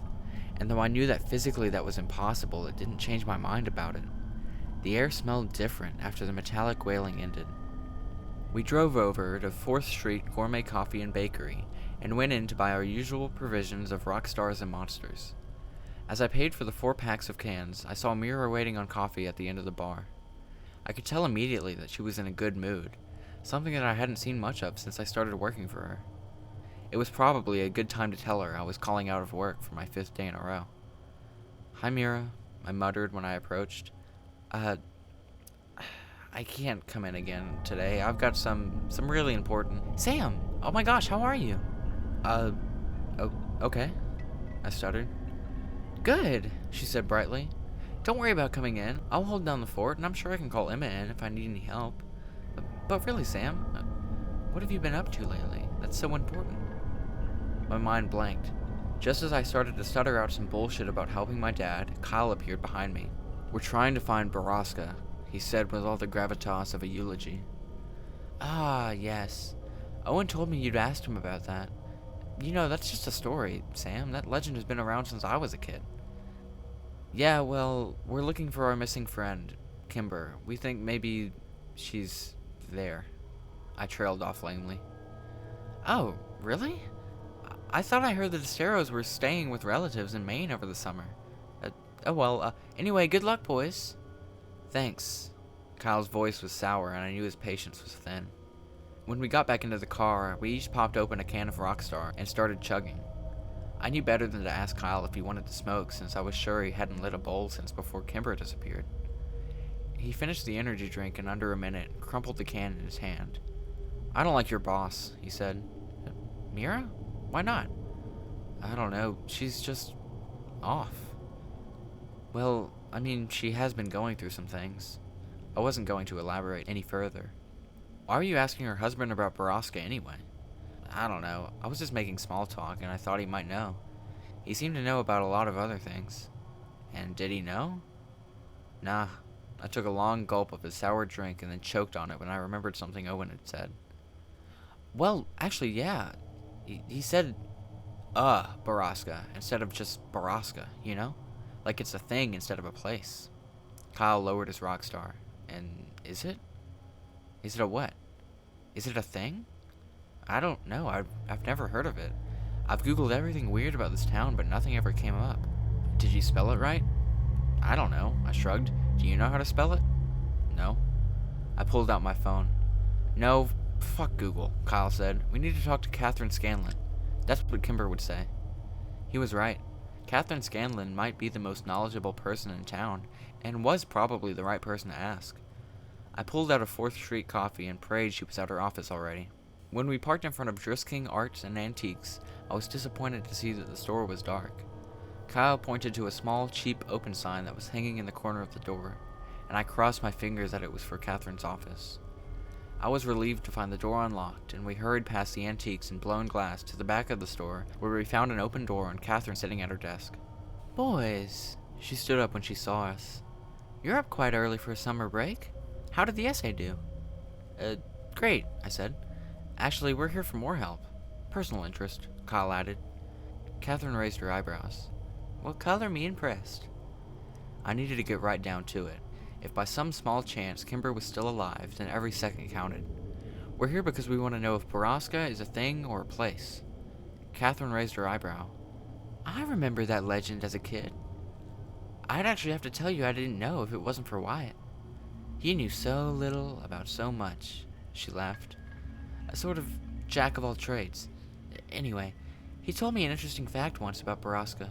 and though I knew that physically that was impossible, it didn't change my mind about it. The air smelled different after the metallic wailing ended. We drove over to 4th Street Gourmet Coffee and Bakery and went in to buy our usual provisions of rock stars and monsters. As I paid for the 4 packs of cans, I saw Mira waiting on coffee at the end of the bar. I could tell immediately that she was in a good mood, something that I hadn't seen much of since I started working for her. It was probably a good time to tell her I was calling out of work for my 5th day in a row. "Hi, Mira," I muttered when I approached. I can't come in again today. I've got some really important..." "Sam! Oh my gosh, how are you?" Oh, okay," I stuttered. "Good," she said brightly. "Don't worry about coming in. I'll hold down the fort, and I'm sure I can call Emma in if I need any help. But really, Sam, what have you been up to lately? That's so important." My mind blanked. Just as I started to stutter out some bullshit about helping my dad, Kyle appeared behind me. "We're trying to find Borrasca," he said with all the gravitas of a eulogy. "Ah, yes. Owen told me you'd asked him about that. You know, that's just a story, Sam. That legend has been around since I was a kid." "Yeah, well, we're looking for our missing friend, Kimber. We think maybe she's there." I trailed off lamely. "Oh, really? I thought I heard the Desteros were staying with relatives in Maine over the summer. Anyway, good luck, boys." "Thanks." Kyle's voice was sour, and I knew his patience was thin. When we got back into the car, we each popped open a can of Rockstar and started chugging. I knew better than to ask Kyle if he wanted to smoke, since I was sure he hadn't lit a bowl since before Kimber disappeared. He finished the energy drink in under a minute and crumpled the can in his hand. "I don't like your boss," he said. "Mira? Why not?" "I don't know. She's just off." "Well, I mean, she has been going through some things." I wasn't going to elaborate any further. "Why were you asking her husband about Borrasca anyway?" "I don't know. I was just making small talk, and I thought he might know. He seemed to know about a lot of other things." "And did he know?" "Nah." I took a long gulp of his sour drink and then choked on it when I remembered something Owen had said. "Well, actually, yeah. He said, Borrasca, instead of just Borrasca, you know? Like it's a thing instead of a place." Kyle lowered his rock star. And is it? Is it a what? Is it a thing? I don't know. I've never heard of it. I've googled everything weird about this town, but nothing ever came up. Did you spell it right? I don't know. I shrugged. Do you know how to spell it? No. I pulled out my phone. No, fuck Google, Kyle said. We need to talk to Catherine Scanlon. That's what Kimber would say. He was right. Catherine Scanlon might be the most knowledgeable person in town, and was probably the right person to ask. I pulled out a 4th Street coffee and prayed she was at her office already. When we parked in front of Drisking Arts and Antiques, I was disappointed to see that the store was dark. Kyle pointed to a small, cheap open sign that was hanging in the corner of the door, and I crossed my fingers that it was for Catherine's office. I was relieved to find the door unlocked, and we hurried past the antiques and blown glass to the back of the store, where we found an open door and Catherine sitting at her desk. Boys, she stood up when she saw us. You're up quite early for a summer break. How did the essay do? Great, I said. Actually, we're here for more help. Personal interest, Kyle added. Catherine raised her eyebrows. Well, color me impressed. I needed to get right down to it. If by some small chance Kimber was still alive, then every second counted. We're here because we want to know if Borrasca is a thing or a place. Catherine raised her eyebrow. I remember that legend as a kid. I'd actually have to tell you I didn't know if it wasn't for Wyatt. He knew so little about so much, she laughed. A sort of jack of all trades. Anyway, he told me an interesting fact once about Borrasca.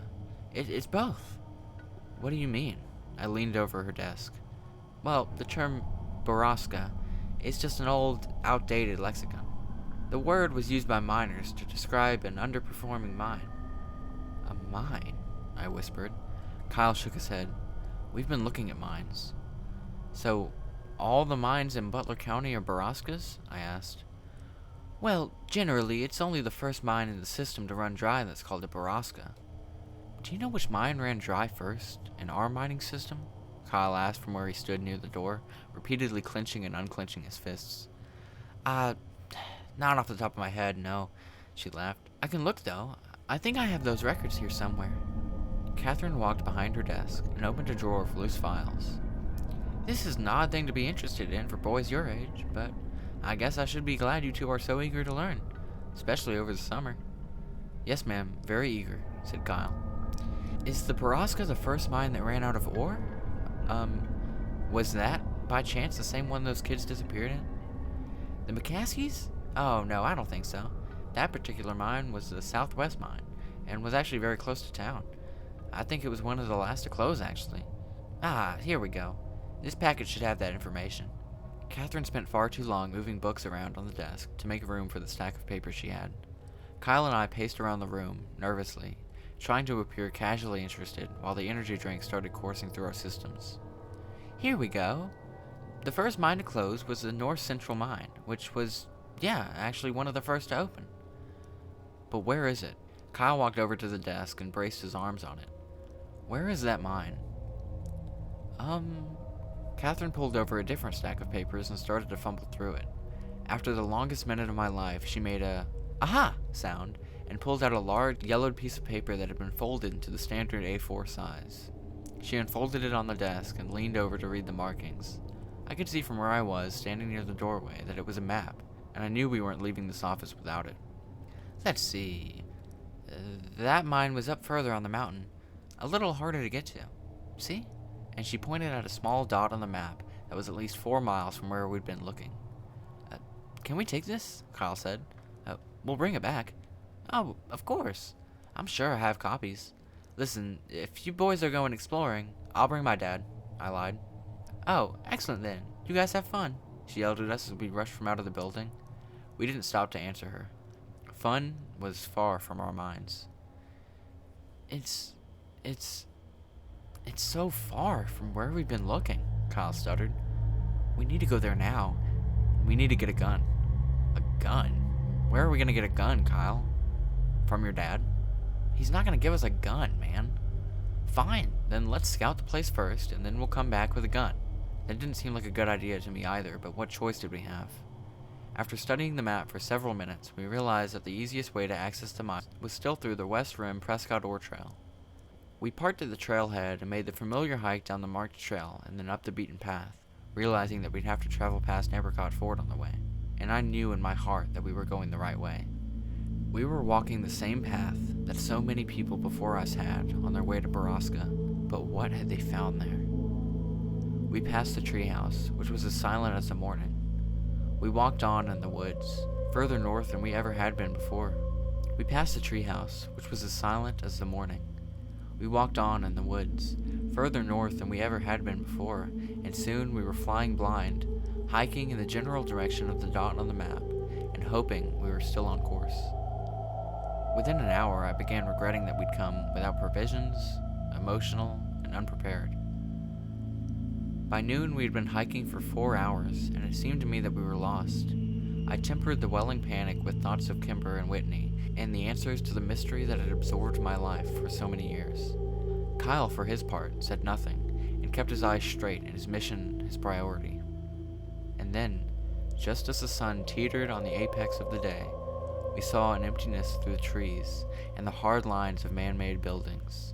It's both. What do you mean? I leaned over her desk. Well, the term Borrasca is just an old, outdated lexicon. The word was used by miners to describe an underperforming mine. A mine? I whispered. Kyle shook his head. We've been looking at mines. So, all the mines in Butler County are Borrascas? I asked. Well, generally, it's only the first mine in the system to run dry that's called a Borrasca. Do you know which mine ran dry first in our mining system? Kyle asked from where he stood near the door, repeatedly clenching and unclenching his fists. Not off the top of my head, no, she laughed. I can look, though. I think I have those records here somewhere. Catherine walked behind her desk and opened a drawer of loose files. This is an odd thing to be interested in for boys your age, but I guess I should be glad you two are so eager to learn, especially over the summer. Yes, ma'am, very eager, said Kyle. Is the Borrasca the first mine that ran out of ore? Was that, by chance, the same one those kids disappeared in? The McCaskies? Oh, no, I don't think so. That particular mine was the Southwest mine, and was actually very close to town. I think it was one of the last to close, actually. Here we go. This package should have that information. Catherine spent far too long moving books around on the desk to make room for the stack of papers she had. Kyle and I paced around the room, nervously, trying to appear casually interested while the energy drink started coursing through our systems. Here we go. The first mine to close was the North Central Mine, which was, actually one of the first to open. But where is it? Kyle walked over to the desk and braced his arms on it. Where is that mine? Catherine pulled over a different stack of papers and started to fumble through it. After the longest minute of my life, she made a aha sound and pulled out a large yellowed piece of paper that had been folded into the standard A4 size. She unfolded it on the desk and leaned over to read the markings. I could see from where I was, standing near the doorway, that it was a map, and I knew we weren't leaving this office without it. Let's see. That mine was up further on the mountain, a little harder to get to. See? And she pointed at a small dot on the map that was at least 4 miles from where we'd been looking. Can we take this? Kyle said. We'll bring it back. Oh, of course. I'm sure I have copies. Listen, if you boys are going exploring, I'll bring my dad, I lied. Oh, excellent then. You guys have fun, she yelled at us as we rushed from out of the building. We didn't stop to answer her. Fun was far from our minds. It's so far from where we've been looking, Kyle stuttered. We need to go there now. We need to get a gun. A gun? Where are we gonna get a gun, Kyle? From your dad? He's not gonna give us a gun, man. Fine, then let's scout the place first, and then we'll come back with a gun. That didn't seem like a good idea to me either, but what choice did we have? After studying the map for several minutes, we realized that the easiest way to access the mine was still through the West Rim Prescott Ore Trail. We parked at the trailhead and made the familiar hike down the marked trail and then up the beaten path, realizing that we'd have to travel past Apricot Ford on the way, and I knew in my heart that we were going the right way. We were walking the same path that so many people before us had on their way to Borrasca, but what had they found there? We passed the treehouse, which was as silent as the morning. We walked on in the woods, further north than we ever had been before. We passed the treehouse, which was as silent as the morning. We walked on in the woods, further north than we ever had been before, and soon we were flying blind, hiking in the general direction of the dot on the map, and hoping we were still on course. Within an hour, I began regretting that we'd come without provisions, emotional, and unprepared. By noon, we had been hiking for 4 hours, and it seemed to me that we were lost. I tempered the welling panic with thoughts of Kimber and Whitney, and the answers to the mystery that had absorbed my life for so many years. Kyle, for his part, said nothing, and kept his eyes straight and his mission his priority. And then, just as the sun teetered on the apex of the day, we saw an emptiness through the trees and the hard lines of man-made buildings.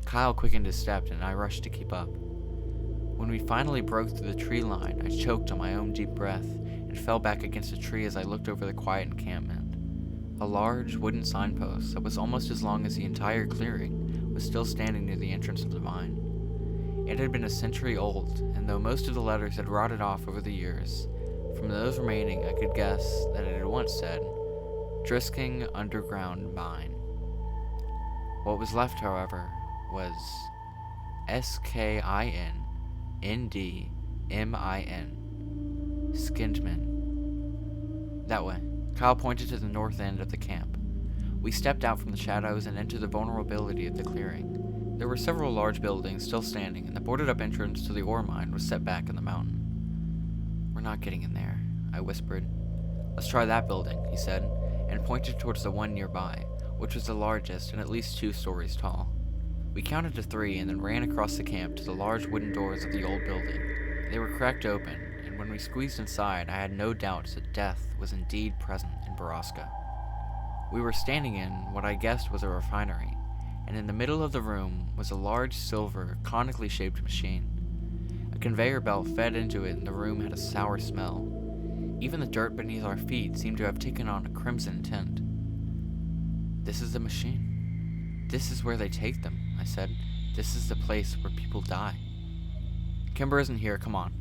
Kyle quickened his step, and I rushed to keep up. When we finally broke through the tree line, I choked on my own deep breath and fell back against a tree as I looked over the quiet encampment. A large wooden signpost that was almost as long as the entire clearing was still standing near the entrance of the mine. It had been a century old, and though most of the letters had rotted off over the years, from those remaining I could guess that it had once said, Drisking Underground Mine. What was left, however, was SKINNDMIN. Skindman. That way. Kyle pointed to the north end of the camp. We stepped out from the shadows and into the vulnerability of the clearing. There were several large buildings still standing, and the boarded-up entrance to the ore mine was set back in the mountain. We're not getting in there, I whispered. Let's try that building, he said, and pointed towards the one nearby, which was the largest and at least 2 stories tall. We counted to 3 and then ran across the camp to the large wooden doors of the old building. They were cracked open, and when we squeezed inside, I had no doubts that death was indeed present in Borrasca. We were standing in what I guessed was a refinery, and in the middle of the room was a large silver, conically shaped machine. A conveyor belt fed into it, and the room had a sour smell. Even the dirt beneath our feet seemed to have taken on a crimson tint. This is the machine. This is where they take them, I said. This is the place where people die. Kimber isn't here, come on.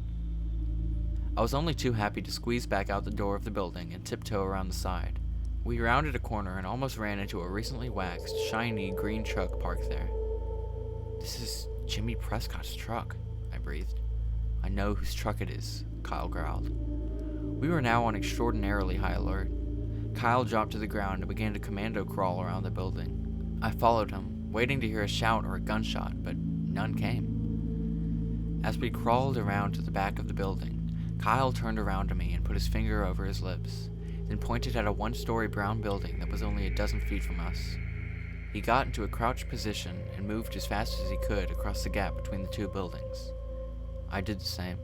I was only too happy to squeeze back out the door of the building and tiptoe around the side. We rounded a corner and almost ran into a recently waxed, shiny green truck parked there. This is Jimmy Prescott's truck, I breathed. I know whose truck it is, Kyle growled. We were now on extraordinarily high alert. Kyle dropped to the ground and began to commando crawl around the building. I followed him, waiting to hear a shout or a gunshot, but none came. As we crawled around to the back of the building, Kyle turned around to me and put his finger over his lips, then pointed at a 1-story brown building that was only a dozen feet from us. He got into a crouched position and moved as fast as he could across the gap between the 2 buildings. I did the same.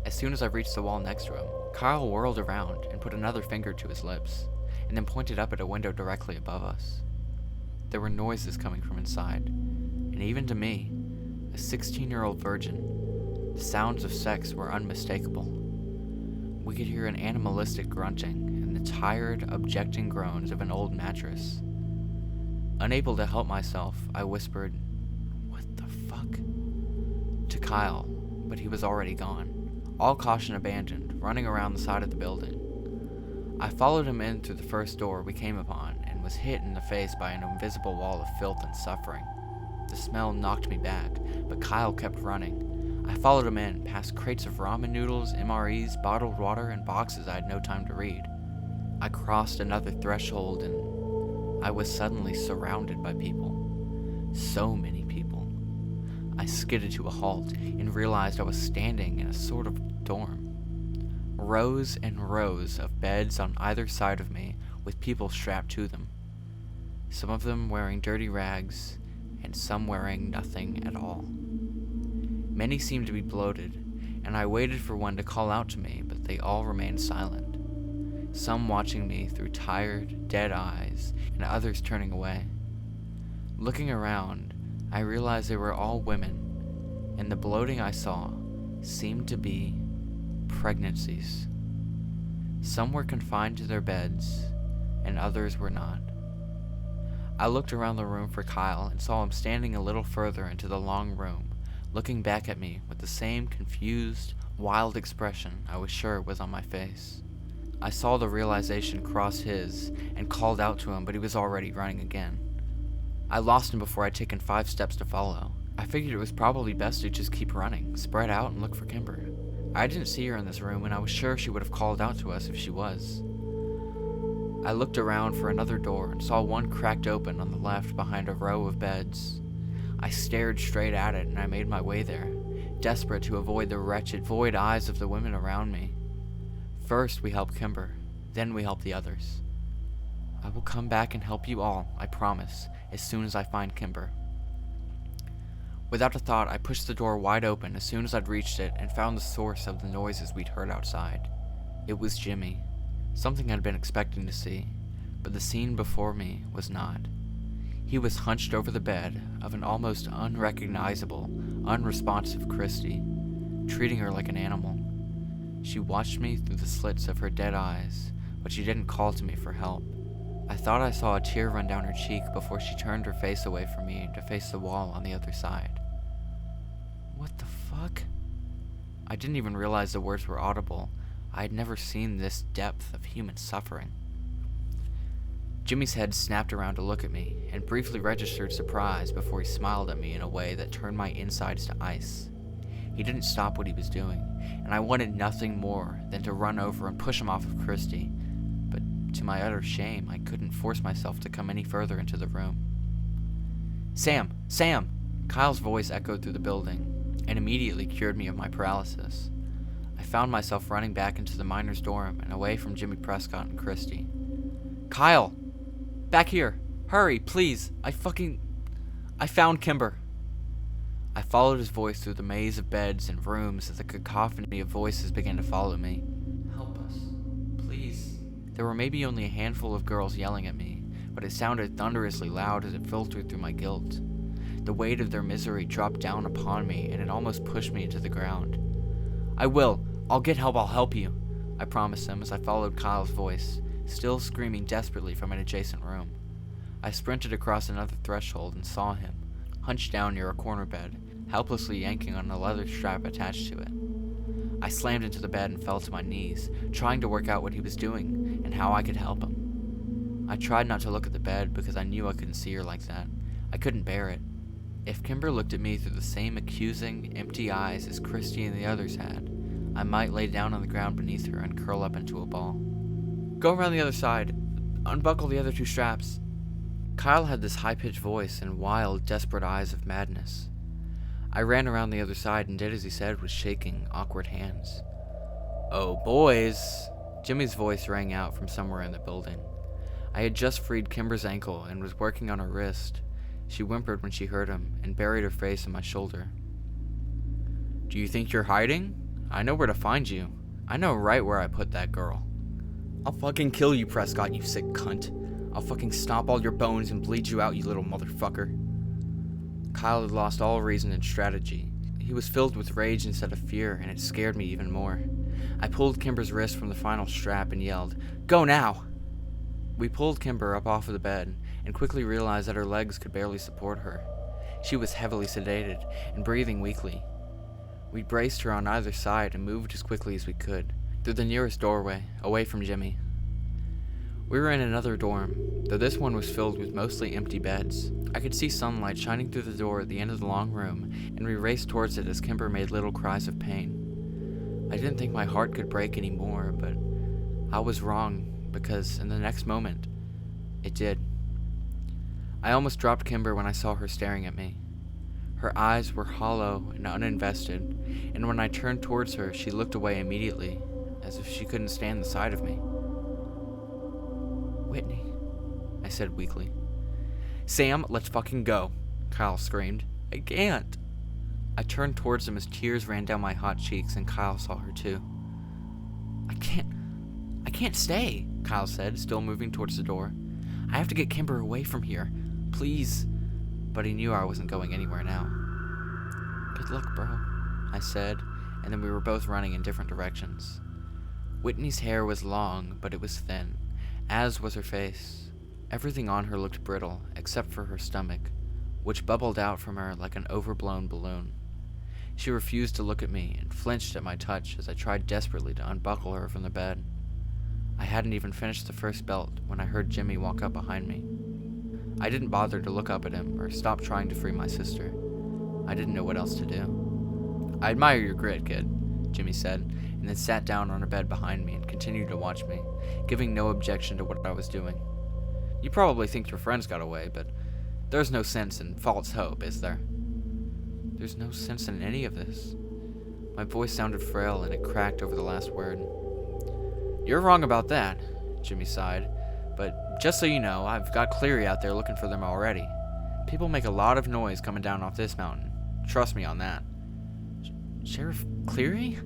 As soon as I reached the wall next to him, Kyle whirled around and put another finger to his lips, and then pointed up at a window directly above us. There were noises coming from inside, and even to me, a 16-year-old virgin, the sounds of sex were unmistakable. We could hear an animalistic grunting and the tired, objecting groans of an old mattress. Unable to help myself, I whispered, "What the fuck?" to Kyle, but he was already gone, all caution abandoned, running around the side of the building. I followed him in through the first door we came upon and was hit in the face by an invisible wall of filth and suffering. The smell knocked me back, but Kyle kept running. I followed him in, past crates of ramen noodles, MREs, bottled water, and boxes I had no time to read. I crossed another threshold and I was suddenly surrounded by people. So many people. I skidded to a halt and realized I was standing in a sort of dorm. Rows and rows of beds on either side of me with people strapped to them. Some of them wearing dirty rags and some wearing nothing at all. Many seemed to be bloated, and I waited for one to call out to me, but they all remained silent. Some watching me through tired, dead eyes, and others turning away. Looking around, I realized they were all women, and the bloating I saw seemed to be pregnancies. Some were confined to their beds, and others were not. I looked around the room for Kyle and saw him standing a little further into the long room, looking back at me with the same confused, wild expression I was sure was on my face. I saw the realization cross his and called out to him, but he was already running again. I lost him before I'd taken 5 steps to follow. I figured it was probably best to just keep running, spread out, and look for Kimber. I didn't see her in this room, and I was sure she would have called out to us if she was. I looked around for another door and saw one cracked open on the left behind a row of beds. I stared straight at it and I made my way there, desperate to avoid the wretched, void eyes of the women around me. First we help Kimber, then we help the others. I will come back and help you all, I promise, as soon as I find Kimber. Without a thought, I pushed the door wide open as soon as I'd reached it and found the source of the noises we'd heard outside. It was Jimmy. Something I'd been expecting to see, but the scene before me was not. He was hunched over the bed of an almost unrecognizable, unresponsive Christy, treating her like an animal. She watched me through the slits of her dead eyes, but she didn't call to me for help. I thought I saw a tear run down her cheek before she turned her face away from me to face the wall on the other side. What the fuck? I didn't even realize the words were audible. I had never seen this depth of human suffering. Jimmy's head snapped around to look at me, and briefly registered surprise before he smiled at me in a way that turned my insides to ice. He didn't stop what he was doing, and I wanted nothing more than to run over and push him off of Christy, but to my utter shame, I couldn't force myself to come any further into the room. "Sam! Sam!" Kyle's voice echoed through the building, and immediately cured me of my paralysis. I found myself running back into the miner's dorm and away from Jimmy Prescott and Christy. "Kyle! Back here! Hurry, please! I found Kimber!" I followed his voice through the maze of beds and rooms as the cacophony of voices began to follow me. "Help us. Please." There were maybe only a handful of girls yelling at me, but it sounded thunderously loud as it filtered through my guilt. The weight of their misery dropped down upon me, and it almost pushed me into the ground. I'll get help, I'll help you," I promised him as I followed Kyle's voice, still screaming desperately from an adjacent room. I sprinted across another threshold and saw him, hunched down near a corner bed, helplessly yanking on a leather strap attached to it. I slammed into the bed and fell to my knees, trying to work out what he was doing and how I could help him. I tried not to look at the bed because I knew I couldn't see her like that. I couldn't bear it. If Kimber looked at me through the same accusing, empty eyes as Christy and the others had, I might lay down on the ground beneath her and curl up into a ball. "Go around the other side. Unbuckle the other 2 straps." Kyle had this high-pitched voice and wild, desperate eyes of madness. I ran around the other side and did as he said with shaking, awkward hands. "Oh, boys!" Jimmy's voice rang out from somewhere in the building. I had just freed Kimber's ankle and was working on her wrist. She whimpered when she heard him and buried her face in my shoulder. "Do you think you're hiding? I know where to find you. I know right where I put that girl." "I'll fucking kill you, Prescott, you sick cunt. I'll fucking stomp all your bones and bleed you out, you little motherfucker." Kyle had lost all reason and strategy. He was filled with rage instead of fear, and it scared me even more. I pulled Kimber's wrist from the final strap and yelled, "Go now!" We pulled Kimber up off of the bed and quickly realized that her legs could barely support her. She was heavily sedated and breathing weakly. We braced her on either side and moved as quickly as we could, through the nearest doorway, away from Jimmy. We were in another dorm, though this one was filled with mostly empty beds. I could see sunlight shining through the door at the end of the long room, and we raced towards it as Kimber made little cries of pain. I didn't think my heart could break anymore, but I was wrong, because in the next moment, it did. I almost dropped Kimber when I saw her staring at me. Her eyes were hollow and uninvested, and when I turned towards her, she looked away immediately, as if she couldn't stand the sight of me. "Whitney," I said weakly. "Sam, let's fucking go," Kyle screamed. "I can't." I turned towards him as tears ran down my hot cheeks, and Kyle saw her too. I can't stay," Kyle said, still moving towards the door. "I have to get Kimber away from here. Please." but he knew I wasn't going anywhere now. "Good luck, bro," I said, and then we were both running in different directions. Whitney's hair was long, but it was thin, as was her face. Everything on her looked brittle, except for her stomach, which bubbled out from her like an overblown balloon. She refused to look at me and flinched at my touch as I tried desperately to unbuckle her from the bed. I hadn't even finished the first belt when I heard Jimmy walk up behind me. I didn't bother to look up at him or stop trying to free my sister. I didn't know what else to do. "I admire your grit, kid," Jimmy said, and then sat down on a bed behind me and continued to watch me, giving no objection to what I was doing. "You probably think your friends got away, but there's no sense in false hope, is there?" "There's no sense in any of this." My voice sounded frail and it cracked over the last word. "You're wrong about that," Jimmy sighed, "but just so you know, I've got Cleary out there looking for them already. People make a lot of noise coming down off this mountain. Trust me on that." "Sheriff Cleary?"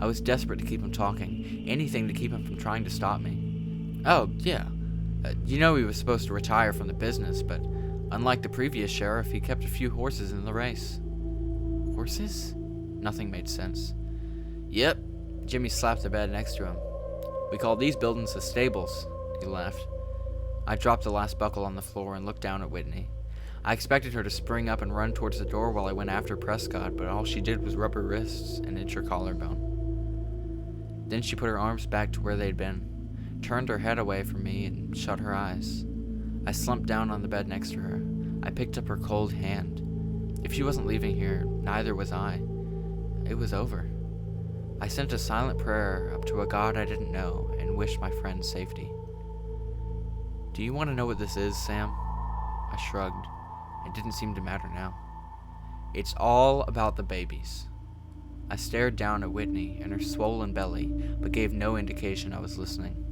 I was desperate to keep him talking, anything to keep him from trying to stop me. "Oh, yeah. You know he was supposed to retire from the business, but unlike the previous sheriff, he kept a few horses in the race." "Horses?" Nothing made sense. "Yep." Jimmy slapped the bed next to him. "We call these buildings the stables," he laughed. I dropped the last buckle on the floor and looked down at Whitney. I expected her to spring up and run towards the door while I went after Prescott, but all she did was rub her wrists and itch her collarbone. Then she put her arms back to where they'd been, turned her head away from me, and shut her eyes. I slumped down on the bed next to her. I picked up her cold hand. If she wasn't leaving here, neither was I. It was over. I sent a silent prayer up to a God I didn't know and wished my friend safety. "Do you want to know what this is, Sam?" I shrugged. It didn't seem to matter now. "It's all about the babies." I stared down at Whitney and her swollen belly, but gave no indication I was listening.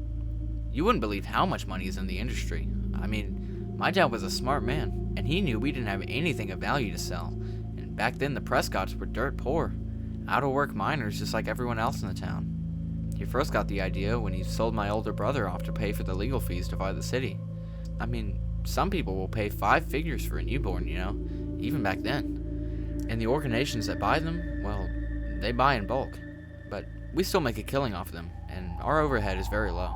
"You wouldn't believe how much money is in the industry. I mean, my dad was a smart man, and he knew we didn't have anything of value to sell. And back then the Prescotts were dirt poor, out-of-work miners just like everyone else in the town. He first got the idea when he sold my older brother off to pay for the legal fees to buy the city. I mean, some people will pay 5 figures for a newborn, you know, even back then. And the organizations that buy them, well, they buy in bulk. But we still make a killing off them, and our overhead is very low."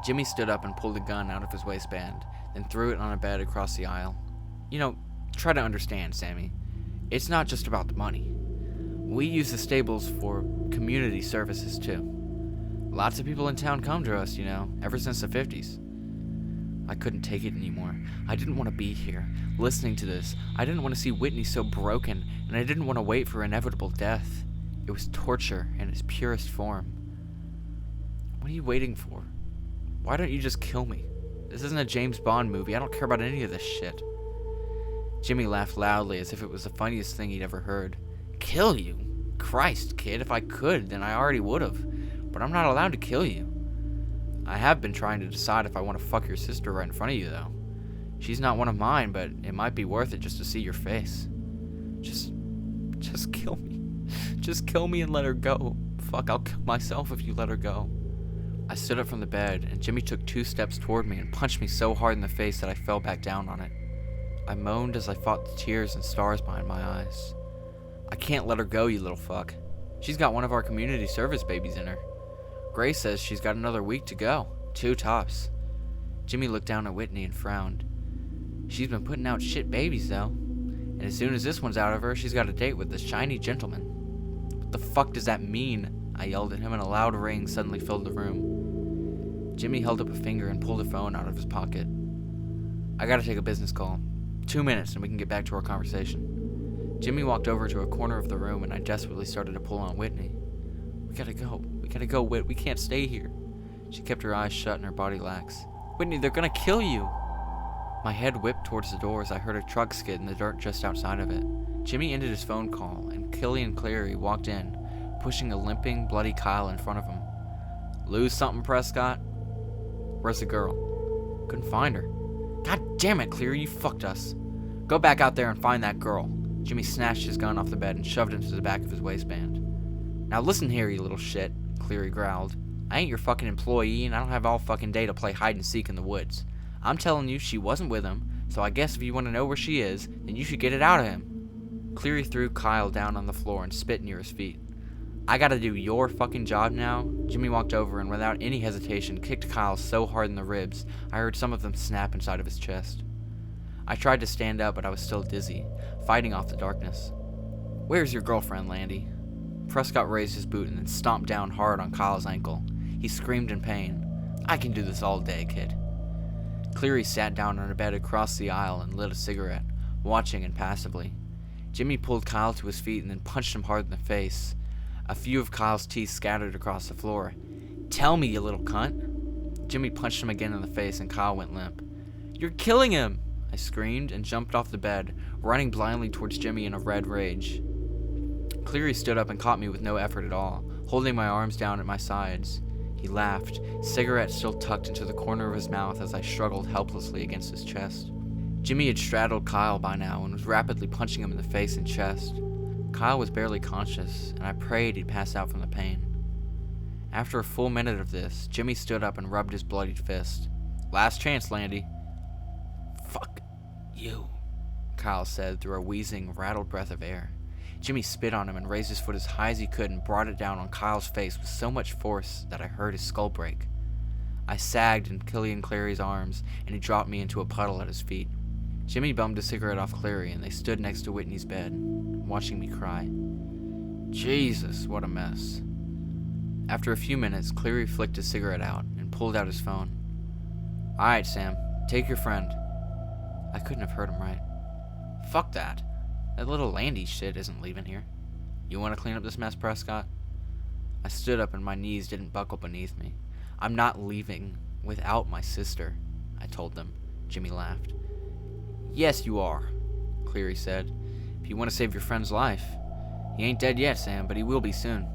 Jimmy stood up and pulled a gun out of his waistband, then threw it on a bed across the aisle. "You know, try to understand, Sammy. It's not just about the money. We use the stables for community services, too. Lots of people in town come to us, you know, ever since the 50s. I couldn't take it anymore. I didn't want to be here, listening to this. I didn't want to see Whitney so broken, and I didn't want to wait for inevitable death. It was torture in its purest form. What are you waiting for? Why don't you just kill me? This isn't a James Bond movie. I don't care about any of this shit." Jimmy laughed loudly as if it was the funniest thing he'd ever heard. "Kill you? Christ, kid, if I could, then I already would've. But I'm not allowed to kill you. I have been trying to decide if I want to fuck your sister right in front of you, though. She's not one of mine, but it might be worth it just to see your face. Just kill me. Just kill me and let her go. Fuck, I'll kill myself if you let her go." I stood up from the bed, and Jimmy took 2 steps toward me and punched me so hard in the face that I fell back down on it. I moaned as I fought the tears and stars behind my eyes. "I can't let her go, you little fuck. She's got one of our community service babies in her. Grace says she's got another week to go. 2 tops." Jimmy looked down at Whitney and frowned. "She's been putting out shit babies, though. And as soon as this one's out of her, she's got a date with this shiny gentleman." "What the fuck does that mean?" I yelled at him, and a loud ring suddenly filled the room. Jimmy held up a finger and pulled a phone out of his pocket. "I gotta take a business call. 2 minutes and we can get back to our conversation." Jimmy walked over to a corner of the room, and I desperately started to pull on Whitney. We gotta go, Whit. We can't stay here." She kept her eyes shut and her body lax. "Whitney, they're gonna kill you." My head whipped towards the door as I heard a truck skid in the dirt just outside of it. Jimmy ended his phone call, and Killian Cleary walked in, pushing a limping, bloody Kyle in front of him. "Lose something, Prescott?" "Where's the girl?" "Couldn't find her." "God damn it, Cleary, you fucked us. Go back out there and find that girl." Jimmy snatched his gun off the bed and shoved it into the back of his waistband. "Now listen here, you little shit," Cleary growled. "I ain't your fucking employee, and I don't have all fucking day to play hide and seek in the woods. I'm telling you, she wasn't with him, So I guess if you want to know where she is, then you should get it out of him. Cleary threw Kyle down on the floor and spit near his feet. I gotta do your fucking job now? Jimmy walked over and without any hesitation kicked Kyle so hard in the ribs, I heard some of them snap inside of his chest. I tried to stand up, but I was still dizzy, fighting off the darkness. Where's your girlfriend, Landy? Prescott raised his boot and then stomped down hard on Kyle's ankle. He screamed in pain. I can do this all day, kid. Cleary sat down on a bed across the aisle and lit a cigarette, watching impassively. Jimmy pulled Kyle to his feet and then punched him hard in the face. A few of Kyle's teeth scattered across the floor. Tell me, you little cunt. Jimmy punched him again in the face and Kyle went limp. You're killing him! I screamed and jumped off the bed, running blindly towards Jimmy in a red rage. Cleary stood up and caught me with no effort at all, holding my arms down at my sides. He laughed, cigarette still tucked into the corner of his mouth as I struggled helplessly against his chest. Jimmy had straddled Kyle by now and was rapidly punching him in the face and chest. Kyle was barely conscious, and I prayed he'd pass out from the pain. After a full minute of this, Jimmy stood up and rubbed his bloodied fist. Last chance, Landy. Fuck you, Kyle said through a wheezing, rattled breath of air. Jimmy spit on him and raised his foot as high as he could and brought it down on Kyle's face with so much force that I heard his skull break. I sagged in Killian Cleary's arms, and he dropped me into a puddle at his feet. Jimmy bummed a cigarette off Cleary, and they stood next to Whitney's bed, watching me cry. Jesus, what a mess. After a few minutes, Cleary flicked his cigarette out and pulled out his phone. Alright, Sam, take your friend. I couldn't have heard him right. Fuck that. That little Landy shit isn't leaving here. You want to clean up this mess, Prescott? I stood up and my knees didn't buckle beneath me. I'm not leaving without my sister, I told them. Jimmy laughed. Yes, you are, Cleary said. If you want to save your friend's life. He ain't dead yet, Sam, but he will be soon.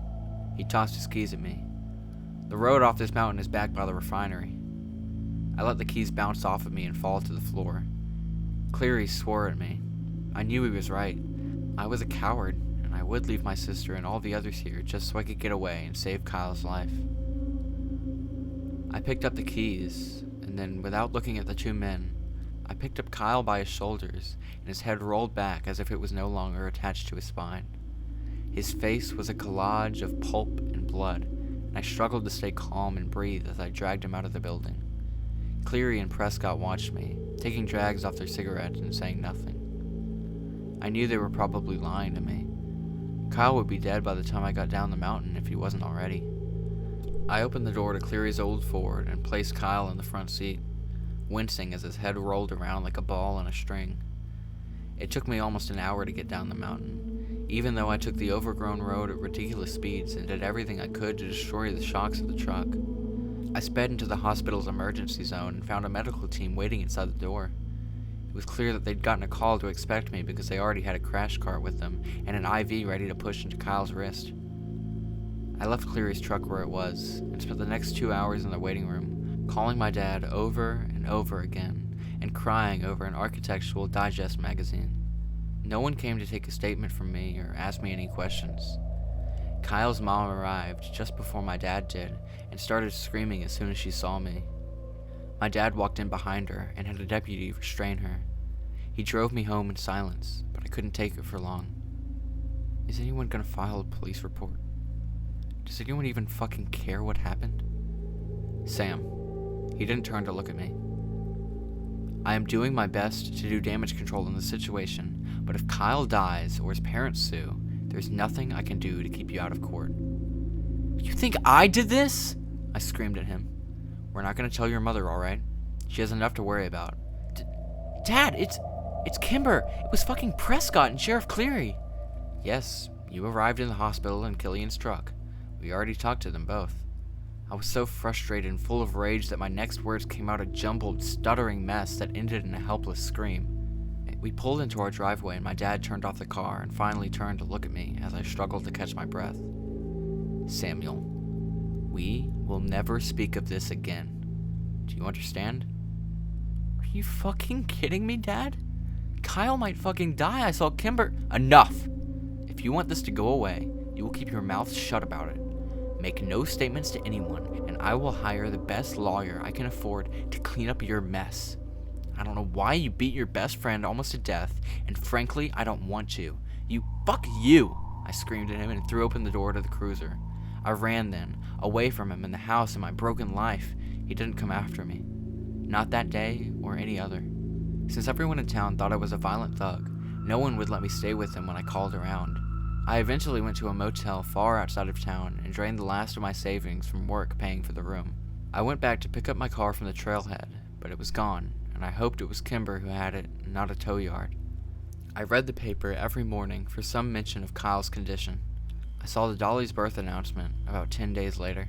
He tossed his keys at me. The road off this mountain is backed by the refinery. I let the keys bounce off of me and fall to the floor. Cleary swore at me. I knew he was right. I was a coward, and I would leave my sister and all the others here just so I could get away and save Kyle's life. I picked up the keys, and then, without looking at the two men, I picked up Kyle by his shoulders, and his head rolled back as if it was no longer attached to his spine. His face was a collage of pulp and blood, and I struggled to stay calm and breathe as I dragged him out of the building. Cleary and Prescott watched me, taking drags off their cigarettes and saying nothing. I knew they were probably lying to me. Kyle would be dead by the time I got down the mountain if he wasn't already. I opened the door to Cleary's old Ford and placed Kyle in the front seat, wincing as his head rolled around like a ball on a string. It took me almost an hour to get down the mountain, even though I took the overgrown road at ridiculous speeds and did everything I could to destroy the shocks of the truck. I sped into the hospital's emergency zone and found a medical team waiting inside the door. It was clear that they'd gotten a call to expect me because they already had a crash cart with them and an IV ready to push into Kyle's wrist. I left Cleary's truck where it was and spent the next 2 hours in the waiting room, calling my dad over and over again and crying over an Architectural Digest magazine. No one came to take a statement from me or ask me any questions. Kyle's mom arrived just before my dad did and started screaming as soon as she saw me. My dad walked in behind her and had a deputy restrain her. He drove me home in silence, but I couldn't take it for long. Is anyone gonna file a police report? Does anyone even fucking care what happened? Sam. He didn't turn to look at me. I am doing my best to do damage control in the situation, but if Kyle dies or his parents sue, there's nothing I can do to keep you out of court. You think I did this? I screamed at him. We're not going to tell your mother, all right? She has enough to worry about. Dad, it's Kimber. It was fucking Prescott and Sheriff Cleary. Yes, you arrived in the hospital in Killian's truck. We already talked to them both. I was so frustrated and full of rage that my next words came out a jumbled, stuttering mess that ended in a helpless scream. We pulled into our driveway and my dad turned off the car and finally turned to look at me as I struggled to catch my breath. Samuel, we will never speak of this again. Do you understand? Are you fucking kidding me, Dad? Kyle might fucking die. I saw Kimber. Enough! If you want this to go away, you will keep your mouth shut about it. Make no statements to anyone, and I will hire the best lawyer I can afford to clean up your mess. I don't know why you beat your best friend almost to death, and frankly, I don't want you. Fuck you! I screamed at him and threw open the door to the cruiser. I ran then, away from him and the house and my broken life. He didn't come after me. Not that day or any other. Since everyone in town thought I was a violent thug, no one would let me stay with him when I called around. I eventually went to a motel far outside of town and drained the last of my savings from work paying for the room. I went back to pick up my car from the trailhead, but it was gone, and I hoped it was Kimber who had it, not a tow yard. I read the paper every morning for some mention of Kyle's condition. I saw the Dolly's birth announcement about 10 days later.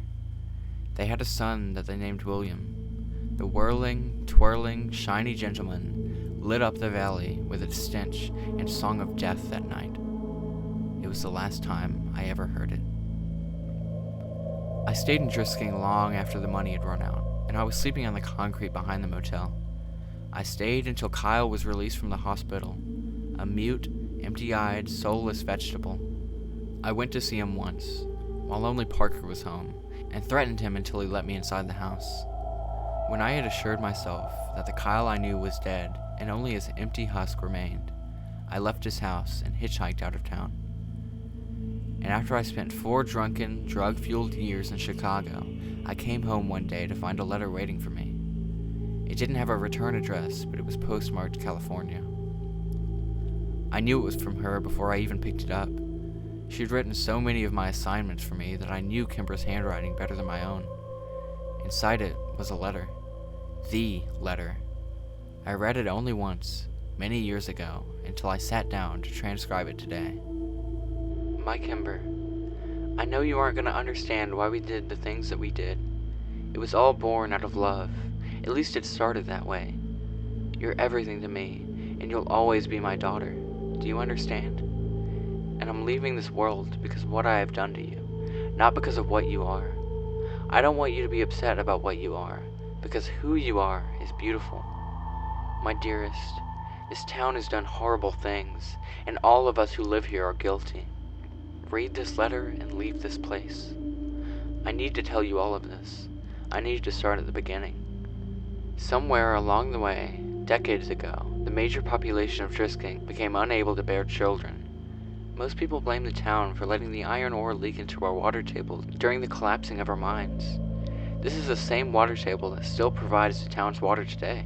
They had a son that they named William. The whirling, twirling, shiny gentleman lit up the valley with its stench and song of death that night. It was the last time I ever heard it. I stayed in Drisking long after the money had run out, and I was sleeping on the concrete behind the motel. I stayed until Kyle was released from the hospital, a mute, empty-eyed, soulless vegetable. I went to see him once, while only Parker was home, and threatened him until he let me inside the house. When I had assured myself that the Kyle I knew was dead and only his empty husk remained, I left his house and hitchhiked out of town. And after I spent 4 drunken, drug-fueled years in Chicago, I came home one day to find a letter waiting for me. It didn't have a return address, but it was postmarked California. I knew it was from her before I even picked it up. She had written so many of my assignments for me that I knew Kimber's handwriting better than my own. Inside it was a letter. The letter. I read it only once, many years ago, until I sat down to transcribe it today. My Kimber, I know you aren't going to understand why we did the things that we did. It was all born out of love. At least it started that way. You're everything to me, and you'll always be my daughter. Do you understand? And I'm leaving this world because of what I have done to you, not because of what you are. I don't want you to be upset about what you are, because who you are is beautiful. My dearest, this town has done horrible things, and all of us who live here are guilty. Read this letter and leave this place. I need to tell you all of this. I need to start at the beginning. Somewhere along the way, decades ago, the major population of Drisking became unable to bear children. Most people blame the town for letting the iron ore leak into our water table during the collapsing of our mines. This is the same water table that still provides the town's water today.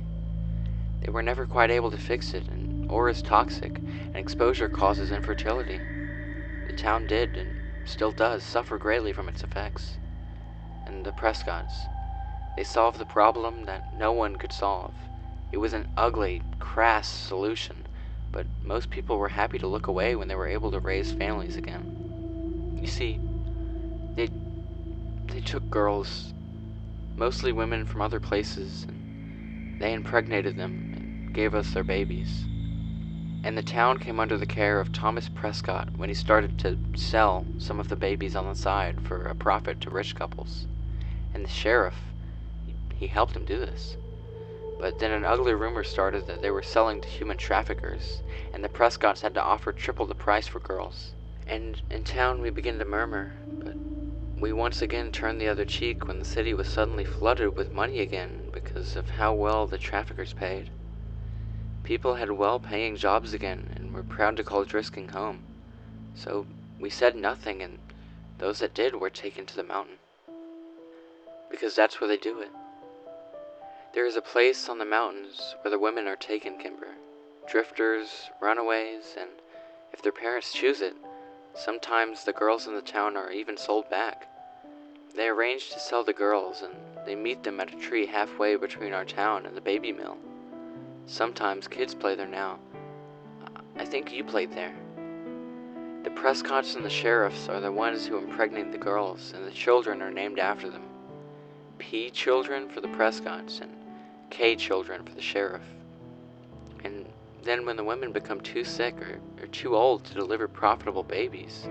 They were never quite able to fix it, and ore is toxic, and exposure causes infertility. The town did, and still does, suffer greatly from its effects. And the Prescotts, they solved the problem that no one could solve. It was an ugly, crass solution, but most people were happy to look away when they were able to raise families again. You see, they took girls, mostly women from other places, and they impregnated them and gave us their babies. And the town came under the care of Thomas Prescott when he started to sell some of the babies on the side for a profit to rich couples. And the sheriff, he helped him do this. But then an ugly rumor started that they were selling to human traffickers, and the Prescotts had to offer triple the price for girls. And in town we began to murmur, but we once again turned the other cheek when the city was suddenly flooded with money again because of how well the traffickers paid. People had well-paying jobs again and were proud to call Drisking home. So we said nothing, and those that did were taken to the mountain. Because that's where they do it. There is a place on the mountains where the women are taken, Kimber. Drifters, runaways, and if their parents choose it, sometimes the girls in the town are even sold back. They arrange to sell the girls, and they meet them at a tree halfway between our town and the baby mill. Sometimes kids play there now. I think you played there. The Prescotts and the sheriffs are the ones who impregnate the girls, and the children are named after them. P children for the Prescotts, and K children for the sheriff. And then when the women become too sick or too old to deliver profitable babies,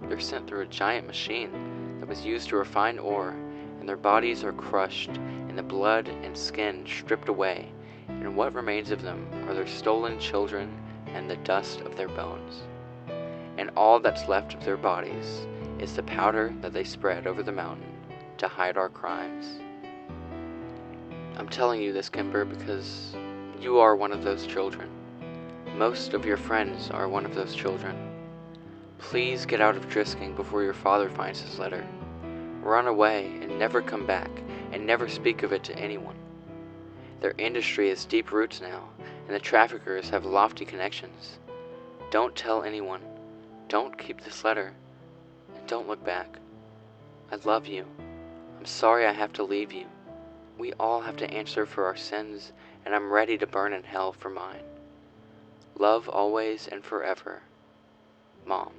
they're sent through a giant machine that was used to refine ore, and their bodies are crushed, and the blood and skin stripped away, and what remains of them are their stolen children and the dust of their bones. And all that's left of their bodies is the powder that they spread over the mountain to hide our crimes. I'm telling you this, Kimber, because You are one of those children. Most of your friends are one of those children. Please get out of Drisking before your father finds his letter. Run away and never come back, and never speak of it to anyone. Their industry has deep roots now, and the traffickers have lofty connections. Don't tell anyone. Don't keep this letter. And don't look back. I love you. I'm sorry I have to leave you. We all have to answer for our sins, and I'm ready to burn in hell for mine. Love always and forever. Mom.